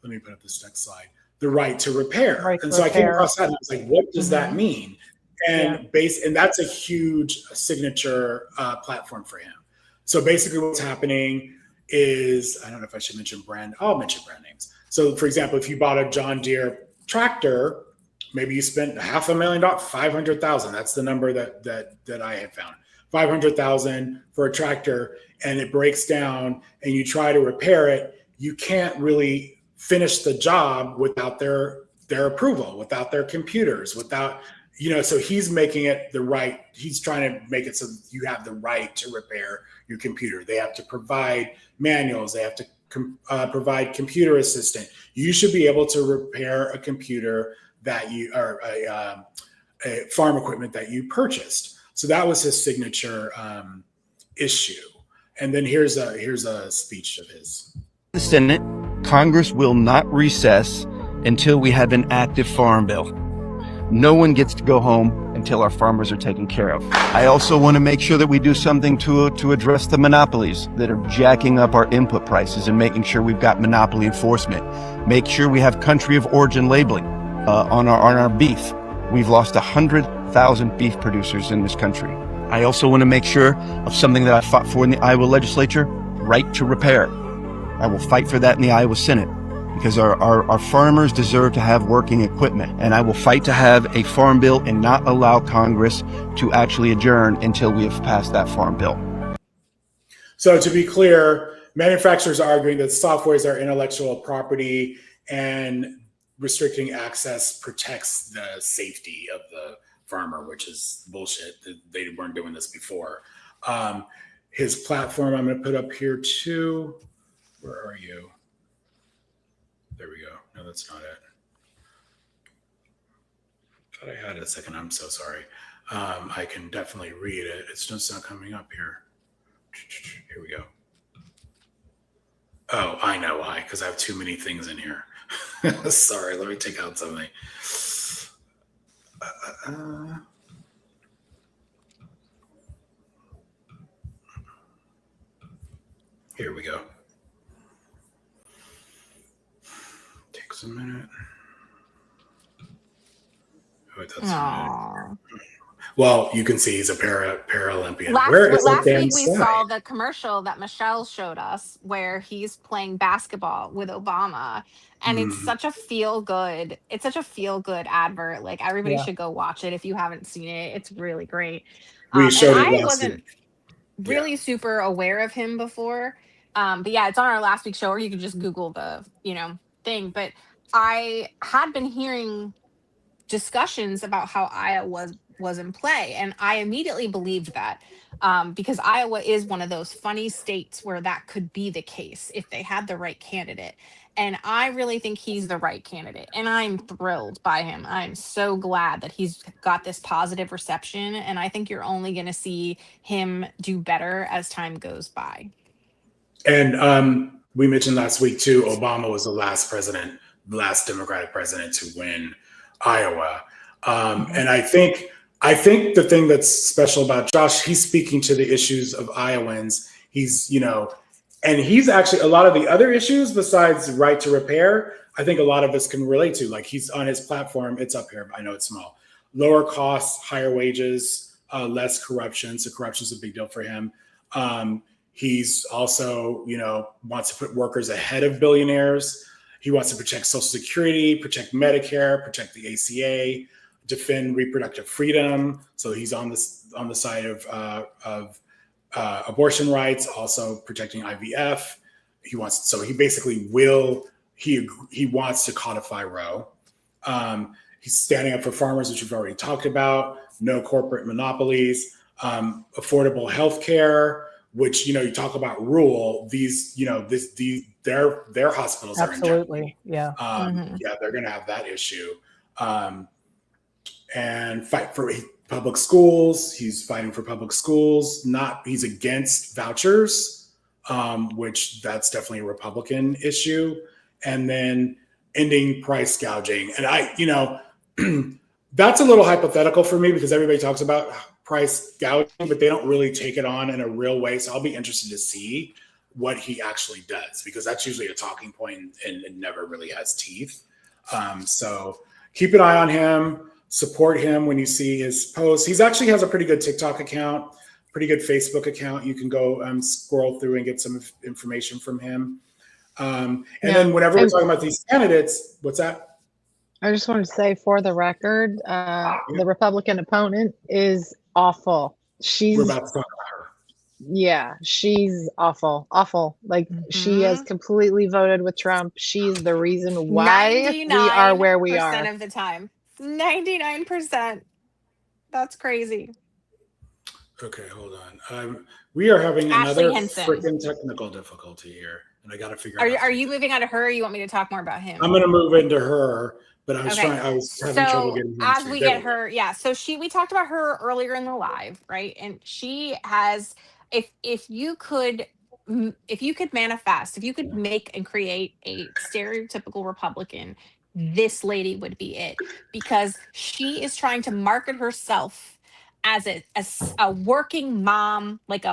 me put up this next slide, the right to repair. I came across that and I was like, what does that mean? And and that's a huge signature platform for him. So basically what's happening is, I don't know if I should mention I'll mention brand names. So for example, if you bought a John Deere tractor, maybe you spent $500,000, $500,000. That's the number that I had found. $500,000 for a tractor, and it breaks down and you try to repair it. You can't really finish the job without their approval, without their computers, without, so he's making it he's trying to make it so you have the right to repair your computer. They have to provide manuals. They have to provide computer assistant. You should be able to repair a computer that a farm equipment that you purchased. So that was his signature issue. And then here's a speech of his. The Senate, Congress will not recess until we have an active farm bill. No one gets to go home until our farmers are taken care of. I also want to make sure that we do something to address the monopolies that are jacking up our input prices and making sure we've got monopoly enforcement. Make sure we have country of origin labeling on our beef. We've lost 100,000 beef producers in this country. I also want to make sure of something that I fought for in the Iowa legislature, right to repair. I will fight for that in the Iowa Senate because our farmers deserve to have working equipment. And I will fight to have a farm bill and not allow Congress to actually adjourn until we have passed that farm bill. So to be clear, manufacturers are arguing that software is our intellectual property and restricting access protects the safety of the farmer, which is bullshit. They weren't doing this before. His platform, I'm going to put up here too. Where are you? There we go. No, that's not it. Thought I had it a second. I'm so sorry. I can definitely read it. It's just not coming up here. Here we go. Oh, I know why, because I have too many things in here. Sorry, let me take out something. Here we go. Takes a minute. Oh, it doesn't. Well, you can see he's a Paralympian. Last week we saw the commercial that Michelle showed us where he's playing basketball with Obama, and it's such a feel good. It's such a feel good advert. Like everybody should go watch it if you haven't seen it. It's really great. We showed it I last wasn't week. really super aware of him before, but yeah, it's on our last week's show, or you can just Google the thing. But I had been hearing discussions about how Iowa was in play, and I immediately believed that because Iowa is one of those funny states where that could be the case if they had the right candidate. And I really think he's the right candidate, and I'm thrilled by him. I'm so glad that he's got this positive reception, and I think you're only going to see him do better as time goes by. And we mentioned last week too, Obama was the last Democratic president to win Iowa. And I think the thing that's special about Josh, he's speaking to the issues of Iowans. He's, and he's actually a lot of the other issues besides right to repair, I think a lot of us can relate to. Like he's on his platform, it's up here, I know it's small. Lower costs, higher wages, less corruption. So corruption is a big deal for him. He's also, wants to put workers ahead of billionaires. He wants to protect Social Security, protect Medicare, protect the ACA, defend reproductive freedom. So he's on the side of abortion rights, also protecting IVF. He wants to codify Roe. He's standing up for farmers, which we've already talked about. No corporate monopolies, affordable health care. Which you talk about rural. These their hospitals are in jeopardy. Yeah. Yeah, they're going to have that issue. And fight for public schools. He's fighting for public schools. He's against vouchers, which that's definitely a Republican issue. And then ending price gouging. And that's a little hypothetical for me because everybody talks about price gouging, but they don't really take it on in a real way. So I'll be interested to see what he actually does because that's usually a talking point and it never really has teeth. So keep an eye on him, support him when you see his posts. He's actually has a pretty good TikTok account, pretty good Facebook account. You can go scroll through and get some information from him. Then whenever we're talking about these candidates, what's that? I just wanted to say for the record, the Republican opponent is awful. We're about to talk about her. Yeah, she's awful. Like she has completely voted with Trump. She's the reason why we are where we are. 99% of the time. 99%. That's crazy. Okay, hold on. We are having Ashley another Henson. freaking technical difficulty here. and I got to figure Are, out. are you moving on to her, or you want me to talk more about him? I'm going to move into her, but I was Okay. I was having trouble getting him as to. we There get her, yeah. So we talked about her earlier in the live, right? And she has, if you could manifest, if you could make and create a stereotypical Republican, this lady would be it, because she is trying to market herself as a working mom, like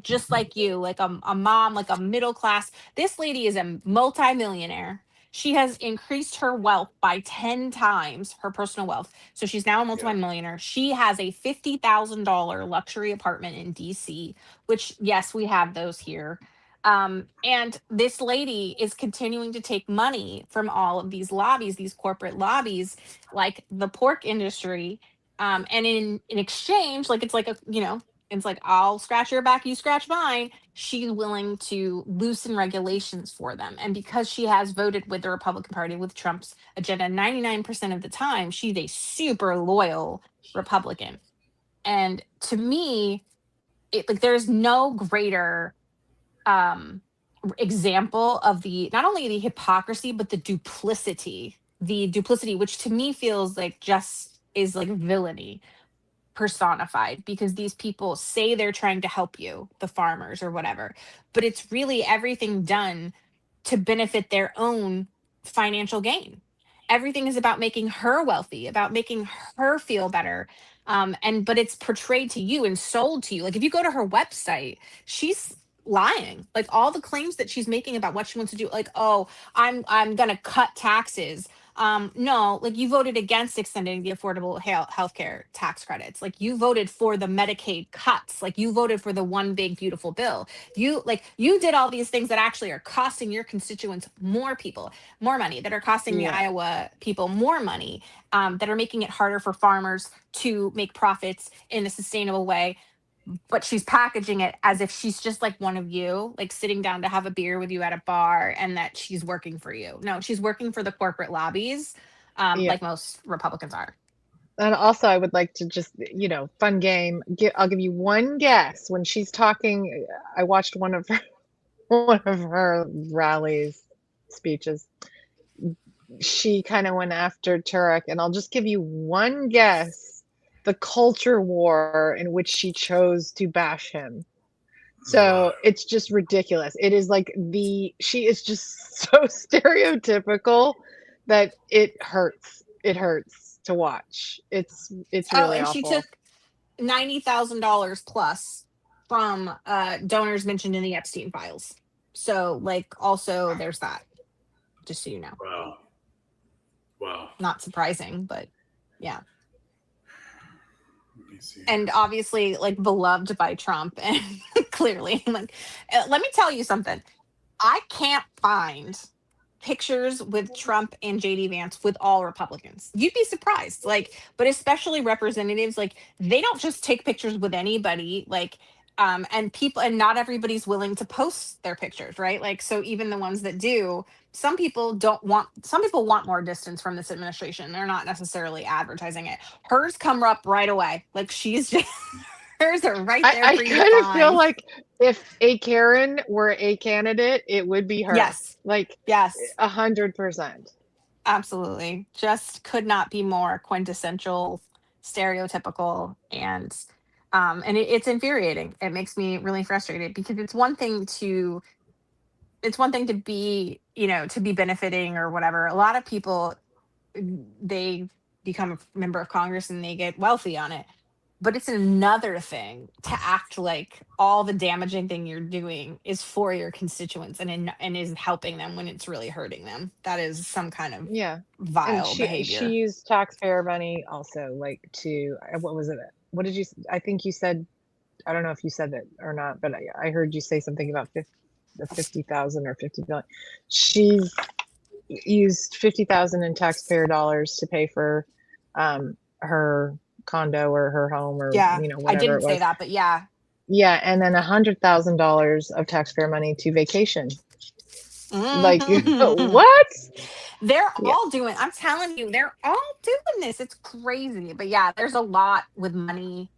just like you, like a mom, like a middle class. This lady is a multimillionaire. She has increased her wealth by 10 times her personal wealth. So she's now a multimillionaire. She has a $50,000 luxury apartment in DC, which, yes, we have those here. And this lady is continuing to take money from all of these lobbies, these corporate lobbies, like the pork industry. And in exchange, like it's like it's like, I'll scratch your back, you scratch mine. She's willing to loosen regulations for them. And because she has voted with the Republican Party, with Trump's agenda 99% of the time, she's a super loyal Republican. And to me, there's no greater example of not only the hypocrisy, but the duplicity, which to me feels like just is like villainy personified, because these people say they're trying to help you, the farmers or whatever, but it's really everything done to benefit their own financial gain. Everything is about making her wealthy, about making her feel better. But it's portrayed to you and sold to you. Like if you go to her website, she's lying. Like all the claims that she's making about what she wants to do, like, oh, I'm gonna cut taxes. No, like you voted against extending the affordable healthcare tax credits. Like you voted for the Medicaid cuts. Like you voted for the one big beautiful bill. You did all these things that actually are costing your constituents more money, that are costing the Iowa people more money, that are making it harder for farmers to make profits in a sustainable way. But she's packaging it as if she's just like one of you, like sitting down to have a beer with you at a bar, and that she's working for you. No, she's working for the corporate lobbies, like most Republicans are. And also, I would like to just, fun game. I'll give you one guess. When she's talking, I watched one of her rallies, speeches. She kind of went after Turek, and I'll just give you one guess. The culture war in which she chose to bash him. So it's just ridiculous. It is like she is just so stereotypical that it hurts. It hurts to watch. It's really and awful. She took $90,000 plus from donors mentioned in the Epstein files. So like also there's that, just so you know. Wow. Not surprising, but yeah. And obviously like beloved by Trump, and clearly like, let me tell you something. I can't find pictures with Trump and JD Vance with all Republicans. You'd be surprised, but especially representatives, they don't just take pictures with anybody, and not everybody's willing to post their pictures, right? So even the ones that do, some people want more distance from this administration. They're not necessarily advertising it. Hers come up right away. She's just hers are right there. I kind of feel like if a Karen were a candidate, it would be her. Yes. Yes. 100%. Absolutely. Just could not be more quintessential, stereotypical, and it's infuriating. It makes me really frustrated, because it's one thing to be, to be benefiting or whatever. A lot of people, they become a member of Congress and they get wealthy on it. But it's another thing to act like all the damaging thing you're doing is for your constituents and is helping them when it's really hurting them. That is some kind of vile behavior. She used taxpayer money also, to, what was it? What did you? I think you said, I don't know if you said it or not, but I heard you say something about 50,000 or 50 billion. She's used 50,000 in taxpayer dollars to pay for her condo or her home or whatever. I didn't say that, but yeah, and then $100,000 of taxpayer money to vacation. What? They're all doing, I'm telling you, they're all doing this. It's crazy. But yeah, there's a lot with money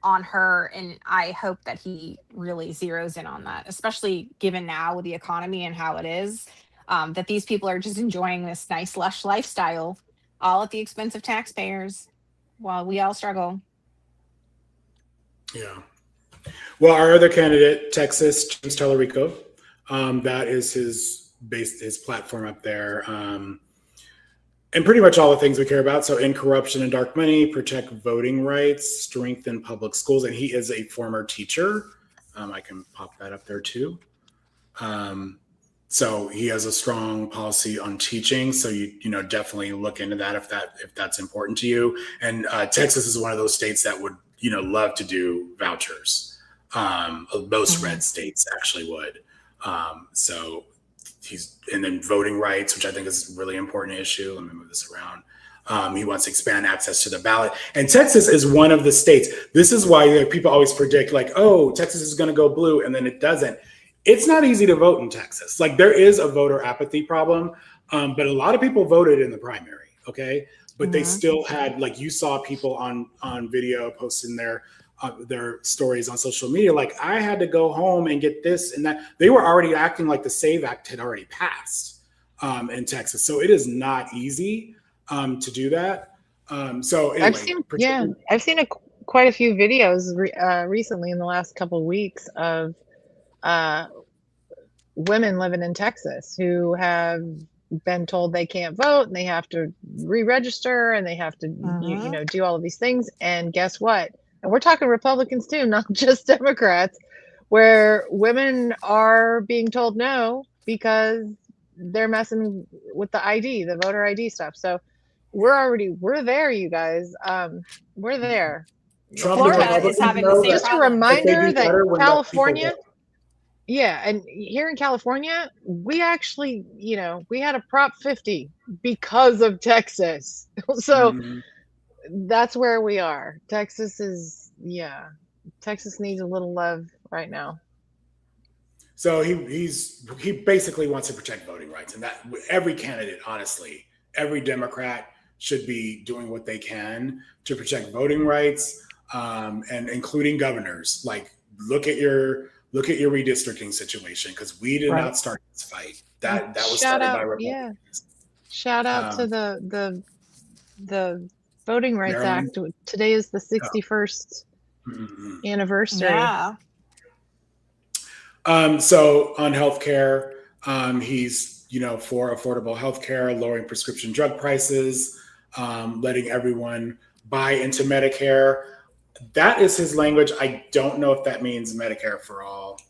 on her, and I hope that he really zeroes in on that, especially given now with the economy and how it is, that these people are just enjoying this nice lush lifestyle all at the expense of taxpayers while we all struggle. Yeah. Well, our other candidate, Texas, James Tallarico, that is his platform up there. And pretty much all the things we care about. So end corruption and dark money, protect voting rights, strengthen public schools. And he is a former teacher. I can pop that up there too. So he has a strong policy on teaching. So you know, definitely look into that if that's important to you. And Texas is one of those states that would, you know, love to do vouchers. Most red states actually would. So and then voting rights, which I think is a really important issue. Let me move this around. He wants to expand access to the ballot. And Texas is one of the states. This is why people always predict like, oh, Texas is going to go blue, and then it doesn't. It's not easy to vote in Texas. Like there is a voter apathy problem, but a lot of people voted in the primary, okay? But they still had, like you saw people on video posting their stories on social media, like I had to go home and get this and that. They were already acting like the SAVE Act had already passed in Texas. So it is not easy to do that. So anyway, I've seen quite a few videos recently in the last couple of weeks of women living in Texas who have been told they can't vote and they have to re-register and they have to you know, do all of these things. And guess what? And we're talking Republicans too, not just Democrats, where women are being told no because they're messing with the ID, the voter ID stuff. So we're there, you guys. We're there. Florida is having the same just problem. a reminder that California, and here in California, we actually, you know, we had a Prop 50 because of Texas. So that's where we are. Texas needs a little love right now. So he basically wants to protect voting rights, and that every candidate, honestly, every Democrat should be doing what they can to protect voting rights, and including governors. Like look at your redistricting situation, because we did not start this fight. That was started by Republicans. Shout out to the Voting Rights Act. Today is the 61st anniversary. Yeah. So on healthcare, he's, you know, for affordable healthcare, lowering prescription drug prices, letting everyone buy into Medicare. That is his language. I don't know if that means Medicare for all.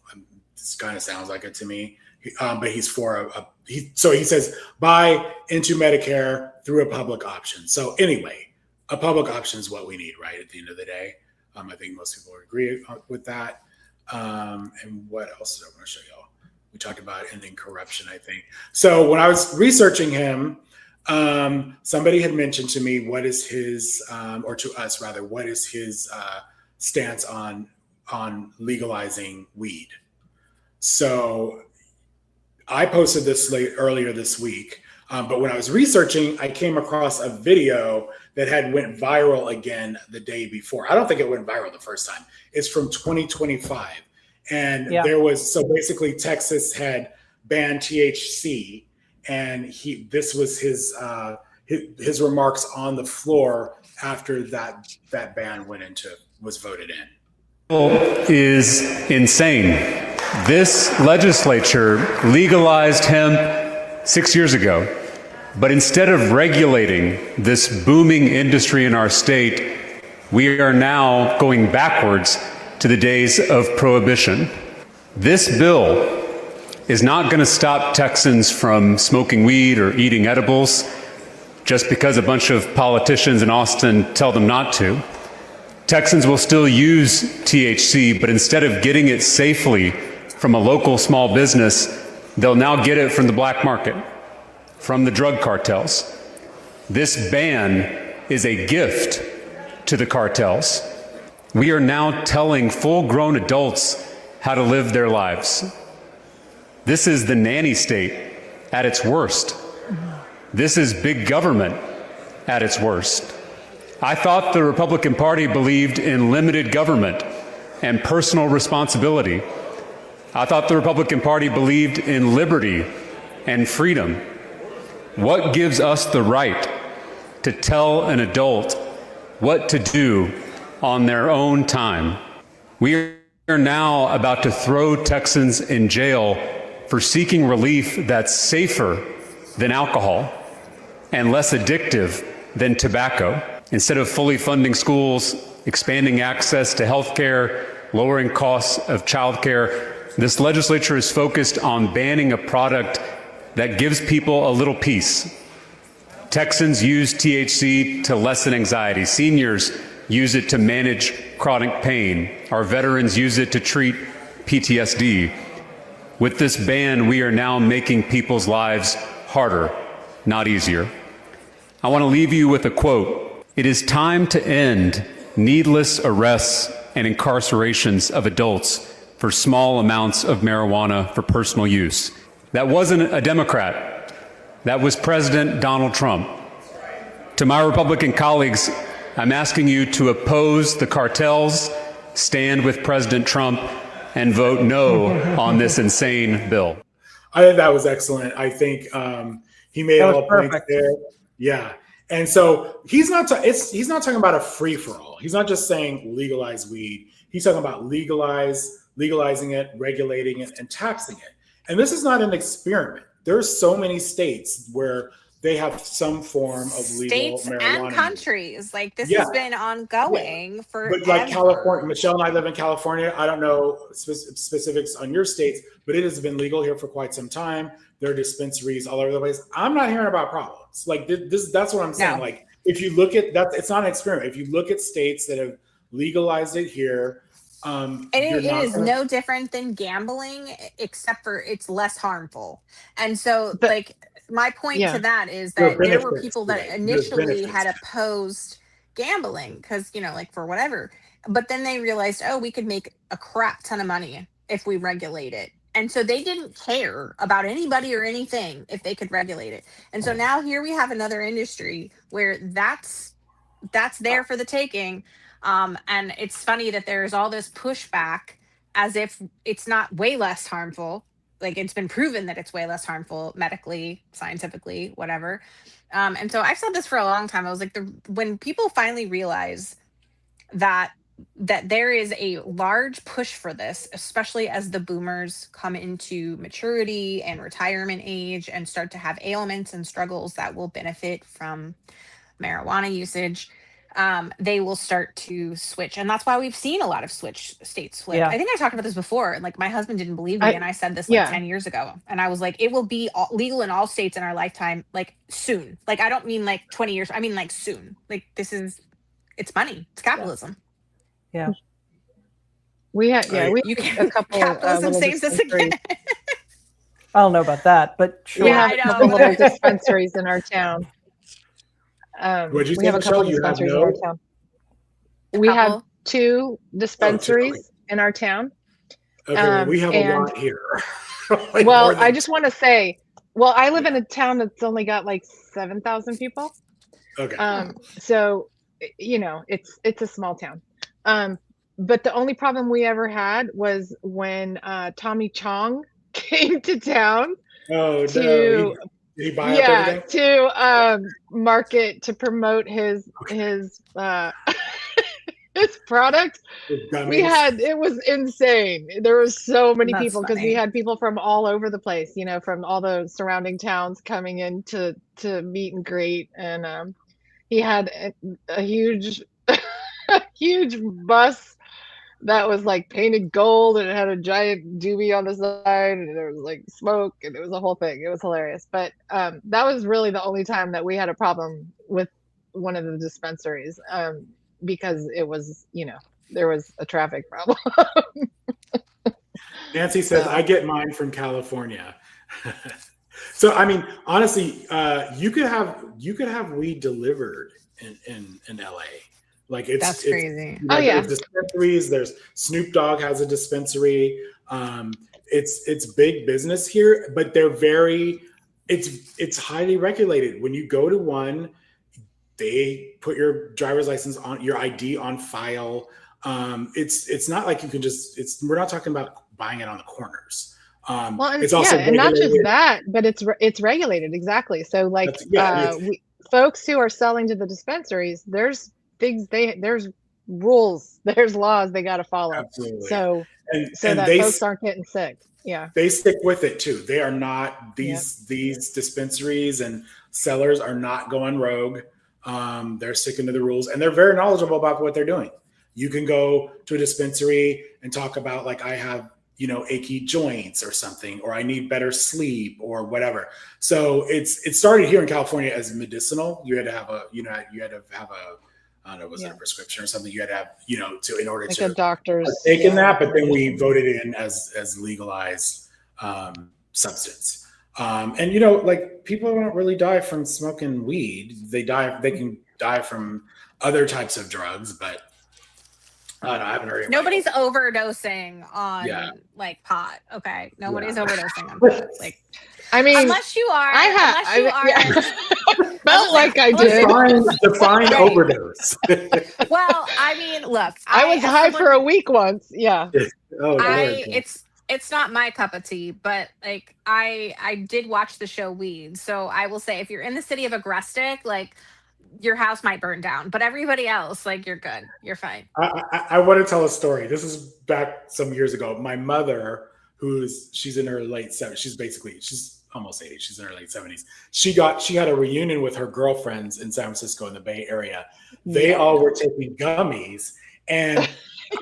This kind of sounds like it to me. But he's for so he says buy into Medicare through a public option. So anyway, a public option is what we need, right? At the end of the day, I think most people agree with that. And what else did I want to show y'all? We talked about ending corruption, I think. So when I was researching him, somebody had mentioned to me, what is his, or to us rather, what is his stance on legalizing weed? So I posted this earlier this week, but when I was researching, I came across a video that had went viral again the day before. I don't think it went viral the first time. It's from 2025. And there was, so basically Texas had banned THC, and this was his remarks on the floor after that ban was voted in. Is insane. This legislature legalized hemp 6 years ago, but instead of regulating this booming industry in our state, we are now going backwards to the days of prohibition. This bill is not going to stop Texans from smoking weed or eating edibles just because a bunch of politicians in Austin tell them not to. Texans will still use THC, but instead of getting it safely from a local small business, they'll now get it from the black market, from the drug cartels. This ban is a gift to the cartels. We are now telling full-grown adults how to live their lives. This is the nanny state at its worst. This is big government at its worst. I thought the Republican Party believed in limited government and personal responsibility. I thought the Republican Party believed in liberty and freedom. What gives us the right to tell an adult what to do on their own time? We are now about to throw Texans in jail for seeking relief that's safer than alcohol and less addictive than tobacco. Instead of fully funding schools, expanding access to health care, lowering costs of childcare, this legislature is focused on banning a product that gives people a little peace. Texans use THC to lessen anxiety. Seniors use it to manage chronic pain. Our veterans use it to treat PTSD. With this ban, we are now making people's lives harder, not easier. I want to leave you with a quote. It is time to end needless arrests and incarcerations of adults for small amounts of marijuana for personal use. That wasn't a Democrat. That was President Donald Trump. To my Republican colleagues, I'm asking you to oppose the cartels, stand with President Trump, and vote no on this insane bill. I think that was excellent. I think he made all the points there. Yeah. And so he's not talking about a free for all. He's not just saying legalize weed. He's talking about legalizing it, regulating it, and taxing it. And this is not an experiment. There's so many states where they have some form of legal states marijuana. and countries. Like this has been ongoing for. But like California, Michelle and I live in California. I don't know specifics on your states, but it has been legal here for quite some time. There are dispensaries all over the place. I'm not hearing about problems. Like this, that's what I'm saying. No. Like if you look at that, it's not an experiment. If you look at states that have legalized it here, it is no different than gambling, except for it's less harmful. And so, like, my point to that is that there were people that initially had opposed gambling because, you know, like for whatever, but then they realized, oh, we could make a crap ton of money if we regulate it. And so they didn't care about anybody or anything if they could regulate it. And so now here we have another industry where that's there for the taking. And it's funny that there's all this pushback as if it's not way less harmful. Like it's been proven that it's way less harmful medically, scientifically, whatever. And so I've said this for a long time. I was like, when people finally realize that there is a large push for this, especially as the boomers come into maturity and retirement age and start to have ailments and struggles that will benefit from marijuana usage, they will start to switch. And that's why we've seen a lot of states flip. Yeah. I think I talked about this before, and like my husband didn't believe me, and I said this like 10 years ago. And I was like, it will be legal in all states in our lifetime, like soon. Like, I don't mean like 20 years. I mean like soon. Like it's money. It's capitalism. Yeah. We had, we you had can a couple capitalism little saves us again. I don't know about that, but sure. We have a couple little dispensaries in our town. What'd you We say, have a couple Michelle? You have dispensaries in our town. We have 2 dispensaries in our town. Okay, well, we have a lot here. Like well, more than- I just want to say, I live in a town that's only got like 7,000 people. Okay. So, you know, it's a small town. But the only problem we ever had was when Tommy Chong came to town. Oh, to, no. Did he buy up everything? To market, to promote his his product. It was insane. There was so many people because we had people from all over the place, you know, from all the surrounding towns coming in to meet and greet. And he had a huge huge bus that was like painted gold, and it had a giant doobie on the side, and there was like smoke, and it was a whole thing. It was hilarious. But that was really the only time that we had a problem with one of the dispensaries, because it was, you know, there was a traffic problem. Nancy says, I get mine from California. So, I mean, honestly, you could have weed delivered in LA. Like it's crazy. There's dispensaries. There's Snoop Dogg has a dispensary. It's big business here, but they're it's highly regulated. When you go to one, they put your driver's license on your ID on file. It's not like you can just. We're not talking about buying it on the corners. Well, and, it's also and not just regulated. that, but it's regulated exactly. So like folks who are selling to the dispensaries, there's there's rules, there's laws they got to follow. Absolutely. So and that they, folks aren't getting sick. Yeah, they stick with it too. They are not these dispensaries and sellers are not going rogue. They're sticking to the rules and they're very knowledgeable about what they're doing. You can go to a dispensary and talk about like I have achy joints or something, or I need better sleep or whatever. So it started here in California as medicinal. You had to have I don't know, was it a prescription or something? You had to have, in order like to a doctor's taken that, but then we voted in as legalized substance. And like people don't really die from smoking weed. They can die from other types of drugs, but I don't know, I haven't heard. Nobody's overdosing on like pot. Okay, nobody's overdosing on pot. Like, I mean, unless you are. Felt like I did. Define overdose. Well, I mean, look, I was high for a week once. Yeah. It's not my cup of tea, but like I did watch the show Weeds, so I will say if you're in the city of Agrestic, like your house might burn down, but everybody else, like you're good, you're fine. I want to tell a story. This is back some years ago. My mother, she's in her late 70s. She's almost 80. She's in her late 70s. She had a reunion with her girlfriends in San Francisco in the Bay Area. They all were taking gummies, and I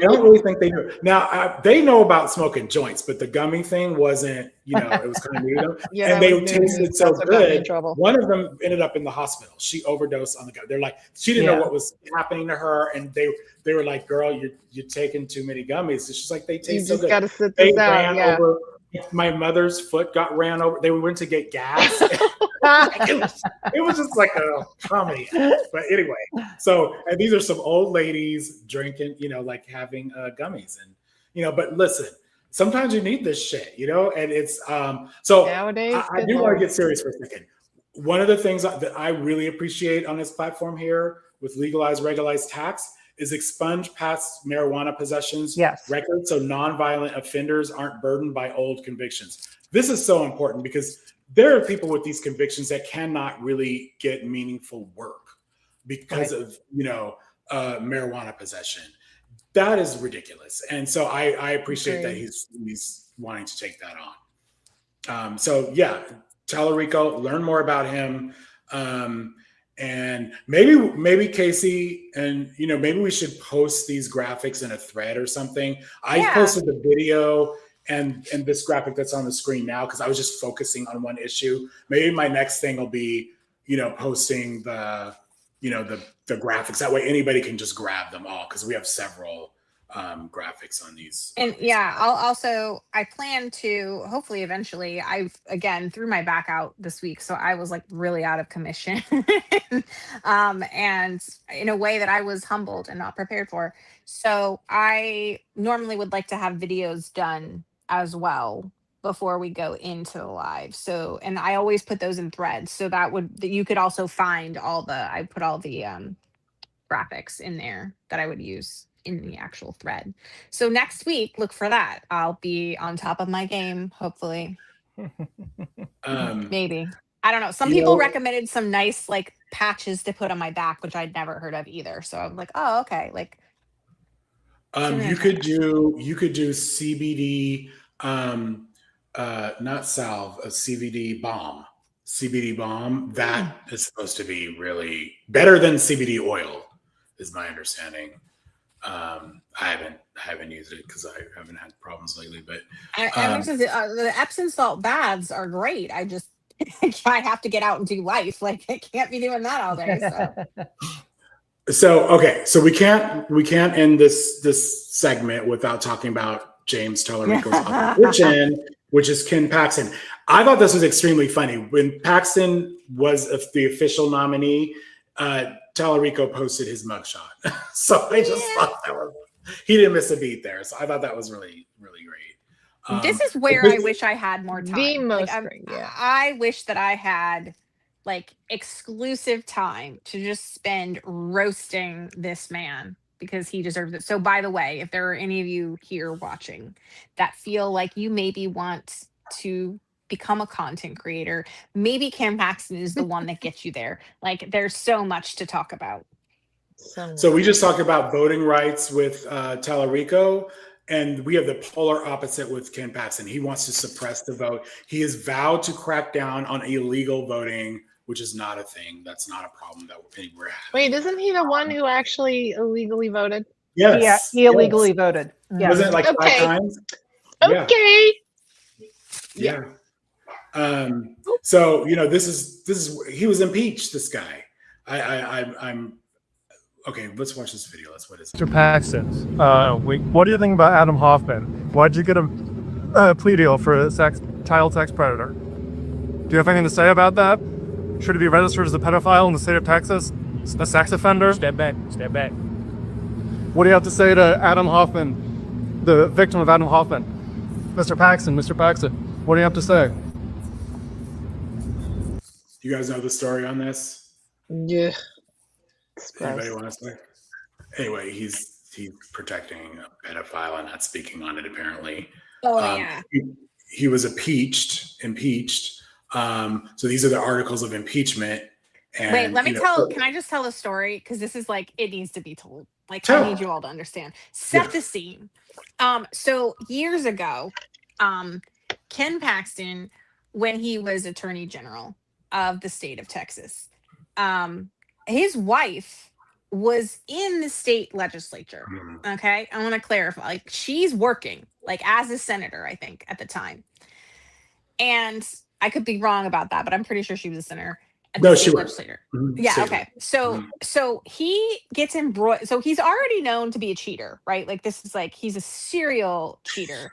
don't really think they knew. Now they know about smoking joints, but the gummy thing wasn't. It was kind of new to them. And they tasted so good. One of them ended up in the hospital. She overdosed on the gummy. They're like, she didn't know what was happening to her, and they were like, "Girl, you're taking too many gummies." And she's like, "They taste so good." Got to sit this out. Yeah. Over, my mother's foot got ran over. They went to get gas. It was just like a comedy act. But anyway, and these are some old ladies drinking, like having gummies, and but listen, sometimes you need this shit, and it's so nowadays. I do want to get serious for a second. One of the things that I really appreciate on this platform here with legalized, regularized tax is expunge past marijuana possessions records, so nonviolent offenders aren't burdened by old convictions. This is so important because there are people with these convictions that cannot really get meaningful work because of marijuana possession. That is ridiculous, and so I appreciate that he's wanting to take that on. So yeah, Tallarico, learn more about him. And maybe Casey, and maybe we should post these graphics in a thread or something. I posted the video and this graphic that's on the screen now because I was just focusing on one issue. Maybe my next thing will be, posting the graphics. That way anybody can just grab them all because we have several graphics on these. And I plan to hopefully eventually, again threw my back out this week, so I was like really out of commission and in a way that I was humbled and not prepared for. So I normally would like to have videos done as well before we go into the live. So, and I always put those in threads, so that you could also find I put all the graphics in there that I would use in the actual thread. So next week, look for that. I'll be on top of my game, hopefully. Maybe. I don't know. Some people recommended some nice like patches to put on my back, which I'd never heard of either. So I'm like, oh, okay. Like you could do CBD, not salve, a CBD balm. That is supposed to be really better than CBD oil, is my understanding. I haven't used it because I haven't had problems lately, but the Epsom salt baths are great. I just I have to get out and do life. Like I can't be doing that all day. So we can't end this segment without talking about James Tallarico's opposition, which is Ken Paxton. I thought this was extremely funny. When Paxton was the official nominee, Tallarico posted his mugshot. So I just thought he didn't miss a beat there. So I thought that was really, really great. This is where I wish I had more time. I wish that I had like exclusive time to just spend roasting this man because he deserves it. So by the way, if there are any of you here watching that feel like you maybe want to become a content creator, maybe Ken Paxton is the one that gets you there. Like there's so much to talk about. So we just talked about voting rights with Tallarico, and we have the polar opposite with Ken Paxton. He wants to suppress the vote. He has vowed to crack down on illegal voting, which is not a thing. That's not a problem that we're having. Wait, isn't he the one who actually illegally voted? Yes. He illegally voted. Yeah. Wasn't it like 5 times? Okay. Yeah. So this is he was impeached. This guy. I'm okay. Let's watch this video. What is it? Mr. Paxton, what do you think about Adam Hoffman? Why'd you get a plea deal for a child sex predator? Do you have anything to say about that? Should he be registered as a pedophile in the state of Texas? A sex offender? Step back. What do you have to say to Adam Hoffman, the victim of Adam Hoffman? Mr. Paxton, what do you have to say? You guys know the story on this? Yeah. Anybody want to say? Anyway, he's protecting a pedophile and not speaking on it apparently. Yeah. He was impeached. So these are the articles of impeachment. And, Wait, let me tell. Can I just tell a story? Because this is like it needs to be told. Like I need you all to understand. Set the scene. So years ago, Ken Paxton, when he was Attorney General of the state of Texas, his wife was in the state legislature. Okay, I want to clarify. Like she's working, like as a senator, I think at the time, and I could be wrong about that, but I'm pretty sure she was a senator. No, she was. Legislator. Yeah. Okay. So he gets embroiled. So he's already known to be a cheater, right? Like this is like he's a serial cheater.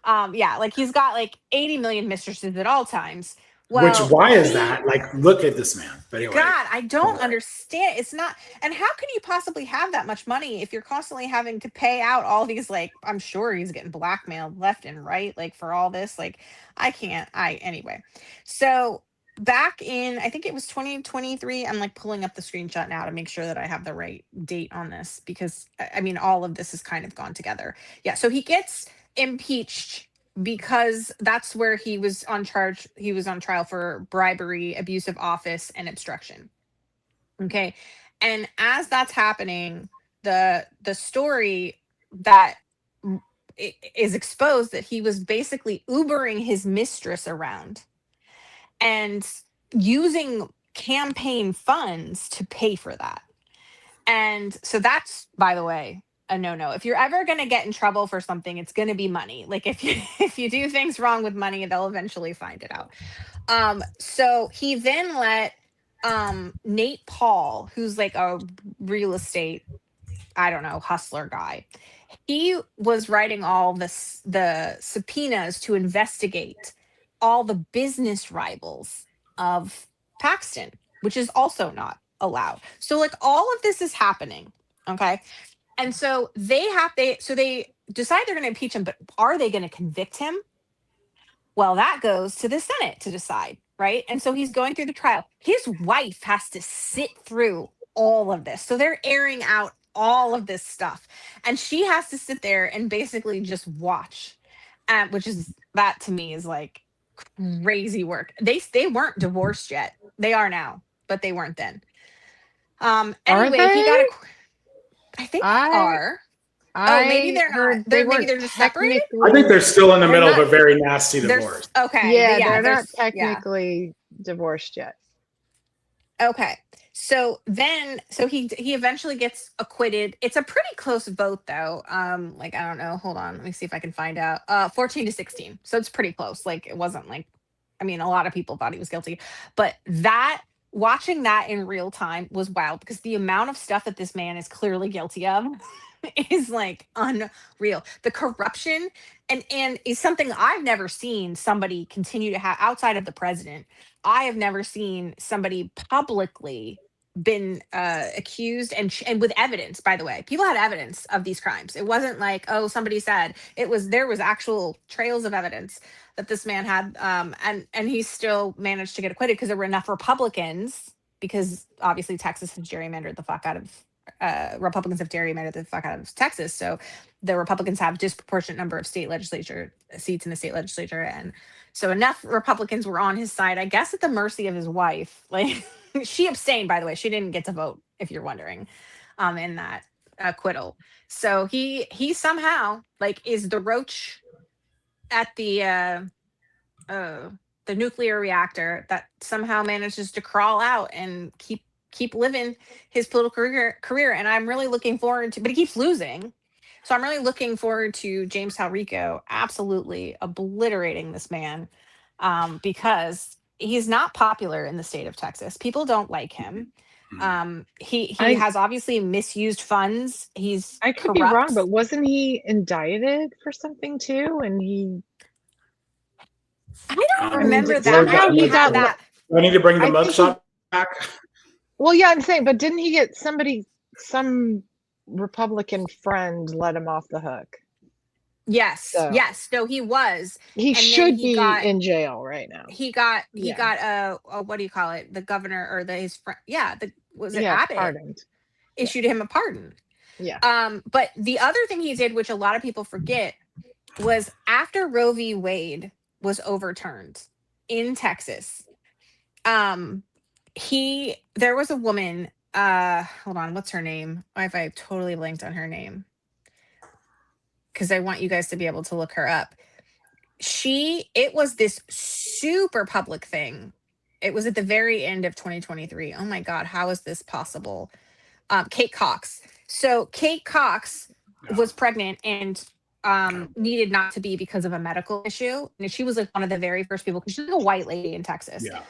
Yeah, like he's got like 80 million mistresses at all times. Well, why is that? Like, look at this man. But anyway, God, I don't understand. It's not. And how can you possibly have that much money if you're constantly having to pay out all these? Like, I'm sure he's getting blackmailed left and right, like for all this. Like, I can't. Anyway. So back in, I think it was 2023. I'm like pulling up the screenshot now to make sure that I have the right date on this because I mean, all of this has kind of gone together. Yeah. So he gets impeached because that's where he was on charge. He was on trial for bribery, abuse of office, and obstruction. Okay. And as that's happening, the story that is exposed that he was basically Ubering his mistress around and using campaign funds to pay for that. And so that's, by the way, a no-no. If you're ever going to get in trouble for something, it's going to be money. Like if you do things wrong with money, they'll eventually find it out. So he then let Nate Paul, who's like a real estate, I don't know, hustler guy. He was writing all the subpoenas to investigate all the business rivals of Paxton, which is also not allowed. So like all of this is happening. Okay. And so they decide they're going to impeach him, but are they going to convict him? Well, that goes to the Senate to decide, right? And so he's going through the trial. His wife has to sit through all of this. So they're airing out all of this stuff. And she has to sit there and basically just watch, which is, that to me is like crazy work. They weren't divorced yet. They are now, but they weren't then. Anyway, he got a... I think they are. Maybe they're not. Maybe they're just separated. I think they're still in the middle of a very nasty divorce. Okay. Yeah, they're not technically divorced yet. Okay. So he eventually gets acquitted. It's a pretty close vote though. Like I don't know. Hold on. Let me see if I can find out. 14-16. So it's pretty close. Like it wasn't like, I mean, a lot of people thought he was guilty, but watching that in real time was wild because the amount of stuff that this man is clearly guilty of is like unreal. The corruption and is something I've never seen somebody continue to have outside of the president. I have never seen somebody publicly been accused and with evidence, by the way. People had evidence of these crimes. It wasn't like, oh, somebody said. There was actual trails of evidence that this man had, and he still managed to get acquitted because there were enough Republicans, because obviously Texas has gerrymandered the fuck out of Republicans have gerrymandered the fuck out of Texas. So the Republicans have disproportionate number of state legislature seats in the state legislature. And so enough Republicans were on his side, I guess, at the mercy of his wife. Like, she abstained, by the way. She didn't get to vote, if you're wondering, in that acquittal. So he somehow, like, is the roach at the nuclear reactor that somehow manages to crawl out and keep living his political career. And I'm really looking forward to, but he keeps losing. So I'm really looking forward to James Talrico absolutely obliterating this man, because he's not popular in the state of Texas. People don't like him. He has obviously misused funds. I could be wrong, but wasn't he indicted for something too? And I don't remember that. How he got that. I need to bring the mugshot back. Well, yeah, I'm saying, but didn't he get some Republican friend let him off the hook? Yes. So, yes. No, he was. He should be in jail right now. He got what do you call it? The governor or his friend. Yeah. Abbott pardoned. Issued him a pardon. Yeah. But the other thing he did, which a lot of people forget, was after Roe v. Wade was overturned in Texas, there was a woman, hold on, what's her name? I totally blanked on her name, because I want you guys to be able to look her up. It was this super public thing. It was at the very end of 2023. Oh my God, how is this possible? Kate Cox. So Kate Cox was pregnant and needed not to be because of a medical issue. And she was like one of the very first people, because she's like a white lady in Texas. Yeah.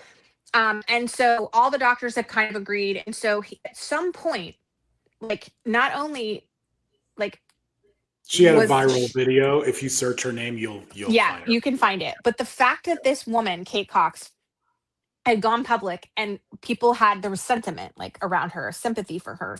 And so all the doctors had kind of agreed. And so at some point, like, not only like, she had a viral video. If you search her name, you'll yeah, find her. You can find it. But the fact that this woman, Kate Cox, had gone public and there was sentiment like around her, sympathy for her.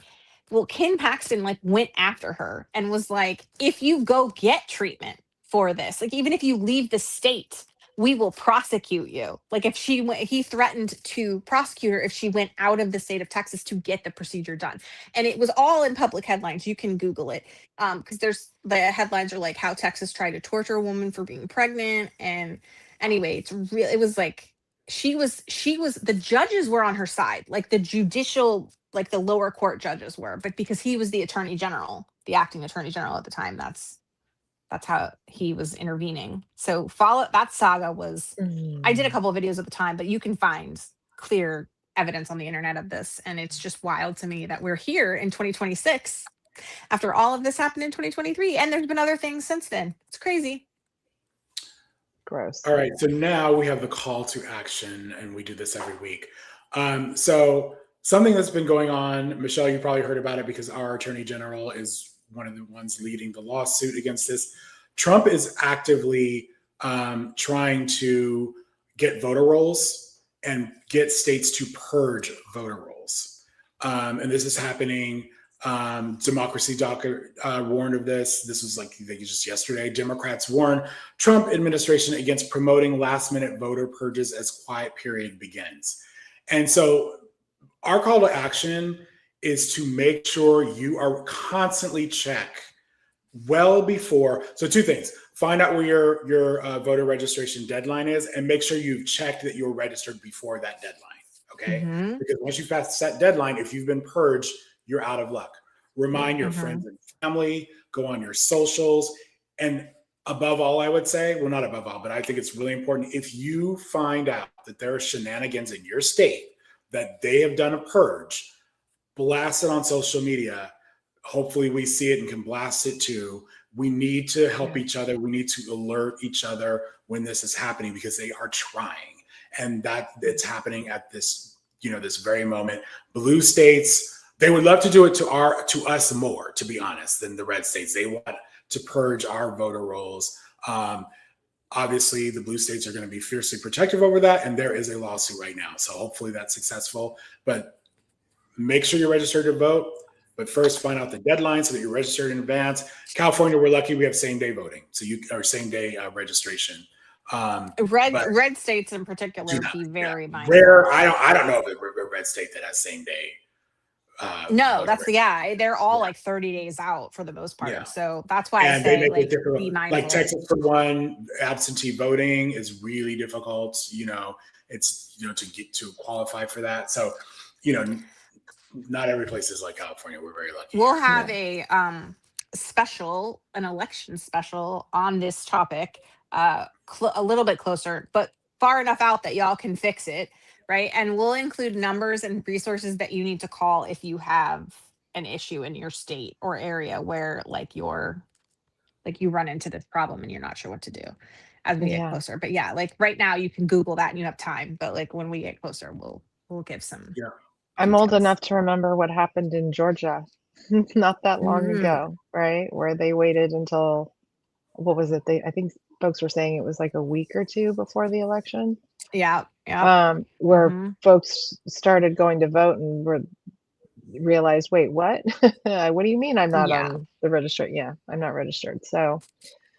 Well, Ken Paxton like went after her and was like, if you go get treatment for this, like, even if you leave the state, we will prosecute you. Like, if he threatened to prosecute her if she went out of the state of Texas to get the procedure done. And it was all in public headlines. You can Google it. Because the headlines are like how Texas tried to torture a woman for being pregnant. And anyway, it was like, the judges were on her side, like the judicial, like the lower court judges were, but because he was the attorney general, the acting attorney general at the time, that's how he was intervening. So that saga was, I did a couple of videos at the time, but you can find clear evidence on the internet of this. And it's just wild to me that we're here in 2026 after all of this happened in 2023. And there's been other things since then. It's crazy. Gross. All right. So now we have the call to action, and we do this every week. So something that's been going on, Michelle, you probably heard about it because our attorney general is one of the ones leading the lawsuit against this. Trump is actively trying to get voter rolls and get states to purge voter rolls. And this is happening. Democracy Docket warned of this. This was like just yesterday. Democrats warn Trump administration against promoting last-minute voter purges as quiet period begins. And so our call to action is to make sure you are constantly check well before. So two things: find out where your voter registration deadline is, and make sure you've checked that you're registered before that deadline. Okay, because once you pass that deadline, if you've been purged, you're out of luck. Remind your friends and family, go on your socials. And above all, I would say, well, not above all, but I think it's really important. If you find out that there are shenanigans in your state, that they have done a purge, blast it on social media. Hopefully we see it and can blast it too. We need to help each other. We need to alert each other when this is happening, because they are trying. And that it's happening at this, this very moment. Blue states, they would love to do it to us more, to be honest, than the red states. They want to purge our voter rolls. Obviously, the blue states are going to be fiercely protective over that, and there is a lawsuit right now. So hopefully that's successful. But make sure you're registered to vote, but first find out the deadline so that you're registered in advance. California, we're lucky we have same day voting, or same day registration. Red states in particular be very mindful. Rare. I don't know of a red state that has same day. No, that's they're all like 30 days out for the most part. Yeah. So that's why And I say they make like it difficult. be mindful. Like Texas, for one, absentee voting is really difficult. It's to qualify for that. So, not every place is like California. We're very lucky. We'll have an election special on this topic a little bit closer, but far enough out that y'all can fix it, right? And we'll include numbers and resources that you need to call if you have an issue in your state or area where you run into this problem and you're not sure what to do as we get closer. But yeah, like right now you can Google that and you have time, but like when we get closer, we'll give some. Yeah. I'm old enough to remember what happened in Georgia not that long ago, right? Where they waited until, what was it? I think folks were saying it was like a week or two before the election. Yeah. Yeah. Where folks started going to vote and realized, wait, what? What do you mean I'm not on the register? Yeah, I'm not registered. So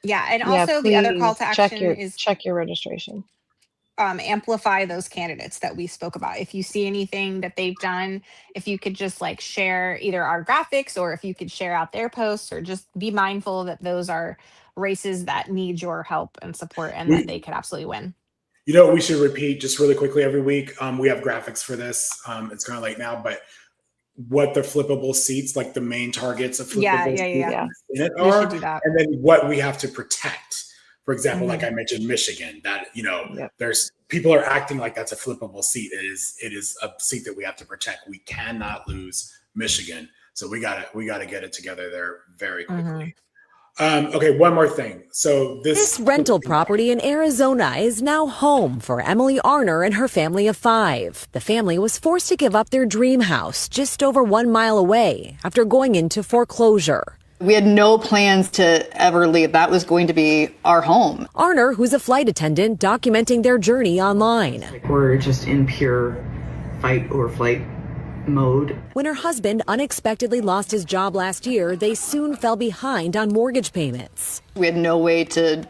yeah. And also the other call to action is check your registration. Amplify those candidates that we spoke about. If you see anything that they've done, if you could just like share either our graphics or if you could share out their posts, or just be mindful that those are races that need your help and support and that they could absolutely win. We should repeat just really quickly every week. We have graphics for this. It's kind of late now, but what the flippable seats, like the main targets of flippable seats in it are, and then what we have to protect. For example, like I mentioned, Michigan, that, there's people are acting like that's a flippable seat. It is a seat that we have to protect. We cannot lose Michigan. So we gotta get it together there very quickly. Okay, one more thing. So this rental property in Arizona is now home for Emily Arner and her family of 5. The family was forced to give up their dream house just over 1 mile away after going into foreclosure. We had no plans to ever leave. That was going to be our home. Arner, who's a flight attendant, documenting their journey online. We're just in pure fight or flight mode. When her husband unexpectedly lost his job last year, they soon fell behind on mortgage payments. We had no way to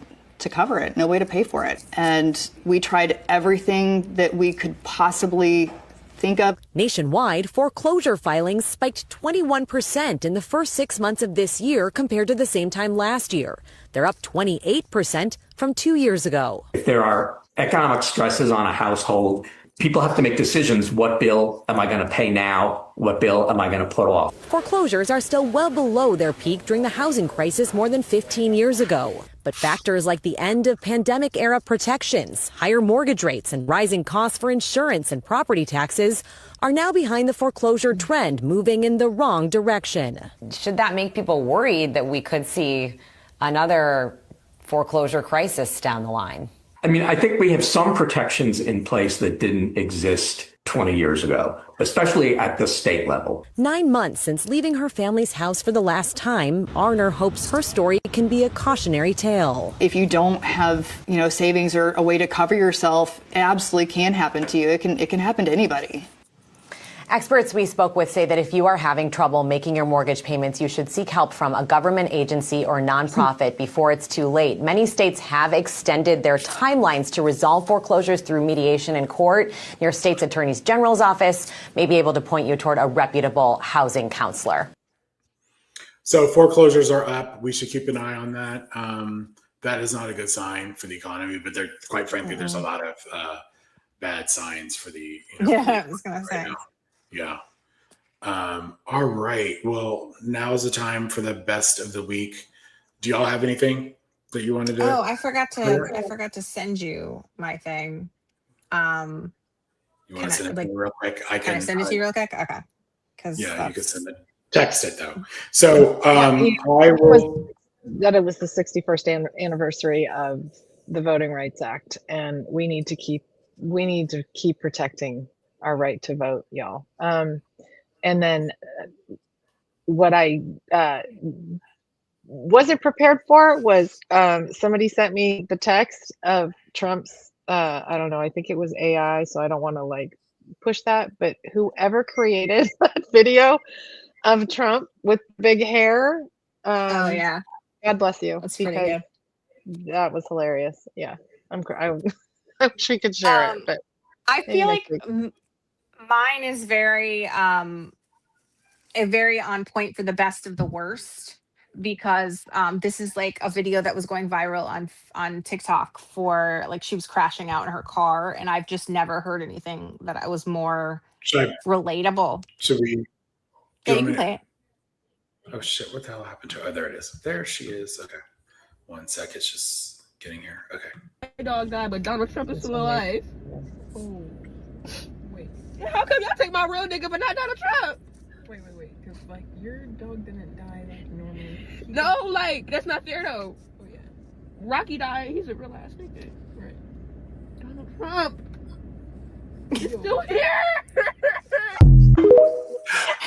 cover it, no way to pay for it. And we tried everything that we could possibly think of. Nationwide, foreclosure filings spiked 21% in the first 6 months of this year compared to the same time last year. They're up 28% from 2 years ago. If there are economic stresses on a household, people have to make decisions. What bill am I going to pay now? What bill am I going to put off? Foreclosures are still well below their peak during the housing crisis more than 15 years ago. But factors like the end of pandemic-era protections, higher mortgage rates, and rising costs for insurance and property taxes are now behind the foreclosure trend moving in the wrong direction. Should that make people worried that we could see another foreclosure crisis down the line? I mean, I think we have some protections in place that didn't exist 20 years ago, especially at the state level. 9 months since leaving her family's house for the last time, Arner hopes her story can be a cautionary tale. If you don't have, savings or a way to cover yourself, it absolutely can happen to you. It can happen to anybody. Experts we spoke with say that if you are having trouble making your mortgage payments, you should seek help from a government agency or nonprofit before it's too late. Many states have extended their timelines to resolve foreclosures through mediation in court. Your state's attorney general's office may be able to point you toward a reputable housing counselor. So foreclosures are up. We should keep an eye on that. That is not a good sign for the economy, but quite frankly, there's a lot of bad signs for the I was gonna say. Now. Yeah. All right. Well, now is the time for the best of the week. Do y'all have anything that you wanted to? Oh, I forgot to send you my thing. You want to send it to me real quick? Can I send it to you real quick? Okay. You can send it. Text it though. So I will. That it was the 61st anniversary of the Voting Rights Act, and we need to keep protecting our right to vote, y'all. And then what I wasn't prepared for was somebody sent me the text of Trump's I don't know, I think it was AI, so I don't want to push that, but whoever created that video of Trump with big hair, Oh yeah, God bless you. that's pretty Because good. that was hilarious. Yeah, I wish we could share it, but I maybe feel next like week. mine is very a very on point for the best of the worst, because this is like a video that was going viral on TikTok for, like, she was crashing out in her car, and I've just never heard anything that I was more relatable. Should we? Yeah, you can play it. Oh shit! What the hell happened to her? Oh, there it is. There she is. Okay, 1 sec. It's just getting here. Okay. My dog died, but Donald Trump is still alive. Oh, wait. How come y'all take my real nigga, but not Donald Trump? Wait. Because, like, your dog didn't die like normally. No, like, that's not fair, though. Oh, yeah. Rocky died. He's a real ass nigga. Right. Donald Trump. He's still here.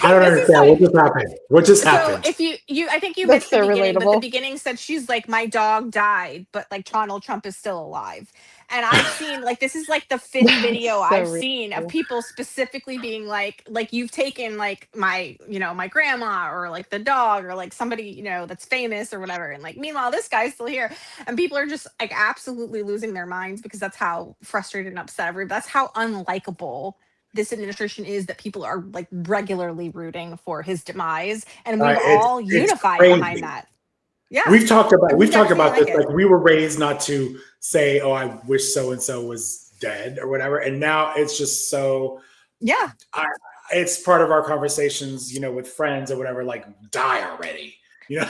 I don't understand. What just happened? What just happened? So if you I think you That's missed the so beginning, but the relatable. beginning said she's like, my dog died, but like Donald Trump is still alive. And I've seen, like, this is like the fifth video So I've seen of relatable. people specifically being like you've taken like my, my grandma, or like the dog, or like somebody, that's famous or whatever. And like, meanwhile, this guy's still here. And people are just like absolutely losing their minds, because that's how frustrated and upset everybody. That's how unlikable this administration is, that people are like regularly rooting for his demise. And we've all It's unified crazy. behind that. Yeah. We've talked about We've never seen this. like it. Like, we were raised not to say, "Oh, I wish so and so was dead" or whatever, and now it's just so. Yeah. It's part of our conversations, with friends or whatever. Like, die already.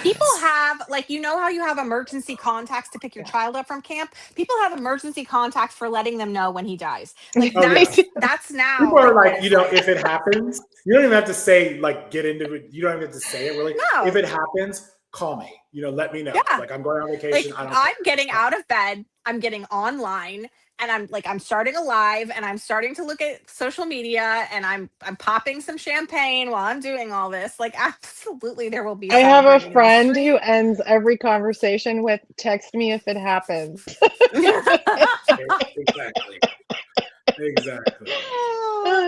People have, like, how you have emergency contacts to pick your child up from camp? People have emergency contacts for letting them know when he dies. Like, Oh, yeah. that's now. People are what like, it's like. if it happens, you don't even have to say, like, get into it. You don't even have to say it. Really, No. if it happens, call me. Let me know. Yeah. Like, I'm going on Like, vacation. I don't. I'm getting out of bed, I'm getting online, and I'm starting a live, and I'm starting to look at social media, and I'm popping some champagne while I'm doing all this. Like, absolutely, there will be. I have a celebrating in the friend street. who ends every conversation with "Text me if it happens." Exactly.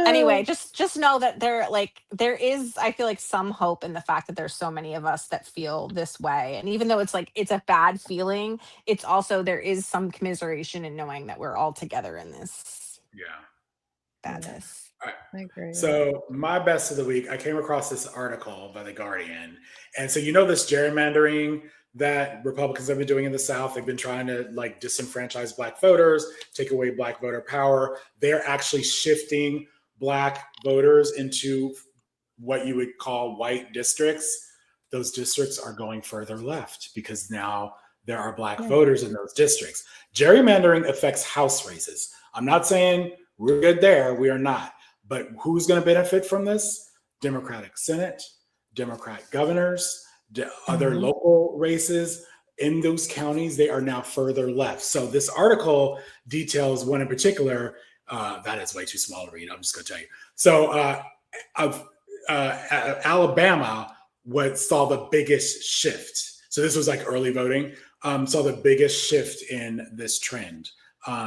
Anyway, just know that there is, I feel like, some hope in the fact that there's so many of us that feel this way. And even though it's like, it's a bad feeling, it's also, there is some commiseration in knowing that we're all together in this Yeah. badness. I agree. So my best of the week, I came across this article by The Guardian. And so, this gerrymandering that Republicans have been doing in the South, they've been trying to like disenfranchise Black voters, take away Black voter power. They're actually shifting Black voters into what you would call white districts. Those districts are going further left because now there are Black voters in those districts. Gerrymandering affects House races. I'm not saying we're good there. We are not. But who's going to benefit from this? Democratic Senate, Democrat governors, other local races in those counties. They are now further left. So this article details one in particular. That is way too small to read. I'm just going to tell you. So Alabama saw the biggest shift. So this was like early voting. Saw the biggest shift in this trend.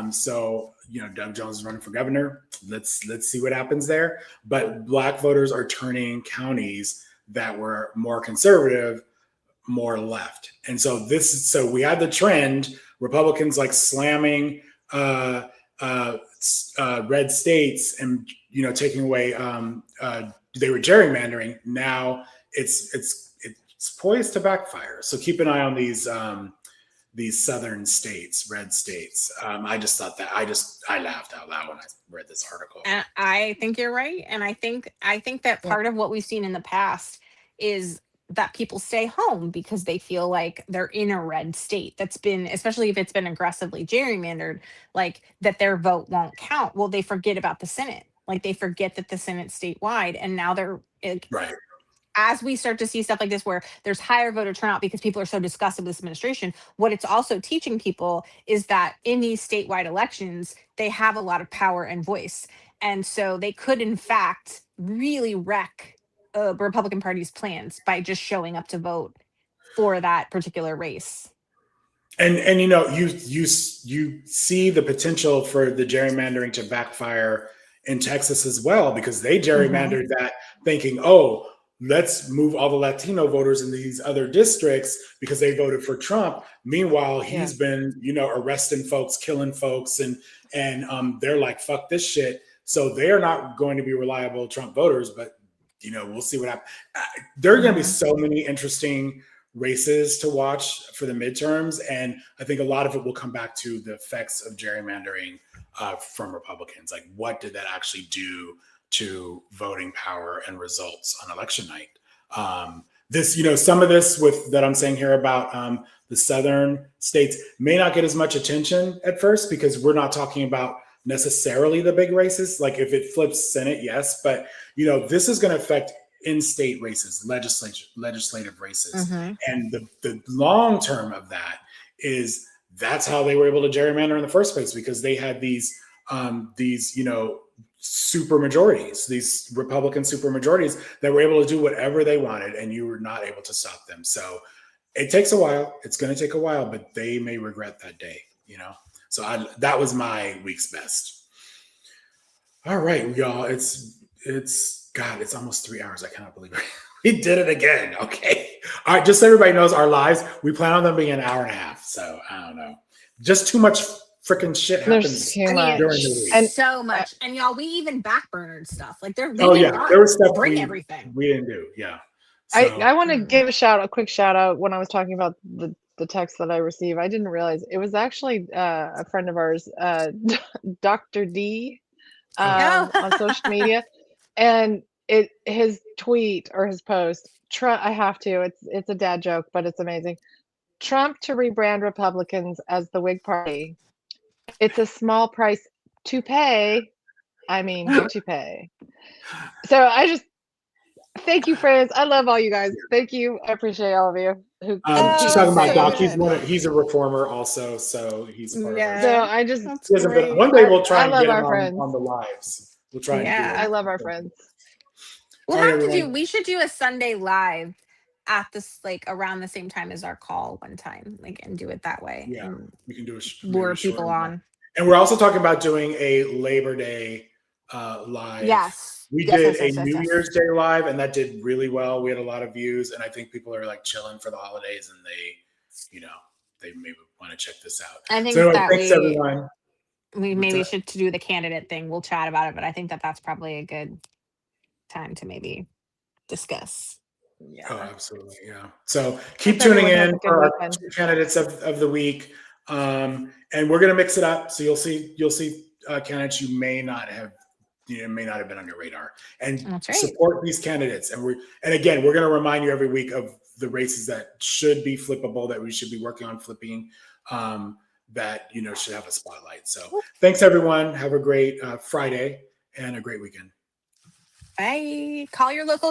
So Doug Jones is running for governor. Let's see what happens there. But Black voters are turning counties that were more conservative, more left. And so we had the trend, Republicans like slamming red states and taking away they were gerrymandering. Now it's poised to backfire. So keep an eye on these southern states, red states. I just thought that I laughed out loud when I read this article. And I think you're right. And I think that part of what we've seen in the past is that people stay home because they feel like they're in a red state that's been, especially if it's been aggressively gerrymandered, like that their vote won't count. Well, they forget about the Senate. Like they forget that the Senate's statewide, and now they're right. As we start to see stuff like this where there's higher voter turnout because people are so disgusted with this administration, what it's also teaching people is that in these statewide elections, they have a lot of power and voice. And so they could, in fact, really wreck Republican Party's plans by just showing up to vote for that particular race. And you see the potential for the gerrymandering to backfire in Texas as well, because they gerrymandered that thinking, oh, let's move all the Latino voters in these other districts because they voted for Trump. Meanwhile, he's been, arresting folks, killing folks, and they're like, fuck this shit. So they're not going to be reliable Trump voters, but we'll see what happens. There are going to be so many interesting races to watch for the midterms, and I think a lot of it will come back to the effects of gerrymandering from Republicans. Like, what did that actually do to voting power and results on election night? Some of this that I'm saying here about the southern states may not get as much attention at first because we're not talking about necessarily the big races. Like if it flips Senate, yes, but this is going to affect in-state races, legislative races, and the long term of that is that's how they were able to gerrymander in the first place, because they had these super majorities, these Republican super majorities that were able to do whatever they wanted, and you were not able to stop them. So it takes a while. It's going to take a while, but they may regret that day. So that was my week's best. All right, y'all. It's almost 3 hours. I cannot believe it. We did it again. Okay. All right. Just so everybody knows, our lives, we plan on them being an hour and a half. So I don't know. Just too much freaking shit happens during the week. And so much. And y'all, we even backburnered stuff. Like there was stuff bring everything. We didn't do. Yeah. So, I want to give a quick shout out when I was talking about the text that I received. I didn't realize it was actually a friend of ours, Dr. D, on social media. And his tweet or his post, Trump, I have to, it's a dad joke, but it's amazing. Trump to rebrand Republicans as the Whig Party. It's a small price to pay. To pay. So I just, thank you, friends. I love all you guys. Thank you. I appreciate all of you. Just talking about Doc, he's a reformer also, so he's part of our. So I just, one day we'll try and love get him our friends. on the lives. We'll try and do it. I love our friends. We'll have to do. We should do a Sunday live at this around the same time as our call one time, and do it that way. Yeah, we can do lure people on. And we're also talking about doing a Labor Day live. Yes, we did a New Year's Day live, and that did really well. We had a lot of views, and I think people are chilling for the holidays, and they maybe want to check this out. I think so anyway, that thanks everyone. We maybe should do the candidate thing. We'll chat about it, but I think that's probably a good time to maybe discuss. Yeah. Oh, absolutely. Yeah. So keep tuning in for our two candidates of the week. And we're going to mix it up. So you'll see candidates you may not have been on your radar, and support these candidates. And again, we're going to remind you every week of the races that should be flippable, that we should be working on flipping, that, should have a spotlight. So thanks everyone. Have a great Friday and a great weekend. Bye. Call your local